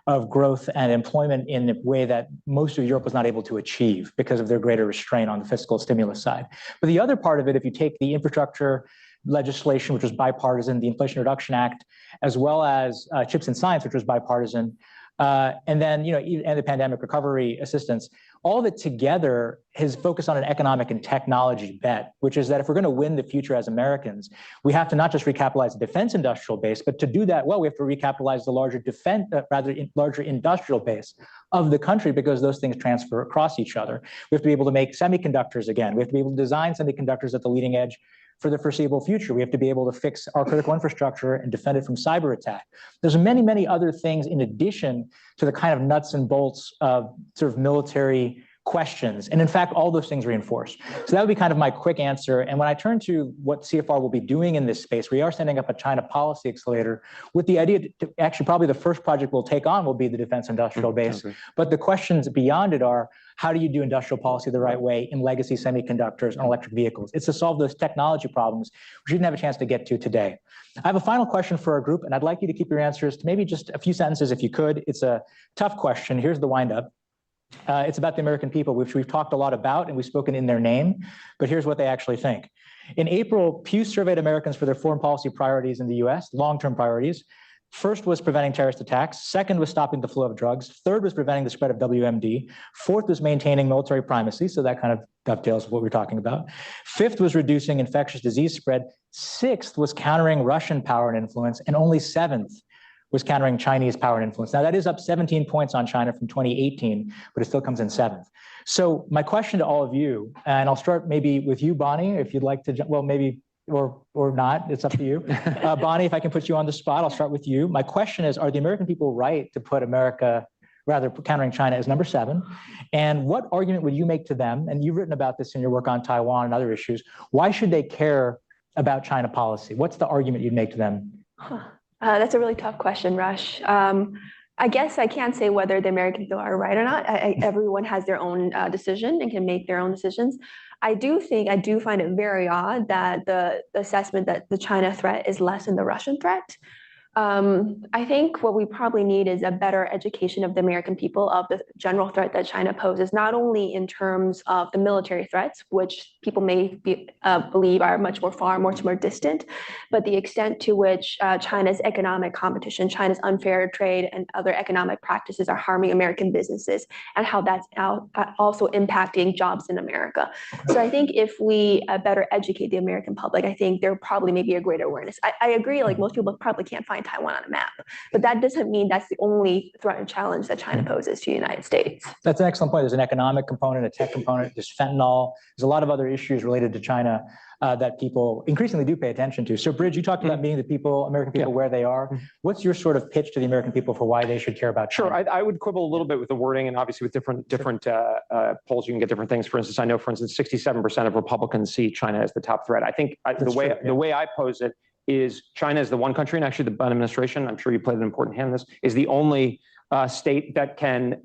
of growth and employment in a way that most of Europe was not able to achieve because of their greater restraint on the fiscal stimulus side. But the other part of it, if you take the infrastructure legislation, which was bipartisan, the Inflation Reduction Act, as well as CHIPS and Science, which was bipartisan, and then, and the pandemic recovery assistance, all of it together has focused on an economic and technology bet, which is that if we're going to win the future as Americans, we have to not just recapitalize the defense industrial base, but to do that well, we have to recapitalize the larger industrial base of the country, because those things transfer across each other. We have to be able to make semiconductors again. We have to be able to design semiconductors at the leading edge for the foreseeable future. We have to be able to fix our critical infrastructure and defend it from cyber attack. There's many, many other things in addition to the kind of nuts and bolts of sort of military questions. And in fact, all those things reinforce. So that would be kind of my quick answer. And when I turn to what CFR will be doing in this space, we are setting up a China policy accelerator with the idea to actually probably the first project we'll take on will be the defense industrial base. But the questions beyond it are, how do you do industrial policy the right way in legacy semiconductors and electric vehicles? It's to solve those technology problems, which we didn't have a chance to get to today. I have a final question for our group, and I'd like you to keep your answers to maybe just a few sentences if you could. It's a tough question. Here's the windup. It's about the American people, which we've talked a lot about and we've spoken in their name, but here's what they actually think. In April, Pew surveyed Americans for their foreign policy priorities in the US, long-term priorities. First was preventing terrorist attacks. Second was stopping the flow of drugs. Third was preventing the spread of WMD. Fourth was maintaining military primacy. So that kind of dovetails with what we're talking about. Fifth was reducing infectious disease spread. Sixth was countering Russian power and influence. And only seventh was countering Chinese power and influence. Now that is up 17 points on China from 2018, but it still comes in seventh. So my question to all of you, and I'll start maybe with you, Bonnie, if you'd like to, well, maybe, or not, it's up to you. Bonnie, if I can put you on the spot, I'll start with you. My question is, are the American people right to put countering China as number 7? And what argument would you make to them? And you've written about this in your work on Taiwan and other issues. Why should they care about China policy? What's the argument you'd make to them? That's a really tough question, Rush. I guess I can't say whether the American people are right or not. Everyone has their own decision and can make their own decisions. I do find it very odd that the assessment that the China threat is less than the Russian threat. I think what we probably need is a better education of the American people of the general threat that China poses, not only in terms of the military threats, which people may believe are much more distant, but the extent to which China's economic competition, China's unfair trade and other economic practices are harming American businesses, and how that's also impacting jobs in America. So I think if we better educate the American public, I think there probably may be a greater awareness. I agree, like most people probably can't find Taiwan on a map. But that doesn't mean that's the only threat and challenge that China poses to the United States. That's an excellent point. There's an economic component, a tech component, there's fentanyl, there's a lot of other issues related to China that people increasingly do pay attention to. So Bridge, you talked about meeting the people, American people where they are. What's your sort of pitch to the American people for why they should care about China? Sure, I would quibble a little bit with the wording, and obviously with different polls, you can get different things. For instance, I know, for instance, 67% of Republicans see China as the top threat. I think the way I pose it is China is the one country, and actually the Biden administration, I'm sure you played an important hand in this, is the only state that can,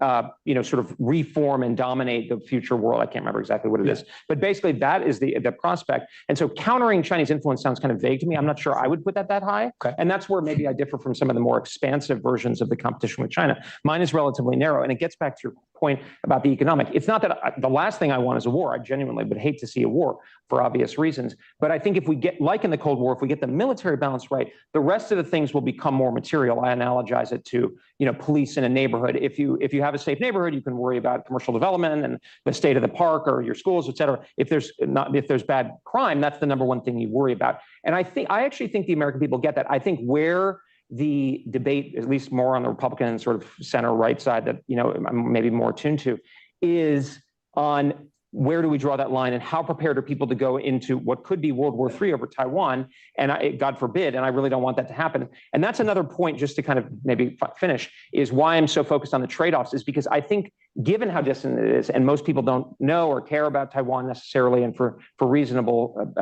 sort of reform and dominate the future world. I can't remember exactly what it is, but basically that is the prospect. And so countering Chinese influence sounds kind of vague to me. I'm not sure I would put that high. Okay. And that's where maybe I differ from some of the more expansive versions of the competition with China. Mine is relatively narrow, and it gets back to your point about the economic. It's not that the last thing I want is a war. I genuinely would hate to see a war for obvious reasons. But I think if we get, like in the Cold War, if we get the military balance right, the rest of the things will become more material. I analogize it to, police in a neighborhood. If you have a safe neighborhood, you can worry about commercial development and the state of the park or your schools, et cetera. If there's bad crime, that's the number one thing you worry about. And I actually think the American people get that. I think where the debate, at least more on the Republican sort of center right side that, I'm maybe more attuned to, is on where do we draw that line and how prepared are people to go into what could be World War III over Taiwan? And God forbid, and I really don't want that to happen. And that's another point, just to kind of maybe finish, is why I'm so focused on the trade-offs, is because I think given how distant it is, and most people don't know or care about Taiwan necessarily, and for reasonable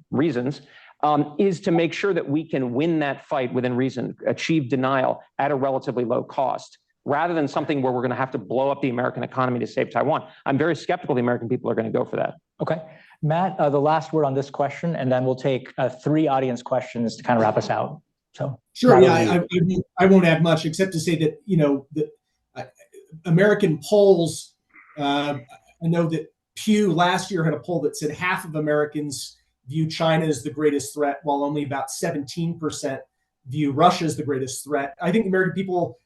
reasons, is to make sure that we can win that fight within reason, achieve denial at a relatively low cost, rather than something where we're going to have to blow up the American economy to save Taiwan. I'm very skeptical the American people are going to go for that. Okay. Matt, the last word on this question, and then we'll take 3 audience questions to kind of wrap us out. So sure, yeah, I won't add much except to say that, the American polls, I know that Pew last year had a poll that said half of Americans view China as the greatest threat, while only about 17% view Russia as the greatest threat. I think the American people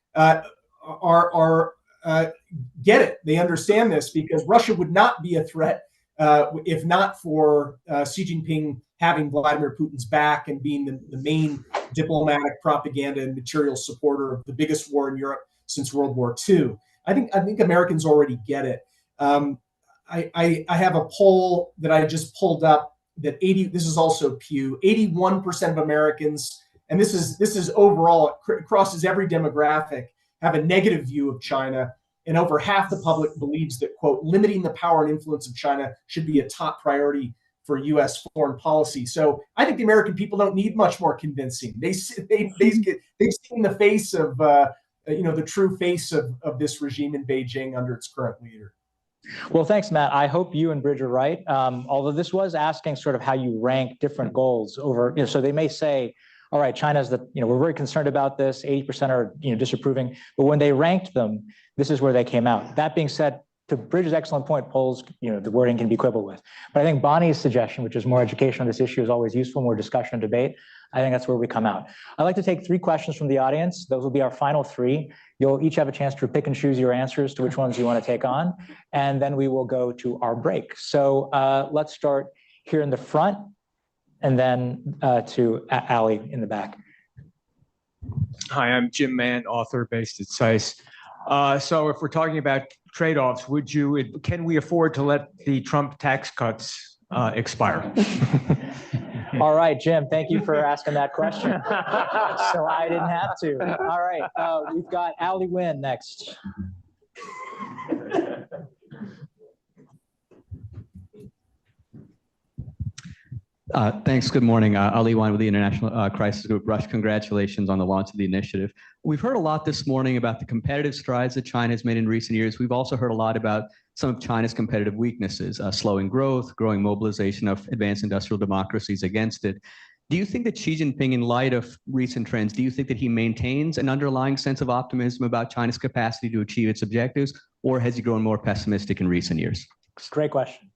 get it. They understand this, because Russia would not be a threat if not for Xi Jinping having Vladimir Putin's back and being the main diplomatic propaganda and material supporter of the biggest war in Europe since World War II. I think Americans already get it. I have a poll that I just pulled up that this is also Pew, 81% of Americans, and this is overall, it crosses every demographic, have a negative view of China, and over half the public believes that, quote, limiting the power and influence of China should be a top priority for U.S. foreign policy. So I think the American people don't need much more convincing. They've seen the face of, the true face of this regime in Beijing under its current leader. Well, thanks, Matt. I hope you and Bridge are right. Although this was asking sort of how you rank different goals over, so they may say, all right, China's we're very concerned about this, 80% are, disapproving, but when they ranked them, this is where they came out. That being said, to Bridge's excellent point, polls, the wording can be quibbled with. But I think Bonnie's suggestion, which is more education on this issue, is always useful, more discussion and debate. I think that's where we come out. I'd like to take 3 questions from the audience. Those will be our final 3. You'll each have a chance to pick and choose your answers to which ones you want to take on. And then we will go to our break. So let's start here in the front, and then to Ali in the back. Hi, I'm Jim Mann, author based at SAIS. So if we're talking about trade-offs, can we afford to let the Trump tax cuts expire? All right, Jim, thank you for asking that question. So I didn't have to. All right, we've got Ali Wynn next. Thanks. Good morning. Ali Wine with the International Crisis Group. Rush, congratulations on the launch of the initiative. We've heard a lot this morning about the competitive strides that China has made in recent years. We've also heard a lot about some of China's competitive weaknesses, slowing growth, growing mobilization of advanced industrial democracies against it. Do you think that Xi Jinping, in light of recent trends, do you think that he maintains an underlying sense of optimism about China's capacity to achieve its objectives, or has he grown more pessimistic in recent years? Great question.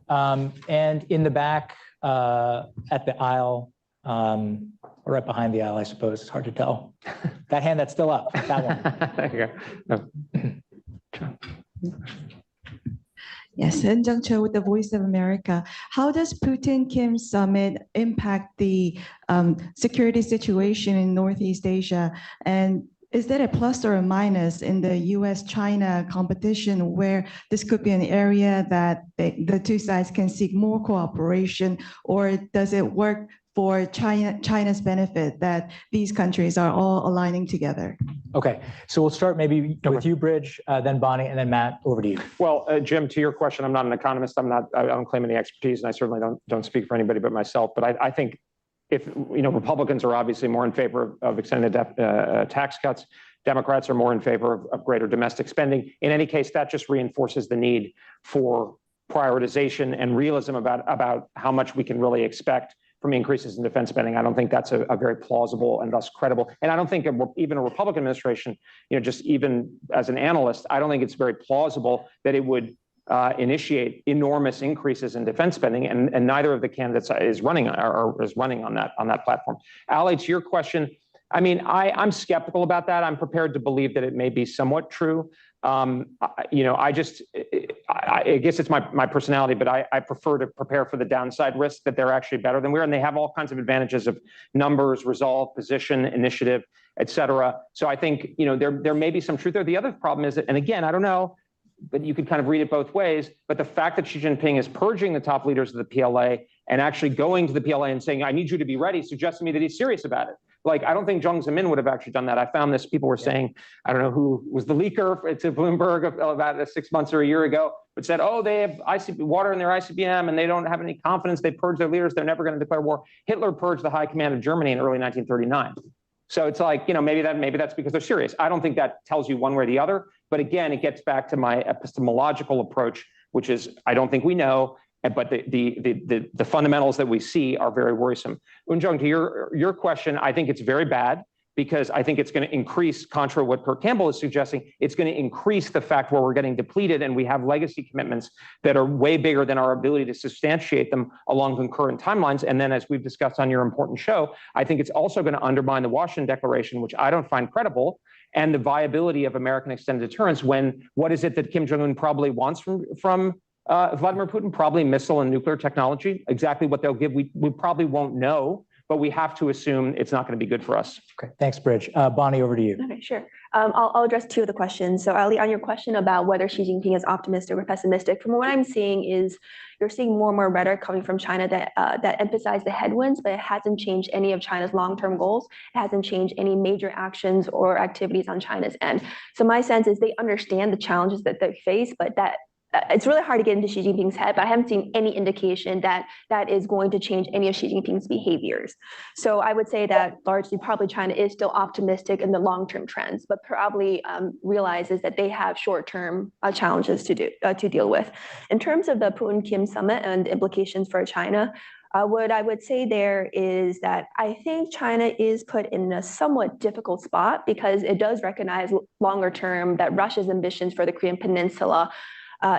And in the back, at the aisle, or right behind the aisle, I suppose. It's hard to tell. That hand that's still up, that one. There you go. Yes, Jung Cho with the Voice of America. How does Putin-Kim summit impact the security situation in Northeast Asia? And is that a plus or a minus in the US-China competition where this could be an area that the two sides can seek more cooperation, or does it work for China's benefit that these countries are all aligning together? Okay, so we'll start maybe with you, Bridge, then Bonnie, and then Matt, over to you. Well, Jim, to your question, I'm not an economist. I don't claim any expertise, and I certainly don't speak for anybody but myself. But I think if Republicans are obviously more in favor of extended tax cuts, Democrats are more in favor of greater domestic spending. In any case, that just reinforces the need for prioritization and realism about how much we can really expect from increases in defense spending. I don't think that's a very plausible and thus credible. And I don't think even a Republican administration, just even as an analyst, I don't think it's very plausible that it would initiate enormous increases in defense spending, and neither of the candidates is running on that platform. Ali, to your question, I mean, I'm skeptical about that. I'm prepared to believe that it may be somewhat true. I guess it's my personality, but I prefer to prepare for the downside risk that they're actually better than we are, and they have all kinds of advantages of numbers, resolve, position, initiative, et cetera. So I think there may be some truth there. The other problem is that, and again, I don't know, but you could kind of read it both ways. But the fact that Xi Jinping is purging the top leaders of the PLA and actually going to the PLA and saying, "I need you to be ready," suggests to me that he's serious about it. Like, I don't think Jiang Zemin would have actually done that. I found this, people were saying, I don't know who was the leaker to Bloomberg about 6 months or a year ago, but said, oh, they have water in their ICBM and they don't have any confidence. They purged their leaders. They're never going to declare war. Hitler purged the high command of Germany in early 1939. So it's like, maybe that's because they're serious. I don't think that tells you one way or the other. But again, it gets back to my epistemological approach, which is I don't think we know. But the fundamentals that we see are very worrisome. Eun-Jung, to your question, I think it's very bad because I think it's going to increase, contra what Kurt Campbell is suggesting, it's going to increase the fact where we're getting depleted and we have legacy commitments that are way bigger than our ability to substantiate them along concurrent timelines. And then, as we've discussed on your important show, I think it's also going to undermine the Washington Declaration, which I don't find credible, and the viability of American extended deterrence when what is it that Kim Jong-un probably wants from Vladimir Putin? Probably missile and nuclear technology. Exactly what they'll give, we probably won't know, but we have to assume it's not going to be good for us. Okay, thanks, Bridge. Bonnie, over to you. Okay, sure. I'll address two of the questions. So Ali, on your question about whether Xi Jinping is optimistic or pessimistic, from what I'm seeing is you're seeing more and more rhetoric coming from China that emphasize the headwinds, but it hasn't changed any of China's long-term goals. It hasn't changed any major actions or activities on China's end. So my sense is they understand the challenges that they face, but that it's really hard to get into Xi Jinping's head, but I haven't seen any indication that that is going to change any of Xi Jinping's behaviors. So I would say that largely probably China is still optimistic in the long-term trends, but probably realizes that they have short-term challenges to deal with. In terms of the Putin-Kim summit and implications for China, what I would say there is that I think China is put in a somewhat difficult spot because it does recognize longer term that Russia's ambitions for the Korean Peninsula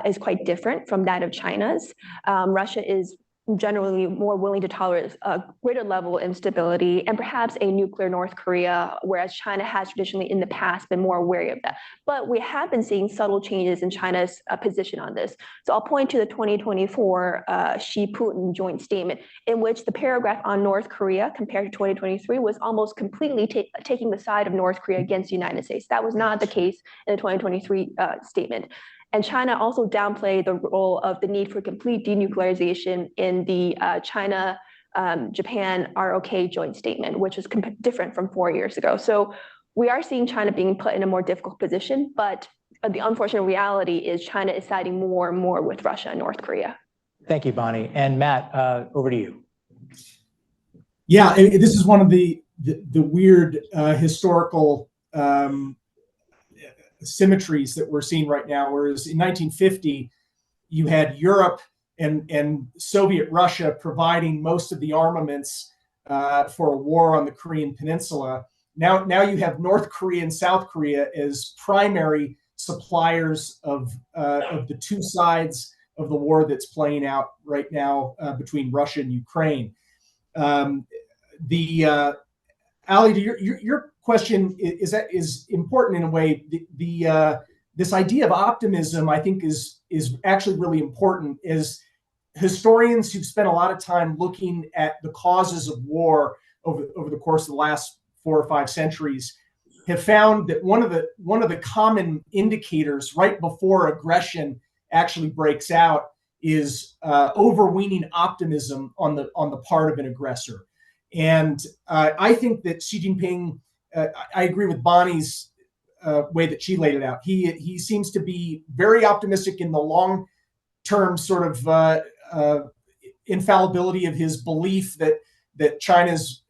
is quite different from that of China's. Russia is generally more willing to tolerate a greater level of instability and perhaps a nuclear North Korea, whereas China has traditionally in the past been more wary of that. But we have been seeing subtle changes in China's position on this. So I'll point to the 2024 Xi-Putin joint statement in which the paragraph on North Korea compared to 2023 was almost completely taking the side of North Korea against the United States. That was not the case in the 2023 statement. And China also downplayed the role of the need for complete denuclearization in the China-Japan ROK joint statement, which was different from 4 years ago. So we are seeing China being put in a more difficult position, but the unfortunate reality is China is siding more and more with Russia and North Korea. Thank you, Bonnie. And Matt, over to you. Yeah, this is one of the weird historical symmetries that we're seeing right now. Whereas in 1950, you had Europe and Soviet Russia providing most of the armaments for a war on the Korean Peninsula. Now you have North Korea and South Korea as primary suppliers of the two sides of the war that's playing out right now between Russia and Ukraine. Ali, to your question is important in a way. this idea of optimism, I think, is actually really important. As historians who've spent a lot of time looking at the causes of war over the course of the last 4 or 5 centuries, have found that one of the common indicators right before aggression actually breaks out is overweening optimism on the part of an aggressor. And I think that Xi Jinping, I agree with Bonnie's way that she laid it out. He seems to be very optimistic in the long-term sort of infallibility of his belief that China's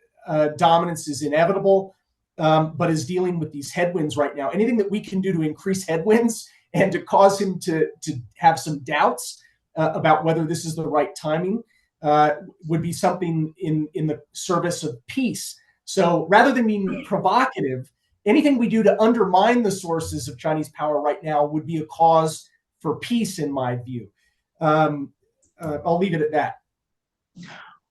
dominance is inevitable, but is dealing with these headwinds right now. Anything that we can do to increase headwinds and to cause him to have some doubts about whether this is the right timing would be something in the service of peace. So rather than being provocative, anything we do to undermine the sources of Chinese power right now would be a cause for peace, in my view. I'll leave it at that.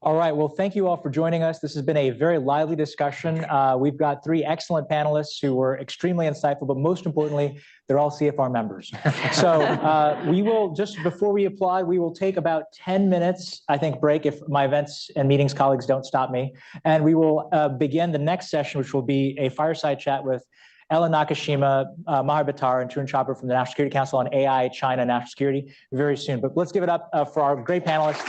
All right. Well, thank you all for joining us. This has been a very lively discussion. We've got 3 excellent panelists who were extremely insightful, but most importantly, they're all CFR members. So we will, just before we apply, we will take about 10 minutes, I think, break if my events and meetings colleagues don't stop me. And we will begin the next session, which will be a fireside chat with Ellen Nakashima, Maher Bitar, and Tarun Chopra from the National Security Council on AI, China, national security very soon. But let's give it up for our great panelists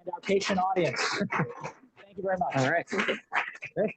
and our patient audience. Thank you very much. All right. Great.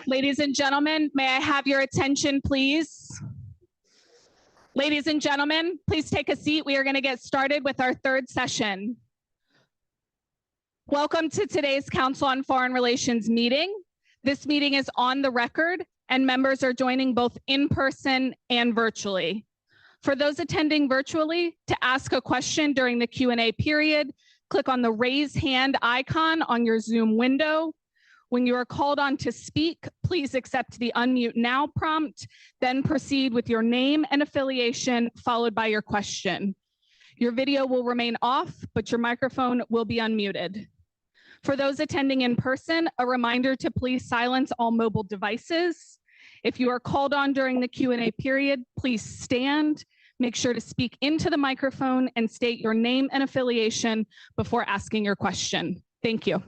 Ladies and gentlemen, may I have your attention, please? Ladies and gentlemen, please take a seat. We are going to get started with our third session. Welcome to today's Council on Foreign Relations meeting. This meeting is on the record, and members are joining both in person and virtually. For those attending virtually, to ask a question during the Q&A period, click on the raise hand icon on your Zoom window. When you are called on to speak, please accept the unmute now prompt, then proceed with your name and affiliation, followed by your question. Your video will remain off, but your microphone will be unmuted. For those attending in person, a reminder to please silence all mobile devices. If you are called on during the Q&A period, please stand. Make sure to speak into the microphone and state your name and affiliation before asking your question. Thank you.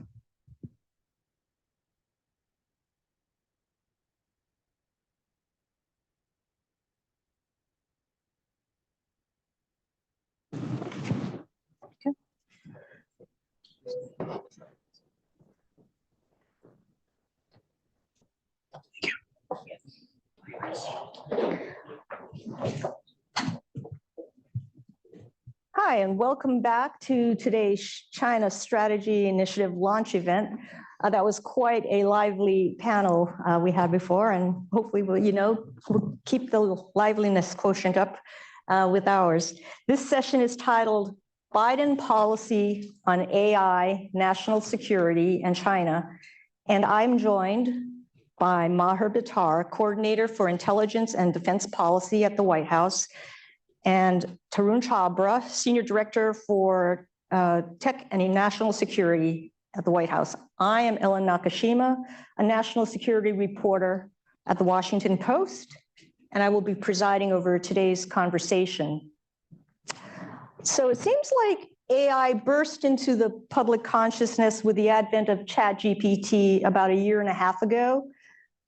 Hi, and welcome back to today's China Strategy Initiative launch event. That was quite a lively panel we had before, and hopefully we'll keep the liveliness quotient up with ours. This session is titled Biden Policy on AI, National Security, and China. And I'm joined by Maher Bitar, Coordinator for Intelligence and Defense Policy at the White House, and Tarun Chhabra, Senior Director for Tech and National Security at the White House. I am Ellen Nakashima, a national security reporter at the Washington Post, and I will be presiding over today's conversation. So it seems like AI burst into the public consciousness with the advent of ChatGPT about a year and a half ago.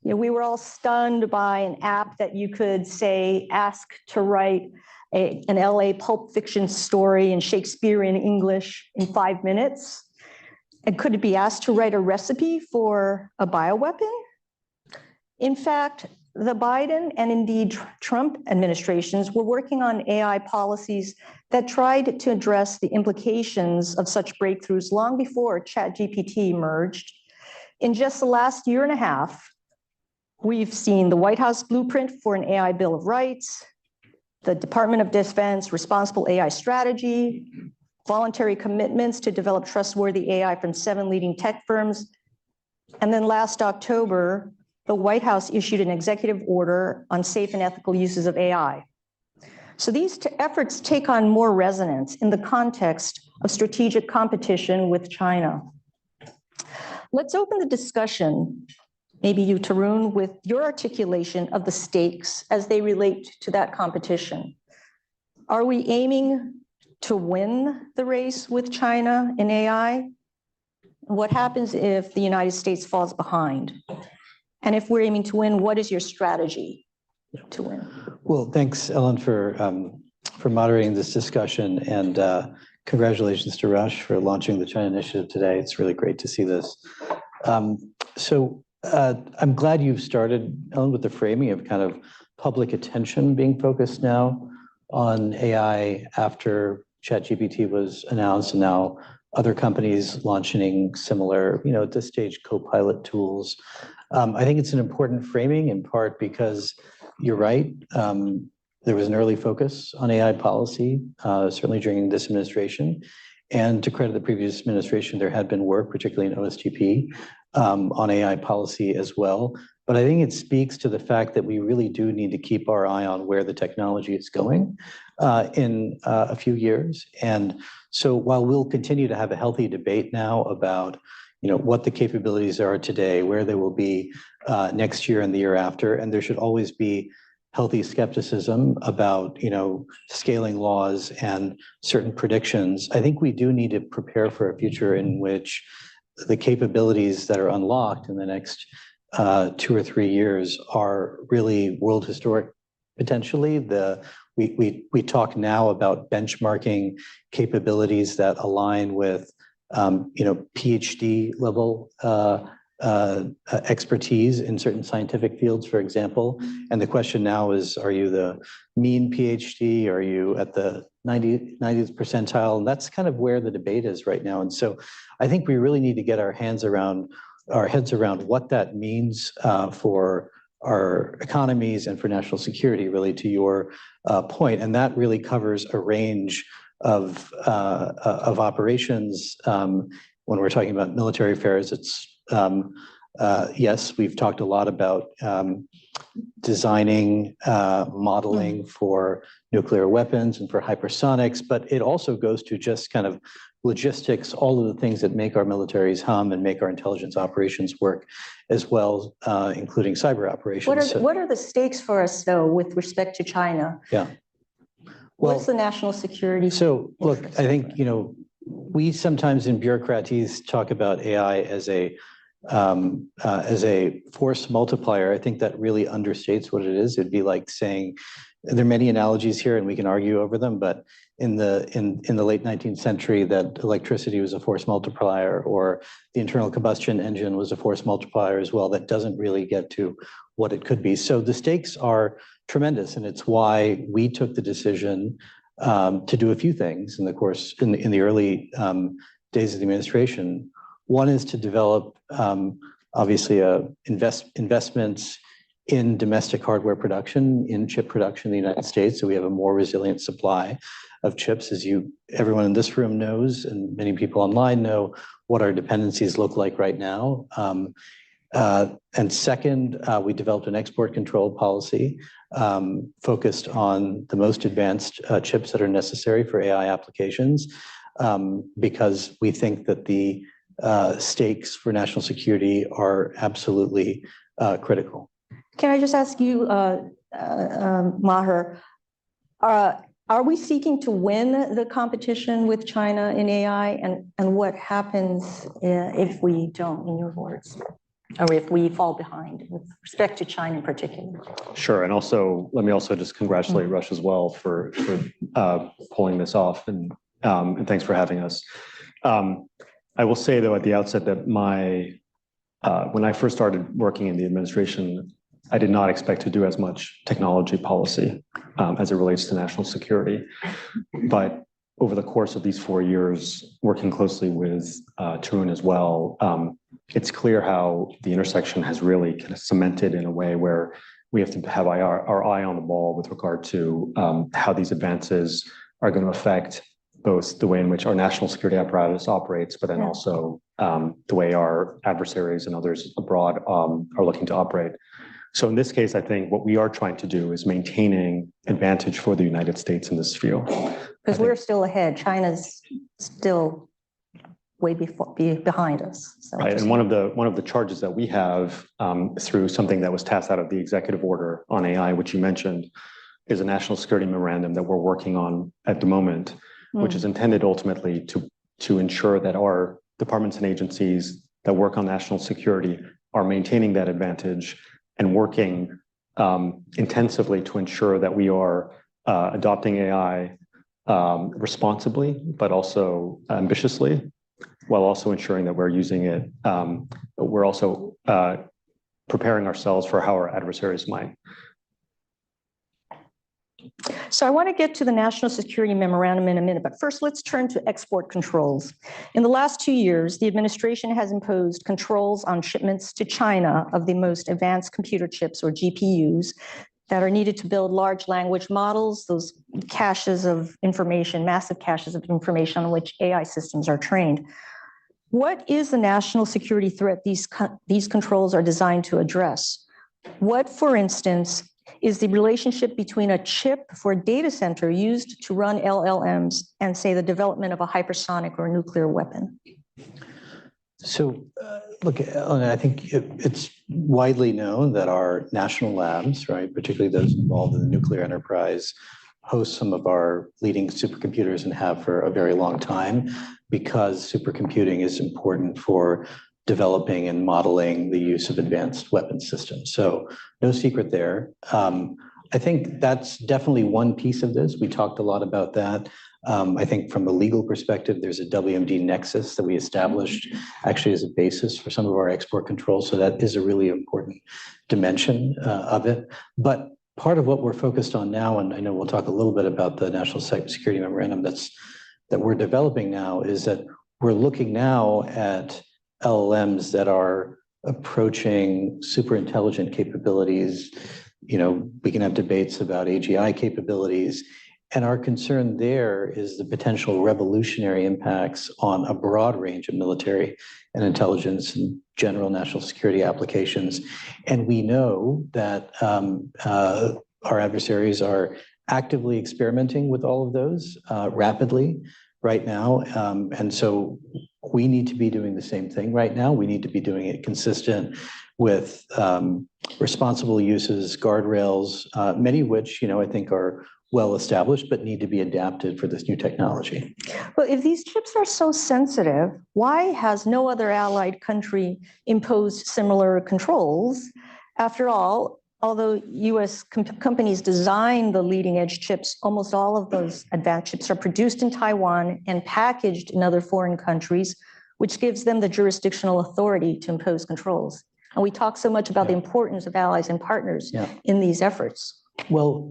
We were all stunned by an app that you could say, ask to write an LA pulp fiction story in Shakespearean English in 5 minutes. And could it be asked to write a recipe for a bioweapon? In fact, the Biden and indeed Trump administrations were working on AI policies that tried to address the implications of such breakthroughs long before ChatGPT emerged. In just the last year and a half, we've seen the White House blueprint for an AI Bill of Rights, the Department of Defense responsible AI strategy, voluntary commitments to develop trustworthy AI from 7 leading tech firms. And then last October, the White House issued an executive order on safe and ethical uses of AI. So these efforts take on more resonance in the context of strategic competition with China. Let's open the discussion, maybe you, Tarun, with your articulation of the stakes as they relate to that competition. Are we aiming to win the race with China in AI? What happens if the United States falls behind? And if we're aiming to win, what is your strategy to win? Well, thanks, Ellen, for moderating this discussion, and congratulations to Rush for launching the China Initiative today. It's really great to see this. I'm glad you've started, Ellen, with the framing of kind of public attention being focused now on AI after ChatGPT was announced, and now other companies launching similar, at this stage, co-pilot tools. I think it's an important framing in part because you're right. There was an early focus on AI policy, certainly during this administration. And to credit the previous administration, there had been work, particularly in OSTP, on AI policy as well. But I think it speaks to the fact that we really do need to keep our eye on where the technology is going in a few years. And so while we'll continue to have a healthy debate now about what the capabilities are today, where they will be next year and the year after, and there should always be healthy skepticism about scaling laws and certain predictions, I think we do need to prepare for a future in which the capabilities that are unlocked in the next 2 or 3 years are really world historic potentially. We talk now about benchmarking capabilities that align with PhD level expertise in certain scientific fields, for example. And the question now is, are you the mean PhD? Are you at the 90th percentile? And that's kind of where the debate is right now. And so I think we really need to get our heads around what that means for our economies and for national security, really, to your point. And that really covers a range of operations. When we're talking about military affairs, it's yes, we've talked a lot about designing, modeling for nuclear weapons and for hypersonics, but it also goes to just kind of logistics, all of the things that make our militaries hum and make our intelligence operations work as well, including cyber operations. What are the stakes for us, though, with respect to China? Yeah. What's the national security? So look, I think, we sometimes in bureaucracies talk about AI as a force multiplier. I think that really understates what it is. It'd be like saying, there are many analogies here and we can argue over them, but in the late 19th century, that electricity was a force multiplier, or the internal combustion engine was a force multiplier as well. That doesn't really get to what it could be. So the stakes are tremendous, and it's why we took the decision to do a few things in the course in the early days of the administration. One is to develop, obviously, investments in domestic hardware production, in chip production in the United States, so we have a more resilient supply of chips. As everyone in this room knows, and many people online know, what our dependencies look like right now. And second, we developed an export control policy focused on the most advanced chips that are necessary for AI applications, because we think that the stakes for national security are absolutely critical. Can I just ask you, Maher, are we seeking to win the competition with China in AI? And what happens if we don't, in your words? Or if we fall behind with respect to China in particular? Sure, and also let me also just congratulate Rush as well for pulling this off, and thanks for having us. I will say though at the outset that when I first started working in the administration, I did not expect to do as much technology policy as it relates to national security, but over the course of these 4 years, working closely with Tarun as well, it's clear how the intersection has really kind of cemented in a way where we have to have our eye on the ball with regard to how these advances are going to affect both the way in which our national security apparatus operates, but then also the way our adversaries and others abroad are looking to operate. So in this case, I think what we are trying to do is maintaining advantage for the United States in this field. Because we're still ahead. China's still way behind us. So right, and one of the charges that we have through something that was passed out of the executive order on AI, which you mentioned, is a national security memorandum that we're working on at the moment, which is intended ultimately to ensure that our departments and agencies that work on national security are maintaining that advantage and working intensively to ensure that we are adopting AI responsibly, but also ambitiously, while also ensuring that we're using it, we're also preparing ourselves for how our adversaries might. So I want to get to the National Security Memorandum in a minute, but first let's turn to export controls. In the last 2 years, the administration has imposed controls on shipments to China of the most advanced computer chips, or GPUs, that are needed to build large language models, those caches of information, massive caches of information on which AI systems are trained. What is the national security threat these controls are designed to address? What, for instance, is the relationship between a chip for a data center used to run LLMs and, say, the development of a hypersonic or nuclear weapon? So, look, I think it's widely known that our national labs, right, particularly those involved in the nuclear enterprise, host some of our leading supercomputers and have for a very long time, because supercomputing is important for developing and modeling the use of advanced weapons systems. So no secret there. I think that's definitely one piece of this. We talked a lot about that. I think from a legal perspective, there's a WMD nexus that we established actually as a basis for some of our export controls. So that is a really important dimension of it. But part of what we're focused on now, and I know we'll talk a little bit about the National Security Memorandum that we're developing now, is that we're looking now at LLMs that are approaching super intelligent capabilities. You know, we can have debates about AGI capabilities. And our concern there is the potential revolutionary impacts on a broad range of military and intelligence and general national security applications. And we know that our adversaries are actively experimenting with all of those rapidly right now. And so we need to be doing the same thing right now. We need to be doing it consistent with responsible uses, guardrails, many of which, I think are well established, but need to be adapted for this new technology. Well, if these chips are so sensitive, why has no other allied country imposed similar controls? After all, although US companies design the leading edge chips, almost all of those advanced chips are produced in Taiwan and packaged in other foreign countries, which gives them the jurisdictional authority to impose controls. And we talk so much about the importance of allies and partners in these efforts. Well,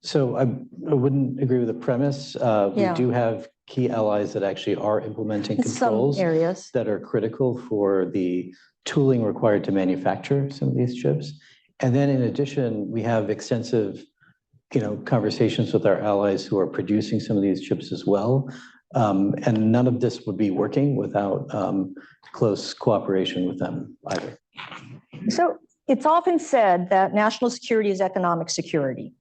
so I wouldn't agree with the premise. We do have key allies that actually are implementing controls areas that are critical for the tooling required to manufacture some of these chips. And then in addition, we have extensive, conversations with our allies who are producing some of these chips as well. And none of this would be working without close cooperation with them either. So it's often said that national security is economic security.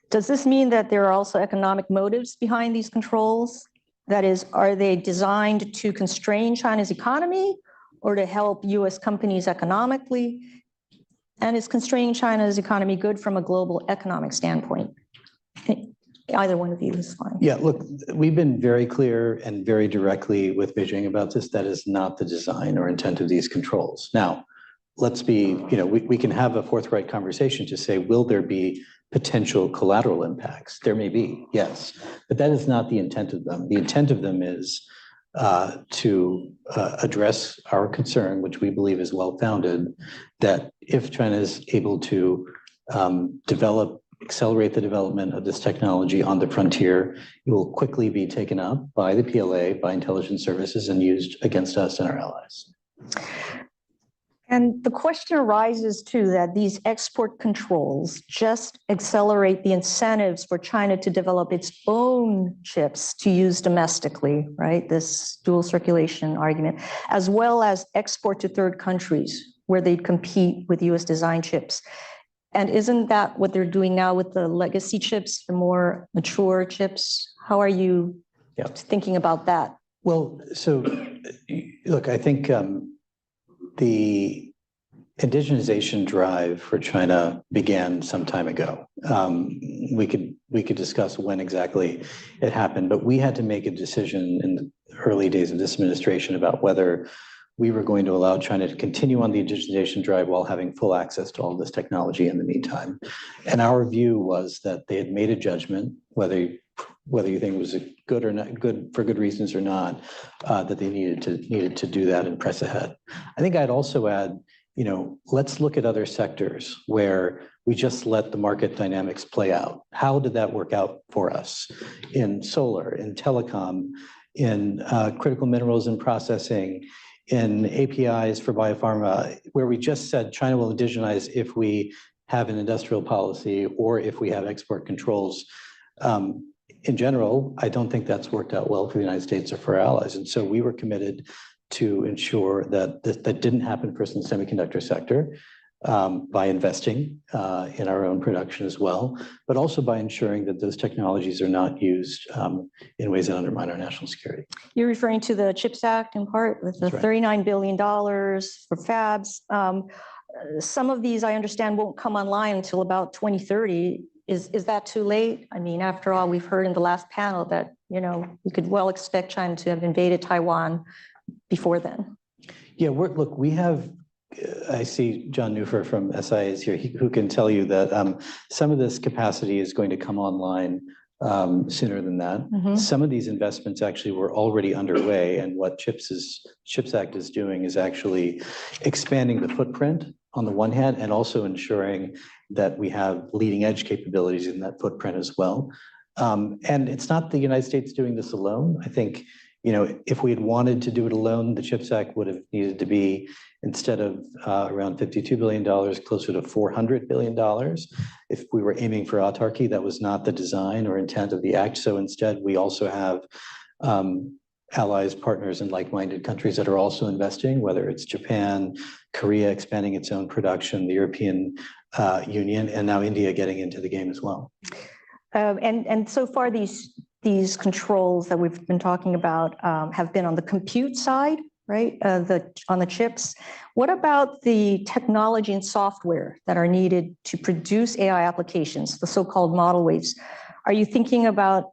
Does this mean that there are also economic motives behind these controls? That is, are they designed to constrain China's economy or to help US companies economically? And is constraining China's economy good from a global economic standpoint? Either one of you is fine. Yeah, look, we've been very clear and very directly with Beijing about this. That is not the design or intent of these controls. Now, let's be, we can have a forthright conversation to say, will there be potential collateral impacts? There may be, yes, but that is not the intent of them. The intent of them is to address our concern, which we believe is well-founded, that if China is able to accelerate the development of this technology on the frontier, it will quickly be taken up by the PLA, by intelligence services, and used against us and our allies. And the question arises too that these export controls just accelerate the incentives for China to develop its own chips to use domestically, right? This dual circulation argument, as well as export to third countries where they'd compete with US design chips. And isn't that what they're doing now with the legacy chips, the more mature chips? How are you thinking about that? Well, so look, I think the indigenization drive for China began some time ago. We could discuss when exactly it happened, but we had to make a decision in the early days of this administration about whether we were going to allow China to continue on the indigenization drive while having full access to all this technology in the meantime. And our view was that they had made a judgment, whether you think it was good or not, good for good reasons or not, that they needed to do that and press ahead. I think I'd also add, let's look at other sectors where we just let the market dynamics play out. How did that work out for us in solar, in telecom, in critical minerals and processing, in APIs for biopharma, where we just said China will indigenize if we have an industrial policy or if we have export controls. In general, I don't think that's worked out well for the United States or for our allies. And so we were committed to ensure that that didn't happen first in the semiconductor sector by investing in our own production as well, but also by ensuring that those technologies are not used in ways that undermine our national security. You're referring to the CHIPS Act in part with the $39 billion for fabs. Some of these, I understand, won't come online until about 2030. Is that too late? I mean, after all, we've heard in the last panel that, we could well expect China to have invaded Taiwan before then. Yeah, look, we have I see John Newfer from SI is here, who can tell you that some of this capacity is going to come online sooner than that. Some of these investments actually were already underway, and what CHIPS Act is doing is actually expanding the footprint on the one hand, and also ensuring that we have leading edge capabilities in that footprint as well. And it's not the United States doing this alone. I think, if we had wanted to do it alone, the CHIPS Act would have needed to be, instead of around $52 billion, closer to $400 billion. If we were aiming for autarky, that was not the design or intent of the act. So instead, we also have allies, partners, and like-minded countries that are also investing, whether it's Japan, Korea expanding its own production, the European Union, and now India getting into the game as well. And so far, these controls that we've been talking about have been on the compute side, right? On the chips. What about the technology and software that are needed to produce AI applications, the so-called model weights? Are you thinking about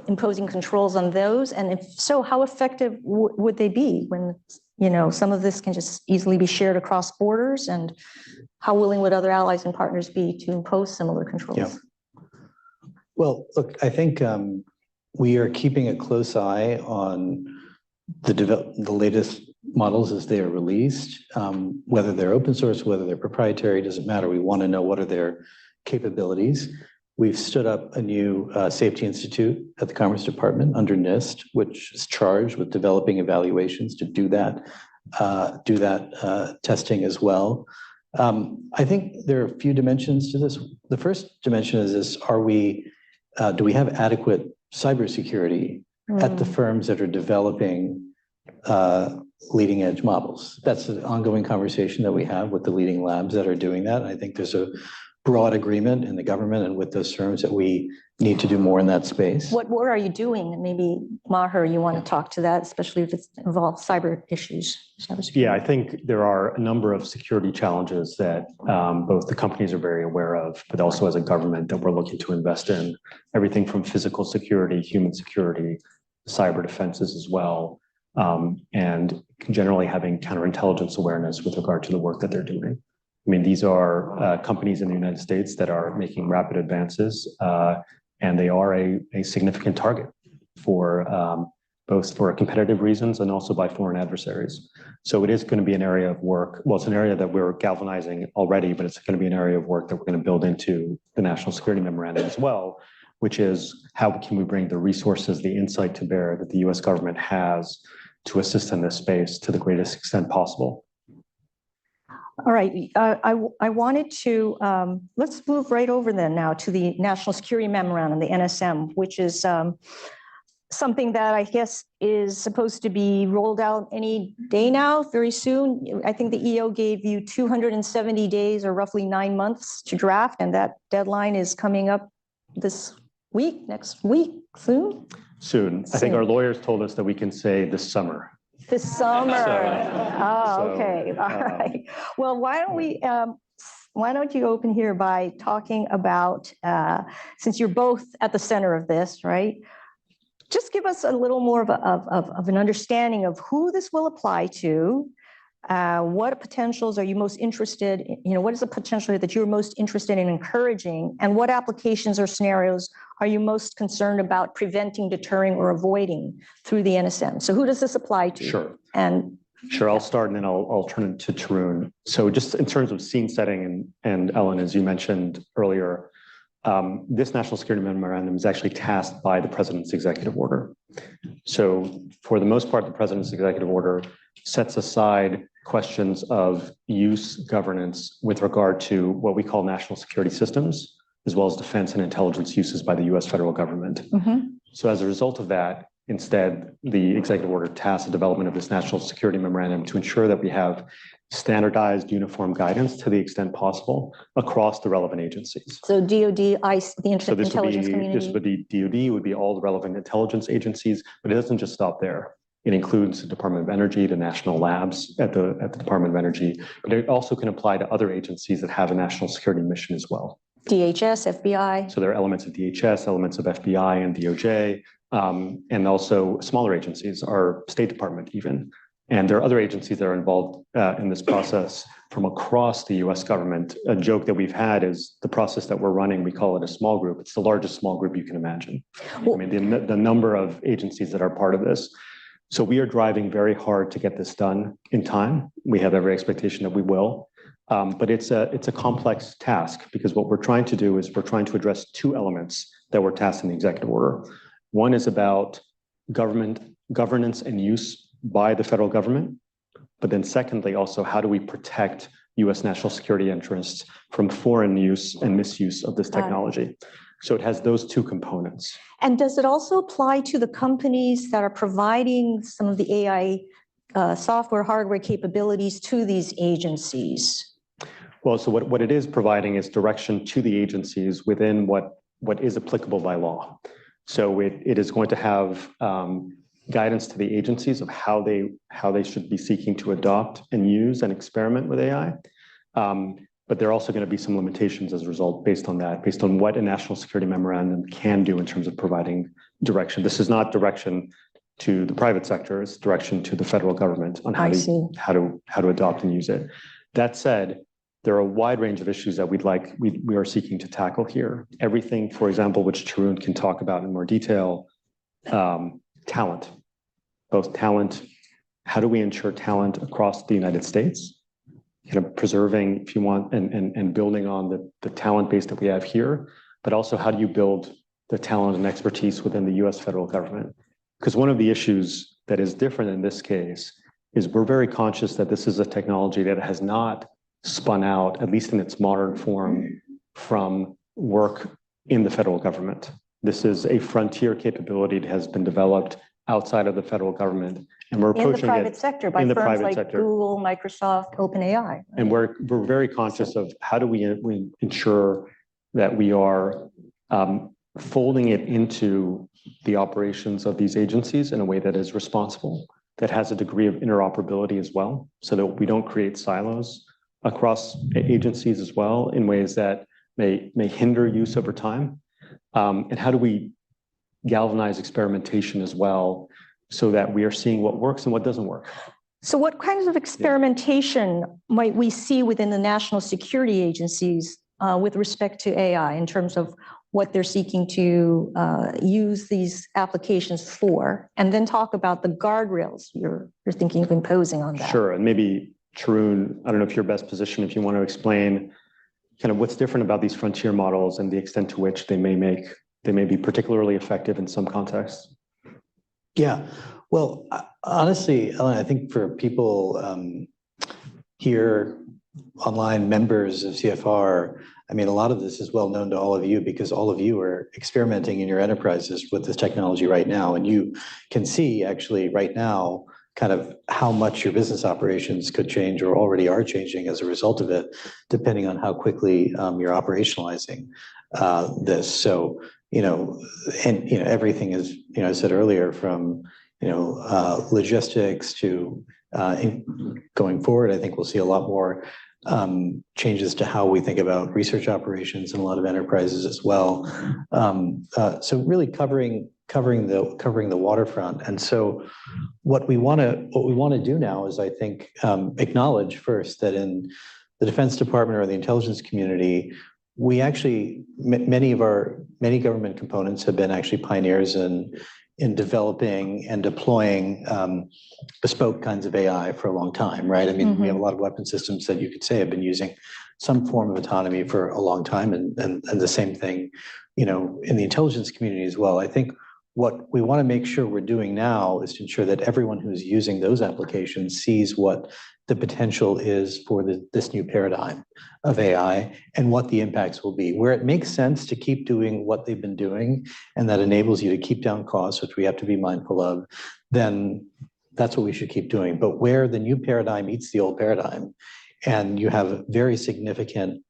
imposing controls on those? And if so, how effective would they be when, some of this can just easily be shared across borders? And how willing would other allies and partners be to impose similar controls? Yeah. Well, look, I think we are keeping a close eye on the latest models as they are released, whether they're open source, whether they're proprietary, doesn't matter. We want to know what are their capabilities. We've stood up a new safety institute at the Commerce Department under NIST, which is charged with developing evaluations to do that testing as well. I think there are a few dimensions to this. The first dimension is this: do we have adequate cybersecurity at the firms that are developing leading edge models? That's an ongoing conversation that we have with the leading labs that are doing that. I think there's a broad agreement in the government and with those firms that we need to do more in that space. What are you doing? And maybe Maher, you want to talk to that, especially if it involves cyber issues. Yeah, I think there are a number of security challenges that both the companies are very aware of, but also as a government that we're looking to invest in. Everything from physical security, human security, cyber defenses as well, and generally having counterintelligence awareness with regard to the work that they're doing. I mean, these are companies in the United States that are making rapid advances, and they are a significant target for both for competitive reasons and also by foreign adversaries. So it is going to be an area of work. Well, it's an area that we're galvanizing already, but it's going to be an area of work that we're going to build into the National Security Memorandum as well, which is how can we bring the resources, the insight to bear that the U.S. government has to assist in this space to the greatest extent possible. All right, I wanted to, let's move right over then now to the National Security Memorandum, the NSM, which is something that I guess is supposed to be rolled out any day now, very soon. I think the EO gave you 270 days or roughly 9 months to draft, and that deadline is coming up this week, next week, soon? Soon. I think our lawyers told us that we can say this summer. This summer. Okay. All right. Well, why don't you open here by talking about, since you're both at the center of this, right? Just give us a little more of an understanding of who this will apply to. What potentials are you most interested in? What is the potential that you're most interested in encouraging? And what applications or scenarios are you most concerned about preventing, deterring, or avoiding through the NSM? So who does this apply to? Sure. And sure, I'll start and then I'll turn it to Tarun. So just in terms of scene setting, and Ellen, as you mentioned earlier, this National Security Memorandum is actually tasked by the President's executive order. So for the most part, the President's executive order sets aside questions of use governance with regard to what we call national security systems, as well as defense and intelligence uses by the US federal government. So as a result of that, instead, the executive order tasks the development of this National Security Memorandum to ensure that we have standardized, uniform guidance to the extent possible across the relevant agencies. so DOD, ICE, the So this intelligence community. this would be DOD, would be all the relevant intelligence agencies, but it doesn't just stop there. It includes the Department of Energy, the national labs at the Department of Energy, but it also can apply to other agencies that have a national security mission as well. DHS, FBI. So there are elements of DHS, elements of FBI and DOJ, and also smaller agencies, our State Department even, And there are other agencies that are involved in this process from across the US government. A joke that we've had is the process that we're running, we call it a small group. It's the largest small group you can imagine. I mean, the number of agencies that are part of this. So we are driving very hard to get this done in time. We have every expectation that we will. But it's a complex task because what we're trying to do is we're trying to address two elements that were tasked in the executive order. One is about governance and use by the federal government. But then secondly, also, how do we protect US national security interests from foreign use and misuse of this technology? So it has those two components. And does it also apply to the companies that are providing some of the AI software, hardware capabilities to these agencies? Well, so what it is providing is direction to the agencies within what is applicable by law. So it is going to have guidance to the agencies of how they should be seeking to adopt and use and experiment with AI. But there are also going to be some limitations as a result based on that, based on what a national security memorandum can do in terms of providing direction. This is not direction to the private sector, it's direction to the federal government on how to adopt and use it. That said, there are a wide range of issues that we are seeking to tackle here. Everything, for example, which Tarun can talk about in more detail, talent, both talent, how do we ensure talent across the United States? Preserving, if you want, and building on the talent base that we have here, but also how do you build the talent and expertise within the US federal government? Because one of the issues that is different in this case is we're very conscious that this is a technology that has not spun out, at least in its modern form, from work in the federal government. This is a frontier capability that has been developed outside of the federal government. And we're approaching in the private sector by firms like Google, Microsoft, OpenAI. And we're very conscious of how do we ensure that we are folding it into the operations of these agencies in a way that is responsible, that has a degree of interoperability as well, so that we don't create silos across agencies as well in ways that may hinder use over time. And how do we galvanize experimentation as well so that we are seeing what works and what doesn't work? So what kinds of experimentation might we see within the national security agencies with respect to AI in terms of what they're seeking to use these applications for? And then talk about the guardrails you're thinking of imposing on that. Sure, and maybe Tarun, I don't know if you're best positioned if you want to explain kind of what's different about these frontier models and the extent to which they may be particularly effective in some contexts. Yeah, well, honestly, Ellen, I think for people here, online members of CFR, I mean, a lot of this is well known to all of you because all of you are experimenting in your enterprises with this technology right now. And you can see actually right now kind of how much your business operations could change or already are changing as a result of it, depending on how quickly you're operationalizing this. So, everything is, I said earlier, from, logistics to going forward, I think we'll see a lot more changes to how we think about research operations in a lot of enterprises as well. So really covering the waterfront. And so what we want to do now is, I think, acknowledge first that in the Defense Department or the intelligence community, we actually, many government components have been actually pioneers in developing and deploying bespoke kinds of AI for a long time, right? I mean, we have a lot of weapon systems that you could say have been using some form of autonomy for a long time, and the same thing, in the intelligence community as well. I think what we want to make sure we're doing now is to ensure that everyone who's using those applications sees what the potential is for this new paradigm of AI and what the impacts will be. Where it makes sense to keep doing what they've been doing, and that enables you to keep down costs, which we have to be mindful of, then that's what we should keep doing. But where the new paradigm meets the old paradigm, and you have a very significant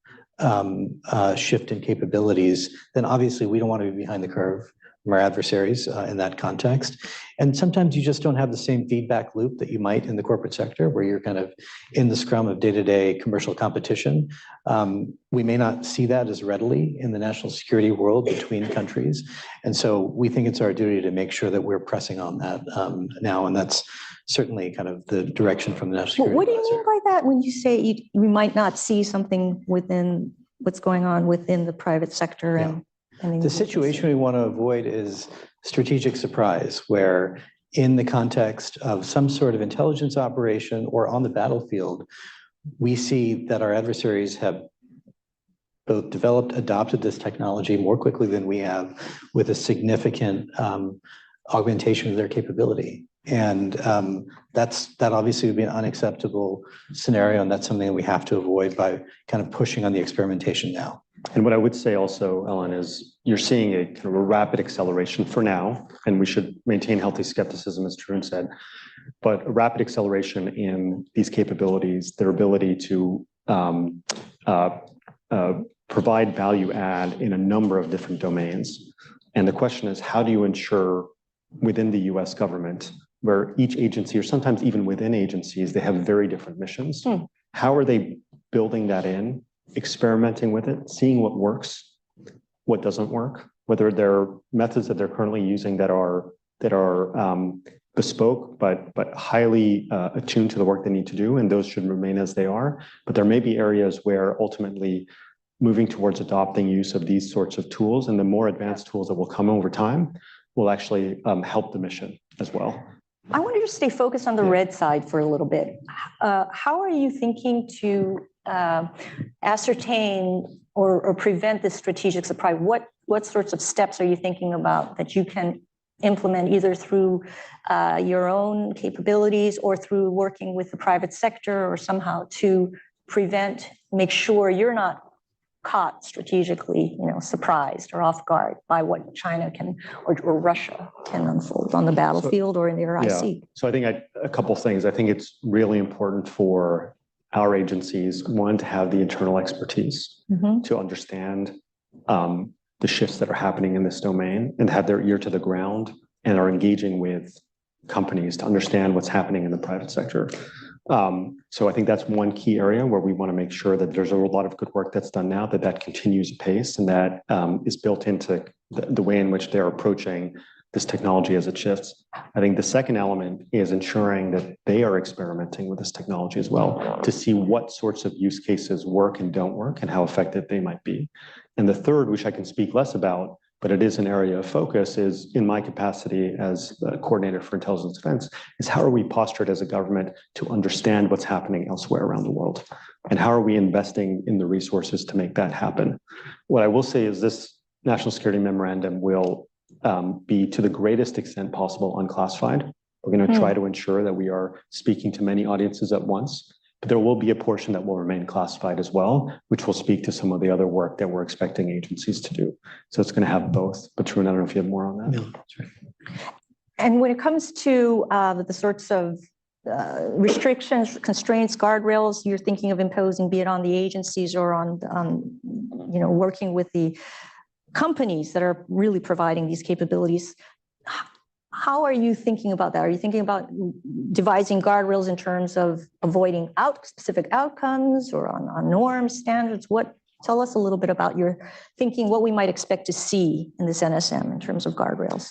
shift in capabilities, then obviously we don't want to be behind the curve from our adversaries in that context. And sometimes you just don't have the same feedback loop that you might in the corporate sector, where you're kind of in the scrum of day-to-day commercial competition. We may not see that as readily in the national security world between countries. And so we think it's our duty to make sure that we're pressing on that now. And that's certainly kind of the direction from the National What Security do you mean by that when you say we might not see something within what's going on within the private sector and The situation we want to avoid is strategic surprise, where in the context of some sort of intelligence operation or on the battlefield, we see that our adversaries have both developed, adopted this technology more quickly than we have, with a significant augmentation of their capability. And that obviously would be an unacceptable scenario, and that's something that we have to avoid by kind of pushing on the experimentation now. And what I would say also, Ellen, is you're seeing a kind of a rapid acceleration for now, and we should maintain healthy skepticism, as Tarun said, but a rapid acceleration in these capabilities, their ability to provide value add in a number of different domains. And the question is, how do you ensure within the US government, where each agency, or sometimes even within agencies, they have very different missions? How are they building that in, experimenting with it, seeing what works, what doesn't work, whether there are methods that they're currently using that are bespoke, but highly attuned to the work they need to do, and those should remain as they are. But there may be areas where ultimately moving towards adopting use of these sorts of tools, and the more advanced tools that will come over time, will actually help the mission as well. I want to just stay focused on the red side for a little bit. How are you thinking to ascertain or prevent this strategic surprise? What sorts of steps are you thinking about that you can implement either through your own capabilities or through working with the private sector, or somehow to prevent, make sure you're not caught strategically, surprised or off guard by what China can or Russia can unfold on the battlefield or in the RIC? Yeah. So I think a couple things. I think it's really important for our agencies, one, to have the internal expertise to understand the shifts that are happening in this domain, and have their ear to the ground and are engaging with companies to understand what's happening in the private sector. So I think that's one key area where we want to make sure that there's a lot of good work that's done now, that continues apace, and that is built into the way in which they're approaching this technology as it shifts. I think the second element is ensuring that they are experimenting with this technology as well, to see what sorts of use cases work and don't work and how effective they might be. And the third, which I can speak less about, but it is an area of focus, is in my capacity as the coordinator for intelligence defense, is how are we postured as a government to understand what's happening elsewhere around the world? And how are we investing in the resources to make that happen? What I will say is this national security memorandum will be to the greatest extent possible unclassified. We're going to try to ensure that we are speaking to many audiences at once, but there will be a portion that will remain classified as well, which will speak to some of the other work that we're expecting agencies to do. So it's going to have both. But Tarun, I don't know if you have more on that. No, that's right. And when it comes to the sorts of restrictions, constraints, guardrails you're thinking of imposing, be it on the agencies or on working with the companies that are really providing these capabilities, how are you thinking about that? Are you thinking about devising guardrails in terms of avoiding specific outcomes or on norms, standards? Tell us a little bit about your thinking, what we might expect to see in this NSM in terms of guardrails.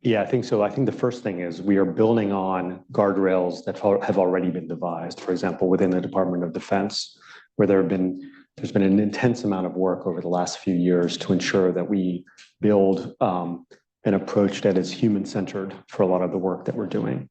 Yeah, I think so. I think the first thing is we are building on guardrails that have already been devised. For example, within the Department of Defense, where there's been an intense amount of work over the last few years to ensure that we build an approach that is human-centered for a lot of the work that we're doing.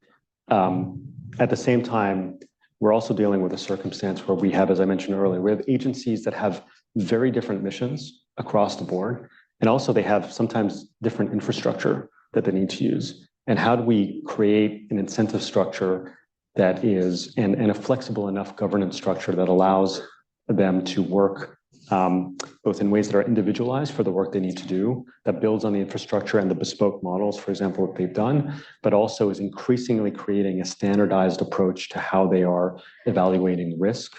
At the same time, we're also dealing with a circumstance where we have, as I mentioned earlier, we have agencies that have very different missions across the board, and also they have sometimes different infrastructure that they need to use. And how do we create an incentive structure that is, and a flexible enough governance structure that allows them to work both in ways that are individualized for the work they need to do, that builds on the infrastructure and the bespoke models, for example, that they've done, but also is increasingly creating a standardized approach to how they are evaluating risk,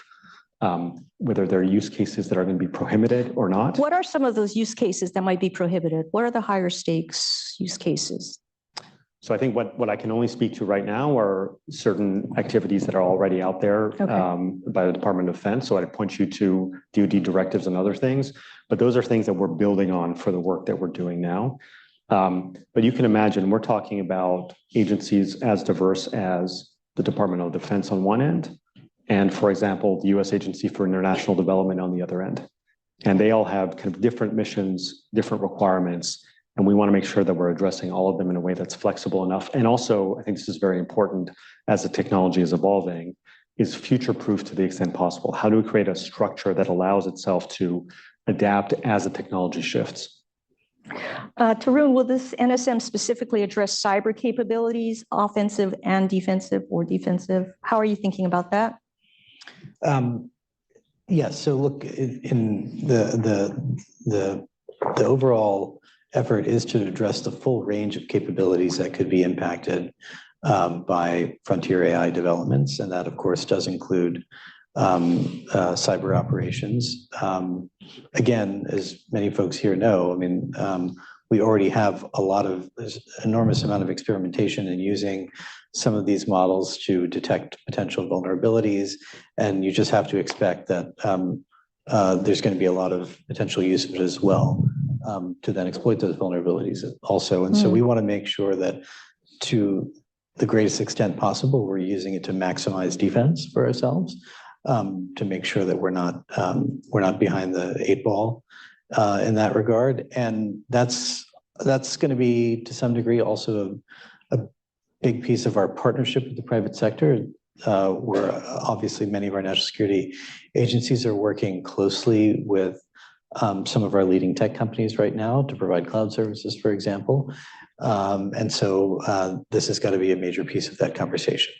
whether there are use cases that are going to be prohibited or not. What are some of those use cases that might be prohibited? What are the higher stakes use cases? So I think what I can only speak to right now are certain activities that are already out there by the Department of Defense. So I'd point you to DoD directives and other things, but those are things that we're building on for the work that we're doing now. But you can imagine we're talking about agencies as diverse as the Department of Defense on one end, and for example, the U.S. Agency for International Development on the other end. And they all have kind of different missions, different requirements, and we want to make sure that we're addressing all of them in a way that's flexible enough. And also, I think this is very important as the technology is evolving, is future-proof to the extent possible. How do we create a structure that allows itself to adapt as the technology shifts? Tarun, will this NSM specifically address cyber capabilities, offensive and defensive, or defensive? How are you thinking about that? Yes. So look, in the overall effort is to address the full range of capabilities that could be impacted by frontier AI developments, and that, of course, does include cyber operations. Again, as many folks here know, I mean, we already have there's an enormous amount of experimentation in using some of these models to detect potential vulnerabilities, and you just have to expect that there's going to be a lot of potential use of it as well to then exploit those vulnerabilities also. And so we want to make sure that to the greatest extent possible, we're using it to maximize defense for ourselves, to make sure that we're not behind the 8 ball in that regard. And that's going to be, to some degree, also a big piece of our partnership with the private sector, where obviously many of our national security agencies are working closely with some of our leading tech companies right now to provide cloud services, for example. And so this has got to be a major piece of that conversation.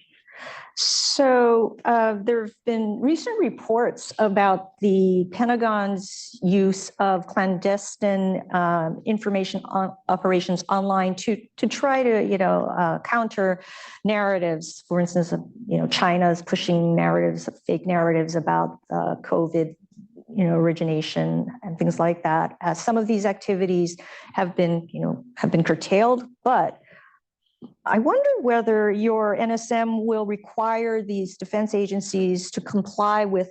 So there have been recent reports about the Pentagon's use of clandestine information operations online to try to, counter narratives. For instance, China's pushing narratives, fake narratives about COVID, origination and things like that. Some of these activities have been curtailed, but I wonder whether your NSM will require these defense agencies to comply with,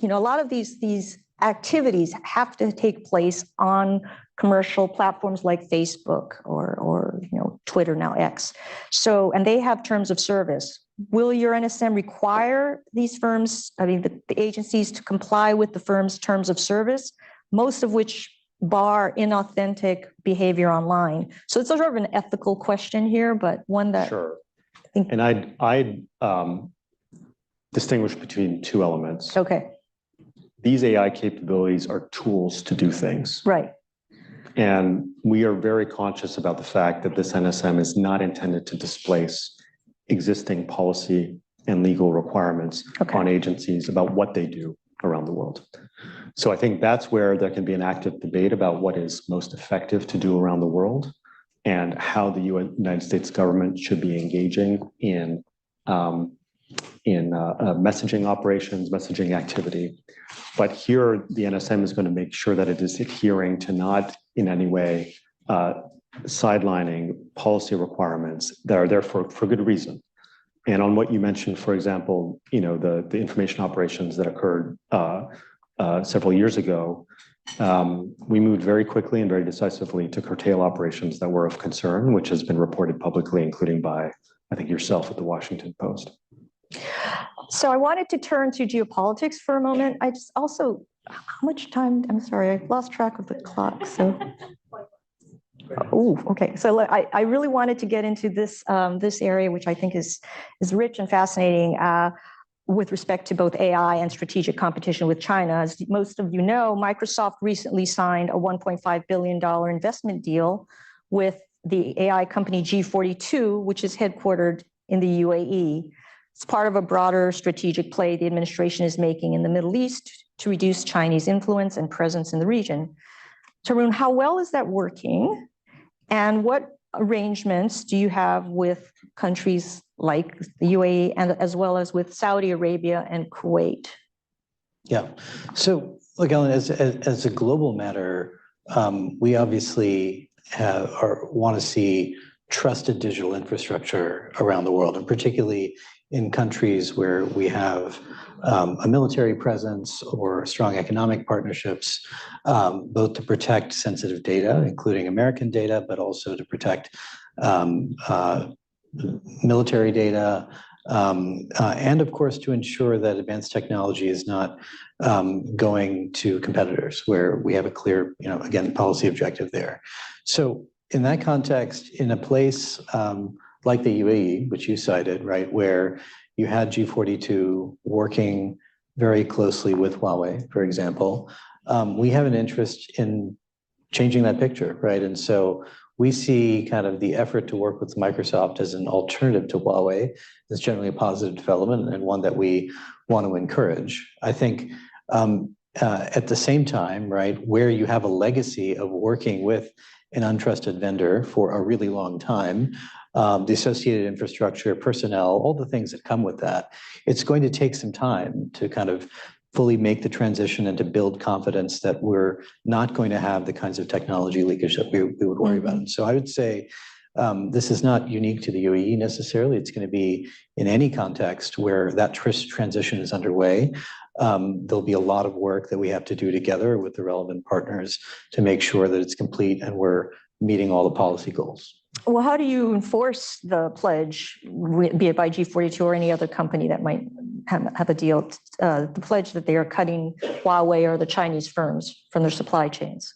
a lot of these activities have to take place on commercial platforms like Facebook or Twitter, now X. So, and they have terms of service. Will your NSM require these firms, the agencies, to comply with the firm's terms of service, most of which bar inauthentic behavior online? So it's sort of an ethical question here, but one that sure. And I'd distinguish between two elements. Okay. These AI capabilities are tools to do things. Right. And we are very conscious about the fact that this NSM is not intended to displace existing policy and legal requirements on agencies about what they do around the world. So I think that's where there can be an active debate about what is most effective to do around the world and how the United States government should be engaging in messaging operations, messaging activity. But here, the NSM is going to make sure that it is adhering to not in any way sidelining policy requirements that are there for good reason. And on what you mentioned, for example, the information operations that occurred several years ago, we moved very quickly and very decisively to curtail operations that were of concern, which has been reported publicly, including by, I think, yourself at the Washington Post. So I wanted to turn to geopolitics for a moment. I just also, how much time? I'm sorry, I lost track of the clock. So, oh, okay. So I really wanted to get into this this area, which I think is rich and fascinating with respect to both AI and strategic competition with China. As most of you know, Microsoft recently signed a $1.5 billion investment deal with the AI company G42, which is headquartered in the UAE. It's part of a broader strategic play the administration is making in the Middle East to reduce Chinese influence and presence in the region. Tarun, how well is that working? And what arrangements do you have with countries like the UAE and as well as with Saudi Arabia and Kuwait? Yeah. So look, Ellen, as a global matter, we obviously want to see trusted digital infrastructure around the world, and particularly in countries where we have a military presence or strong economic partnerships, both to protect sensitive data, including American data, but also to protect military data, And of course, to ensure that advanced technology is not going to competitors where we have a clear, again, policy objective there. So in that context, in a place like the UAE, which you cited, right, where you had G42 working very closely with Huawei, for example, we have an interest in changing that picture, right? And so we see kind of the effort to work with Microsoft as an alternative to Huawei is generally a positive development and one that we want to encourage. I think at the same time, right, where you have a legacy of working with an untrusted vendor for a really long time, the associated infrastructure, personnel, all the things that come with that, it's going to take some time to kind of fully make the transition and to build confidence that we're not going to have the kinds of technology leakage that we would worry about. And so I would say this is not unique to the UAE necessarily. It's going to be in any context where that transition is underway. There'll be a lot of work that we have to do together with the relevant partners to make sure that it's complete and we're meeting all the policy goals. Well, how do you enforce the pledge, be it by G42 or any other company that might have a deal, the pledge that they are cutting Huawei or the Chinese firms from their supply chains?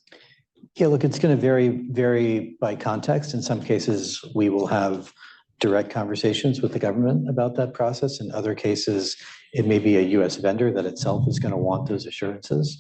Yeah, look, it's going to vary by context. In some cases, we will have direct conversations with the government about that process. In other cases, it may be a US vendor that itself is going to want those assurances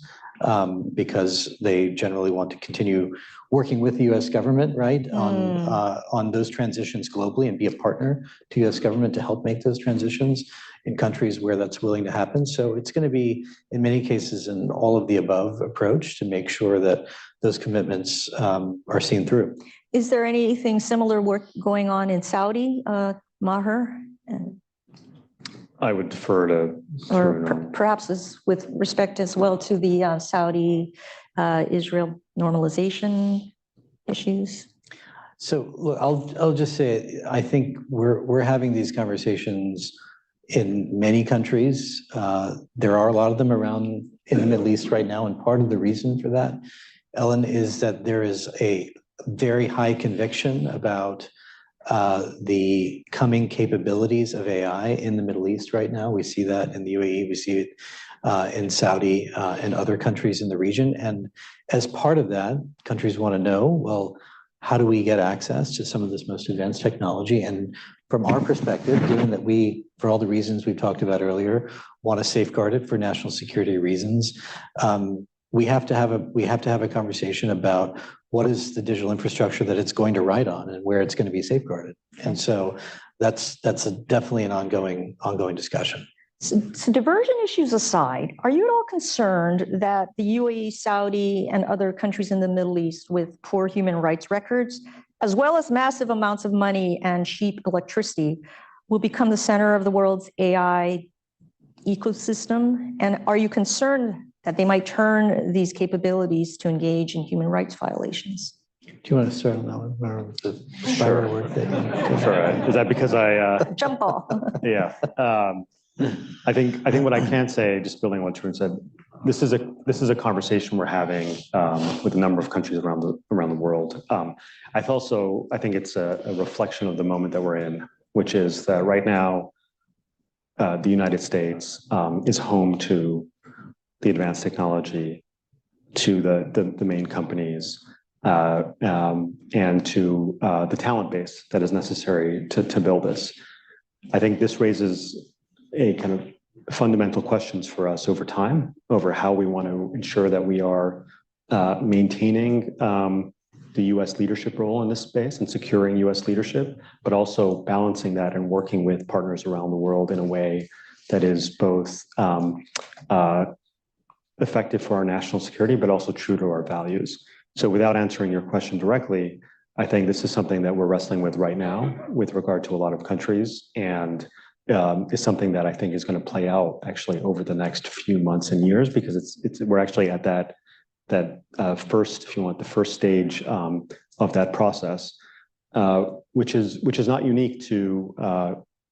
because they generally want to continue working with the US government, right, on those transitions globally and be a partner to US government to help make those transitions in countries where that's willing to happen. So it's going to be, in many cases, an all of the above approach to make sure that those commitments are seen through. Is there anything similar work going on in Saudi, Maher? I would defer to. Or perhaps with respect as well to the Saudi-Israel normalization issues? So look, I'll just say, I think we're having these conversations in many countries. There are a lot of them around in the Middle East right now, and part of the reason for that, Ellen, is that there is a very high conviction about the coming capabilities of AI in the Middle East right now. We see that in the UAE, we see it in Saudi and other countries in the region. And as part of that, countries want to know, well, how do we get access to some of this most advanced technology? And from our perspective, given that we, for all the reasons we've talked about earlier, want to safeguard it for national security reasons, we have to have a conversation about what is the digital infrastructure that it's going to ride on and where it's going to be safeguarded. And so that's definitely an ongoing discussion. So diversion issues aside, are you at all concerned that the UAE, Saudi, and other countries in the Middle East with poor human rights records, as well as massive amounts of money and cheap electricity, will become the center of the world's AI ecosystem? And are you concerned that they might turn these capabilities to engage in human rights violations? Do you want to start on that one? The spiral work that Sure. Is that because I jump ball? Yeah. I think what I can say, just building on what Tarun said, this is a conversation we're having with a number of countries around the world. I think it's a reflection of the moment that we're in, which is that right now the United States is home to the advanced technology, to the main companies, and to the talent base that is necessary to build this. I think this raises a kind of fundamental questions for us over time, over how we want to ensure that we are maintaining the US leadership role in this space and securing US leadership, but also balancing that and working with partners around the world in a way that is both effective for our national security, but also true to our values. So without answering your question directly, I think this is something that we're wrestling with right now with regard to a lot of countries, and is something that I think is going to play out actually over the next few months and years, because we're actually at that first, if you want, the first stage of that process, which is not unique to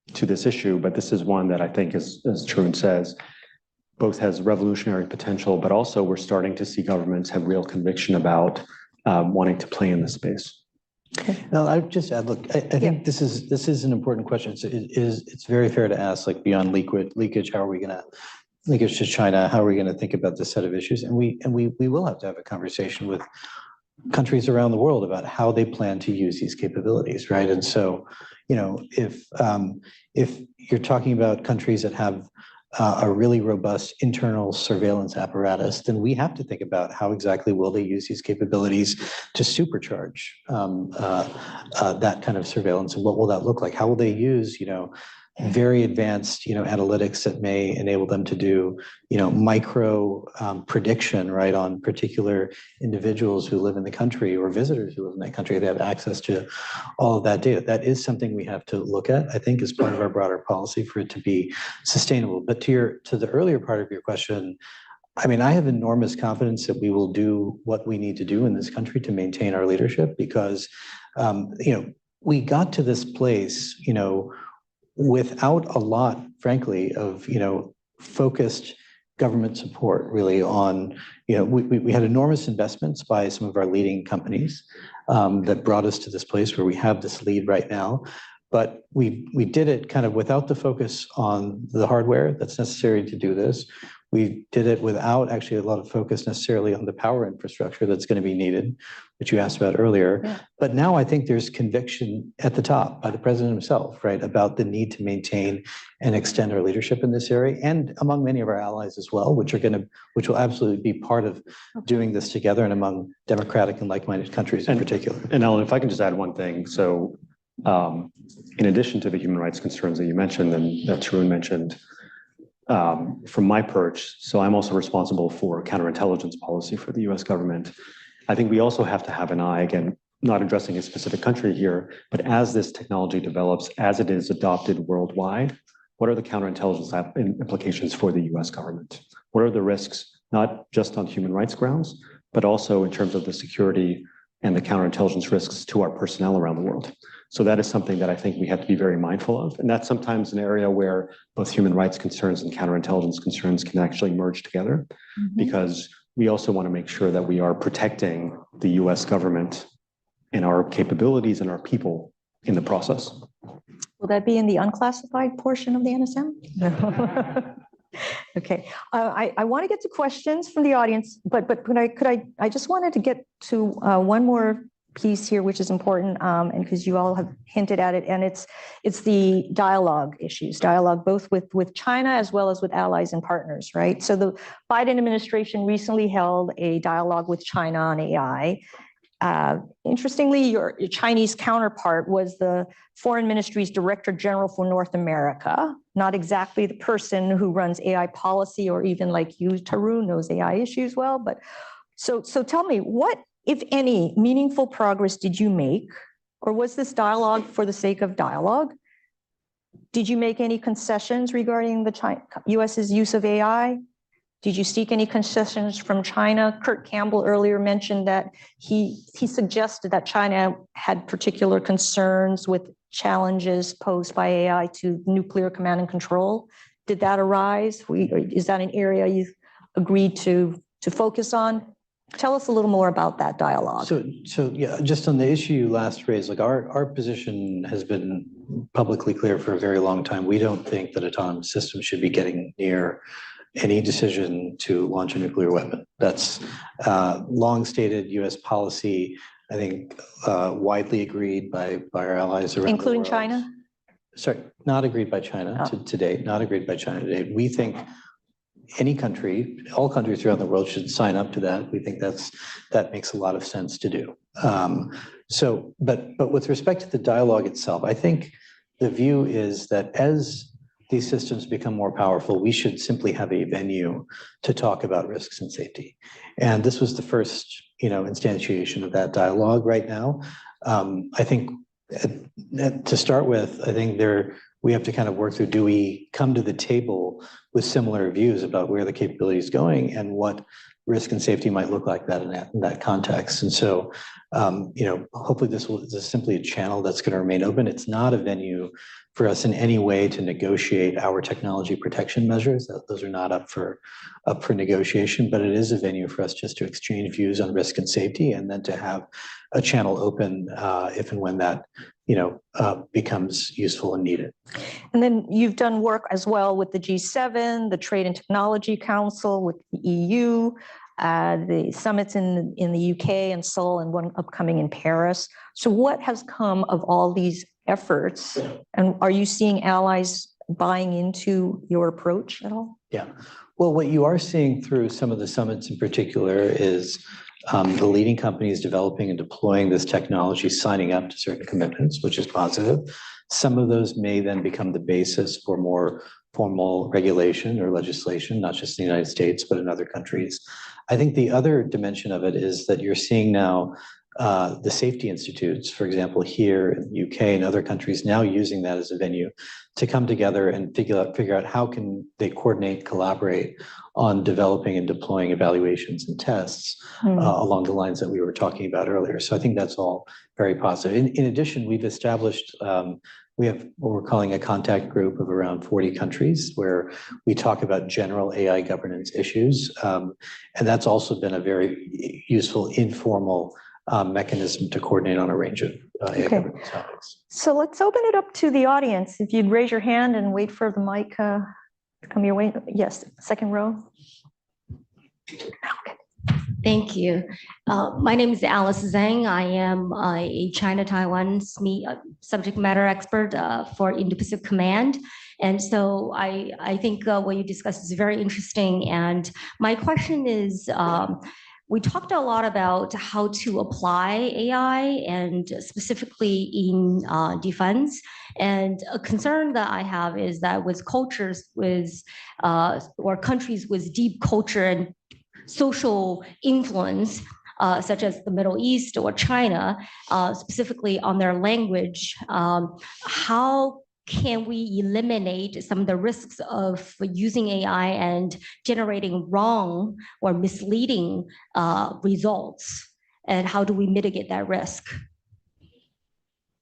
this issue, but this is one that I think, as Tarun says, both has revolutionary potential, but also we're starting to see governments have real conviction about wanting to play in this space. No, I would just add, look, I think this is an important question. It's very fair to ask, like, beyond leakage, how are we going to linkage to China? How are we going to think about this set of issues? And we will have to have a conversation with countries around the world about how they plan to use these capabilities, right? And so, you know, if you're talking about countries that have a really robust internal surveillance apparatus, then we have to think about how exactly will they use these capabilities to supercharge that kind of surveillance, and what will that look like? How will they use, you know, very advanced, you know, analytics that may enable them to do, you know, micro prediction, right, on particular individuals who live in the country or visitors who live in that country. They have access to all of that data. That is something we have to look at, I think, as part of our broader policy for it to be sustainable. But to the earlier part of your question, I mean, I have enormous confidence that we will do what we need to do in this country to maintain our leadership, because, you know, we got to this place, you know, without a lot, frankly, of, you know, focused government support really on, you know, we had enormous investments by some of our leading companies that brought us to this place where we have this lead right now. But we did it kind of without the focus on the hardware that's necessary to do this. We did it without actually a lot of focus necessarily on the power infrastructure that's going to be needed, which you asked about earlier. Yeah. But now I think there's conviction at the top by the president himself, right, about the need to maintain and extend our leadership in this area, and among many of our allies as well, which will absolutely be part of doing this together, and among democratic and like-minded countries in particular. And Ellen, if I can just add one thing. So in addition to the human rights concerns that you mentioned and that Tarun mentioned, from my perch, so I'm also responsible for counterintelligence policy for the US government. I think we also have to have an eye, again, not addressing a specific country here, but as this technology develops, as it is adopted worldwide, what are the counterintelligence implications for the US government? What are the risks, not just on human rights grounds, but also in terms of the security and the counterintelligence risks to our personnel around the world? So that is something that I think we have to be very mindful of. And that's sometimes an area where both human rights concerns and counterintelligence concerns can actually merge together, because we also want to make sure that we are protecting the US government and our capabilities and our people in the process. Will that be in the unclassified portion of the NSM? No. Okay, I want to get to questions from the audience, but I just wanted to get to one more piece here, which is important, and because you all have hinted at it, and it's the dialogue issues, dialogue both with China as well as with allies and partners, right? So the Biden administration recently held a dialogue with China on AI. Interestingly, your Chinese counterpart was the Foreign Ministry's Director General for North America, not exactly the person who runs AI policy, or even like you, Tarun, knows AI issues well. But so tell me, what, if any, meaningful progress did you make, or was this dialogue for the sake of dialogue? Did you make any concessions regarding the US's use of AI? Did you seek any concessions from China? Kurt Campbell earlier mentioned that he suggested that China had particular concerns with challenges posed by AI to nuclear command and control. Did that arise? Is that an area you agreed to focus on? Tell us a little more about that dialogue. So yeah, just on the issue you last raised, like our position has been publicly clear for a very long time. We don't think that autonomous systems should be getting near any decision to launch a nuclear weapon. That's long stated US policy, I think widely agreed by our allies around including the world. China? Sorry, not agreed by China to date, not agreed by China to date. We think any country, all countries around the world should sign up to that. We think that makes a lot of sense to do. But with respect to the dialogue itself, I think the view is that as these systems become more powerful, we should simply have a venue to talk about risks and safety. And this was the first, instantiation of that dialogue right now. I think to start with, I think we have to kind of work through, do we come to the table with similar views about where the capability is going and what risk and safety might look like that in that context. And so, hopefully this is simply a channel that's going to remain open. It's not a venue for us in any way to negotiate our technology protection measures. Those are not up for negotiation, but it is a venue for us just to exchange views on risk and safety, and then to have a channel open if and when that becomes useful and needed. And then you've done work as well with the G7, the Trade and Technology Council, with the EU, the summits in the UK and Seoul, and one upcoming in Paris. So what has come of all these efforts? And are you seeing allies buying into your approach at all? Yeah. Well, what you are seeing through some of the summits in particular is the leading companies developing and deploying this technology, signing up to certain commitments, which is positive. Some of those may then become the basis for more formal regulation or legislation, not just in the United States, but in other countries. I think the other dimension of it is that you're seeing now the safety institutes, for example, here in the UK and other countries, now using that as a venue to come together and figure out how can they coordinate, collaborate on developing and deploying evaluations and tests along the lines that we were talking about earlier. So I think that's all very positive. In addition, we've established, we have what we're calling a contact group of around 40 countries where we talk about general AI governance issues. And that's also been a very useful informal mechanism to coordinate on a range of AI governance topics. So let's open it up to the audience. If you'd raise your hand and wait for the mic to come your way. Yes, second row. Thank you. My name is Alice Zhang. I am a China-Taiwan SME subject matter expert for Indo-Pacific Command. And so I think what you discussed is very interesting. And my question is, we talked a lot about how to apply AI and specifically in defense. And a concern that I have is that with cultures or countries with deep culture and social influence, such as the Middle East or China, specifically on their language, how can we eliminate some of the risks of using AI and generating wrong or misleading results? And how do we mitigate that risk?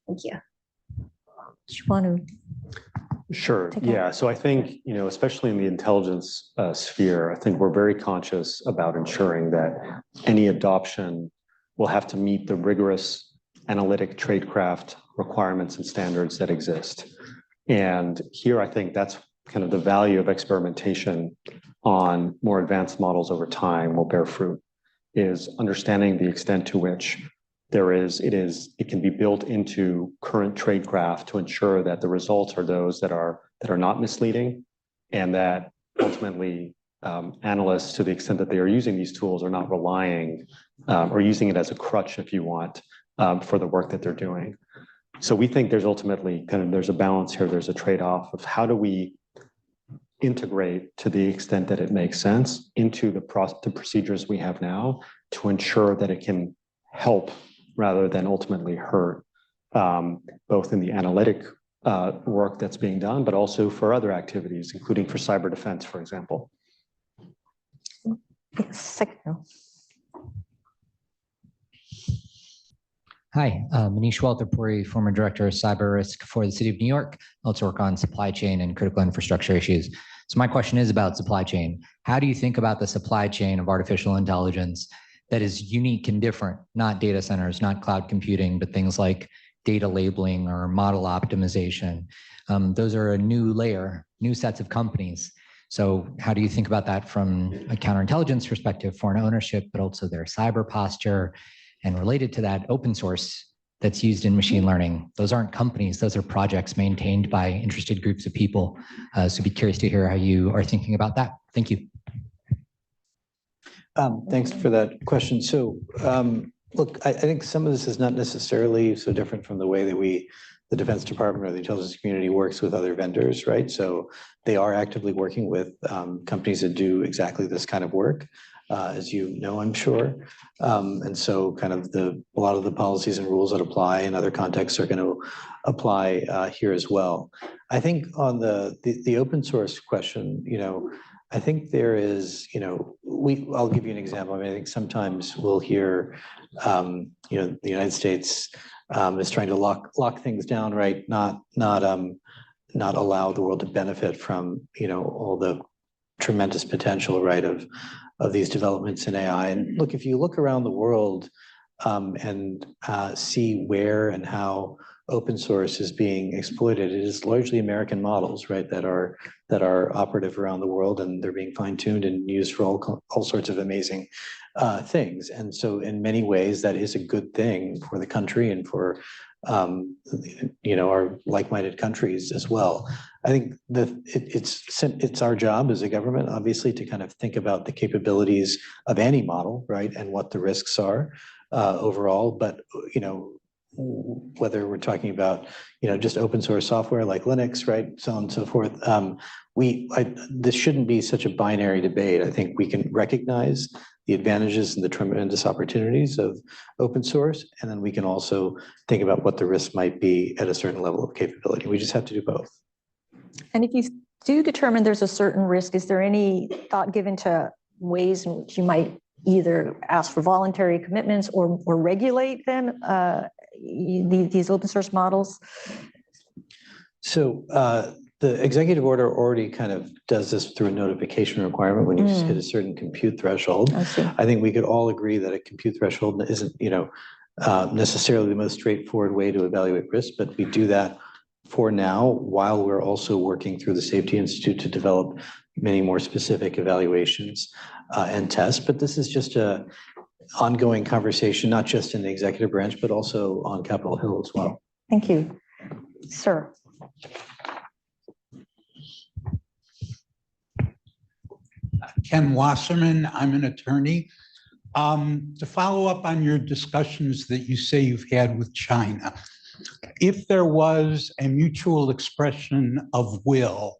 Thank you. Do you want to? Sure. Yeah. So I think, especially in the intelligence sphere, I think we're very conscious about ensuring that any adoption will have to meet the rigorous analytic tradecraft requirements and standards that exist. And here, I think that's kind of the value of experimentation on more advanced models over time will bear fruit, is understanding the extent to which it can be built into current tradecraft to ensure that the results are those that are not misleading, and that ultimately analysts, to the extent that they are using these tools, are not relying or using it as a crutch, if you want, for the work that they're doing. So we think there's ultimately there's a balance here, there's a trade-off of how do we integrate to the extent that it makes sense into the procedures we have now to ensure that it can help rather than ultimately hurt, both in the analytic work that's being done, but also for other activities, including for cyber defense, for example. Hi, Manish Walterpuri, former director of cyber risk for the city of New York. I also work on supply chain and critical infrastructure issues. So my question is about supply chain. How do you think about the supply chain of artificial intelligence that is unique and different, not data centers, not cloud computing, but things like data labeling or model optimization? Those are a new layer, new sets of companies. So how do you think about that from a counterintelligence perspective, foreign ownership, but also their cyber posture? And related to that, open source that's used in machine learning. Those aren't companies, those are projects maintained by interested groups of people. So be curious to hear how you are thinking about that. Thank you. Thanks for that question. So look, I think some of this is not necessarily so different from the way that the Defense Department or the intelligence community works with other vendors, right? So they are actively working with companies that do exactly this kind of work. As you know, I'm sure. And so kind of a lot of the policies and rules that apply in other contexts are going to apply here as well. I think on the open source question, I think there is, I'll give you an example. I mean, I think sometimes we'll hear, the United States is trying to lock things down, right? Not allow the world to benefit from, all the tremendous potential, right, of these developments in AI. And look, if you look around the world, and see where and how open source is being exploited. It is largely American models, right, that are operative around the world, and they're being fine-tuned and used for all sorts of amazing things. And so in many ways, that is a good thing for the country and for our like-minded countries as well. I think that it's our job as a government, obviously, to kind of think about the capabilities of any model, right, and what the risks are overall. But whether we're talking about just open source software like Linux, right, so on and so forth, this shouldn't be such a binary debate. I think we can recognize the advantages and the tremendous opportunities of open source, and then we can also think about what the risks might be at a certain level of capability. We just have to do both. And if you do determine there's a certain risk, is there any thought given to ways in which you might either ask for voluntary commitments or regulate them, these open source models? So the executive order already kind of does this through a notification requirement when you hit a certain compute threshold. I think we could all agree that a compute threshold isn't necessarily the most straightforward way to evaluate risk, but we do that for now while we're also working through the Safety Institute to develop many more specific evaluations and tests. But this is just a ongoing conversation, not just in the executive branch, but also on Capitol Hill as well. Thank you. Sir. Ken Wasserman, I'm an attorney. To follow up on your discussions that you say you've had with China, if there was a mutual expression of will,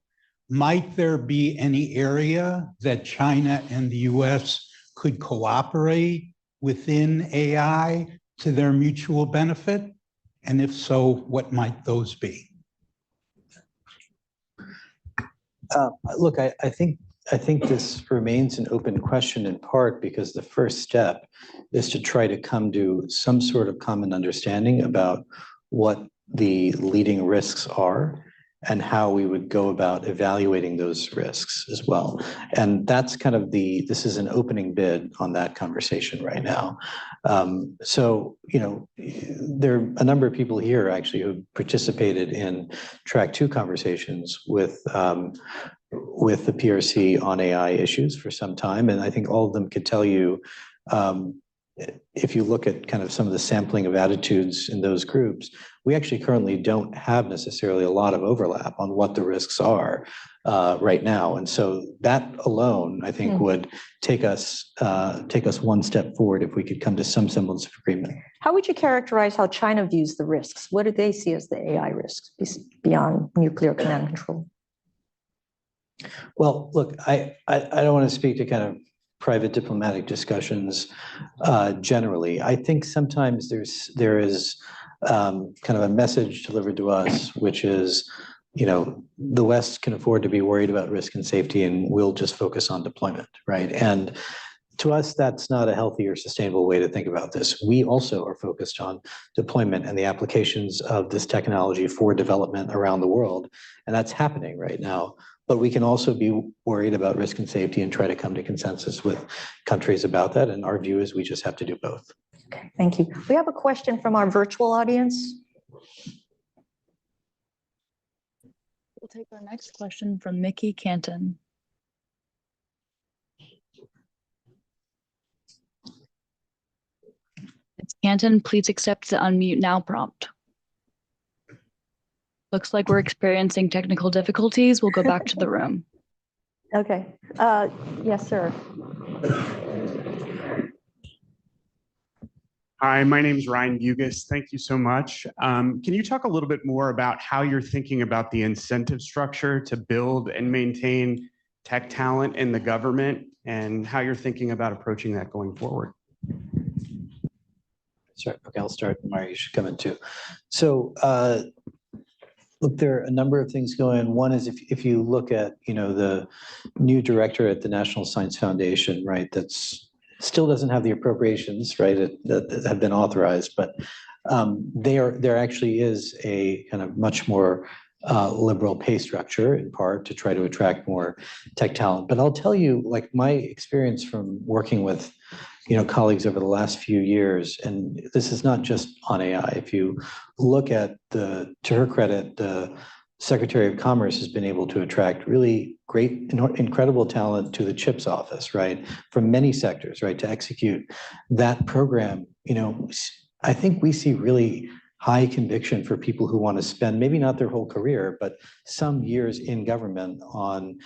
might there be any area that China and the US could cooperate within AI to their mutual benefit? And if so, what might those be? Look, I think this remains an open question in part because the first step is to try to come to some sort of common understanding about what the leading risks are and how we would go about evaluating those risks as well. And that's kind of this is an opening bid on that conversation right now. So, there are a number of people here actually who participated in track 2 conversations with the PRC on AI issues for some time. And I think all of them could tell you, if you look at kind of some of the sampling of attitudes in those groups, we actually currently don't have necessarily a lot of overlap on what the risks are right now. And so that alone, I think, would take us one step forward if we could come to some semblance of agreement. How would you characterize how China views the risks? What do they see as the AI risks beyond nuclear command and control? Well, look, I don't want to speak to kind of private diplomatic discussions generally. I think sometimes there is kind of a message delivered to us, which is, the West can afford to be worried about risk and safety, and we'll just focus on deployment, right? And to us, that's not a healthy or sustainable way to think about this. We also are focused on deployment and the applications of this technology for development around the world, and that's happening right now. But we can also be worried about risk and safety and try to come to consensus with countries about that. And our view is we just have to do both. Okay, thank you. We have a question from our virtual audience. We'll take our next question from Mickey Canton. Ms. Canton, please accept the unmute now prompt. Looks like we're experiencing technical difficulties. We'll go back to the room. Okay. Yes, sir. Hi, my name is Ryan Bugis. Thank you so much. Can you talk a little bit more about how you're thinking about the incentive structure to build and maintain tech talent in the government and how you're thinking about approaching that going forward? Sorry, okay, I'll start. Mario, you should come in too. So, look, there are a number of things going on. One is if you look at, the new director at the National Science Foundation, right, that's still doesn't have the appropriations, right, that have been authorized, but there actually is a kind of much more liberal pay structure, in part to try to attract more tech talent. But I'll tell you, like my experience from working with colleagues over the last few years, and this is not just on AI. If you look at to her credit, the Secretary of Commerce has been able to attract really great, incredible talent to the CHIPS office, right? From many sectors, right? To execute that program, I think we see really high conviction for people who want to spend maybe not their whole career, but some years in government on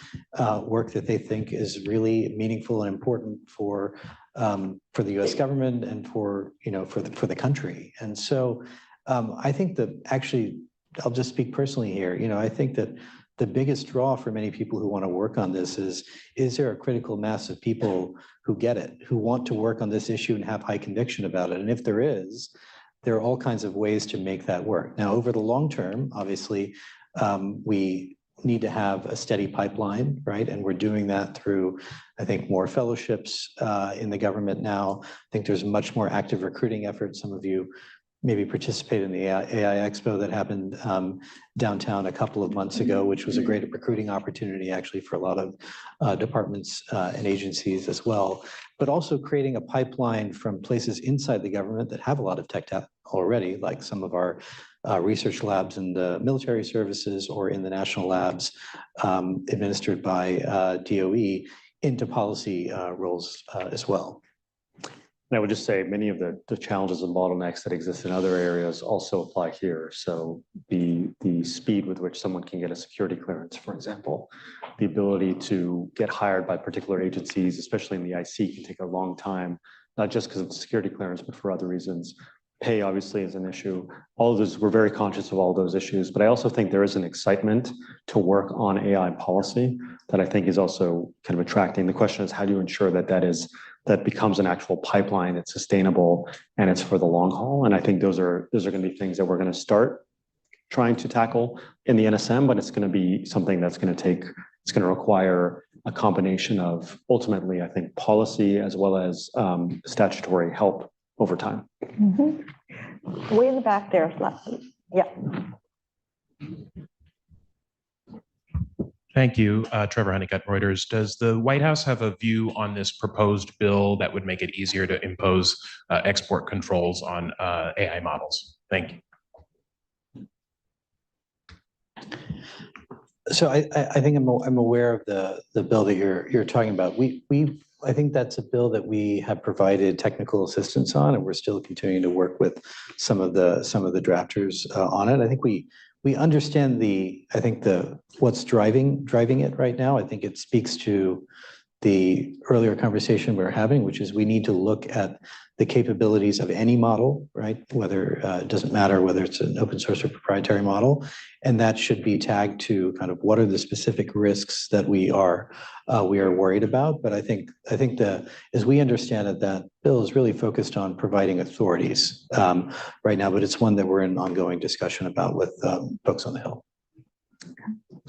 work that they think is really meaningful and important for the U.S. government and for the country. And so I think that actually, I'll just speak personally here. I think that the biggest draw for many people who want to work on this is there a critical mass of people who get it, who want to work on this issue and have high conviction about it? And if there is, there are all kinds of ways to make that work. Now, over the long term, obviously, we need to have a steady pipeline, right? And we're doing that through, I think, more fellowships in the government now. I think there's much more active recruiting efforts. Some of you maybe participated in the AI Expo that happened downtown a couple of months ago, which was a great recruiting opportunity actually for a lot of departments and agencies as well, but also creating a pipeline from places inside the government that have a lot of tech already, like some of our research labs in the military services or in the national labs administered by DOE into policy roles as well. And I would just say many of the challenges and bottlenecks that exist in other areas also apply here. So the speed with which someone can get a security clearance, for example, the ability to get hired by particular agencies, especially in the IC, can take a long time, not just because of the security clearance, but for other reasons. Pay obviously is an issue. All of those, we're very conscious of all those issues, but I also think there is an excitement to work on AI policy that I think is also kind of attracting. The question is, how do you ensure that becomes an actual pipeline that's sustainable and it's for the long haul? And I think those are going to be things that we're going to start trying to tackle in the NSM, but it's going to be something that's going to require a combination of ultimately, I think, policy as well as statutory help over time. Mm-hmm. Way in the back there. Yeah. Thank you. Trevor Honeycutt, Reuters. Does the White House have a view on this proposed bill that would make it easier to impose export controls on AI models? Thank you. So I think I'm aware of the bill that you're talking about. I think that's a bill that we have provided technical assistance on, and we're still continuing to work with some of the drafters on it. I think we understand what's driving it right now. I think it speaks to the earlier conversation we were having, which is we need to look at the capabilities of any model, right? Whether it doesn't matter whether it's an open source or proprietary model, and that should be tagged to kind of what are the specific risks that we are worried about. But I think as we understand it, that bill is really focused on providing authorities right now, but it's one that we're in ongoing discussion about with folks on the Hill.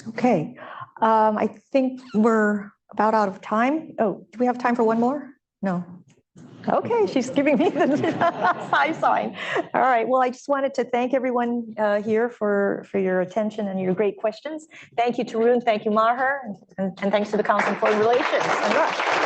Okay, I think we're about out of time. Oh, do we have time for one more? No. Okay, she's giving me the high sign. All right, well, I just wanted to thank everyone here for your attention and your great questions. Thank you, Tarun, thank you, Maher, and thanks to the Council on Foreign Relations and Rush.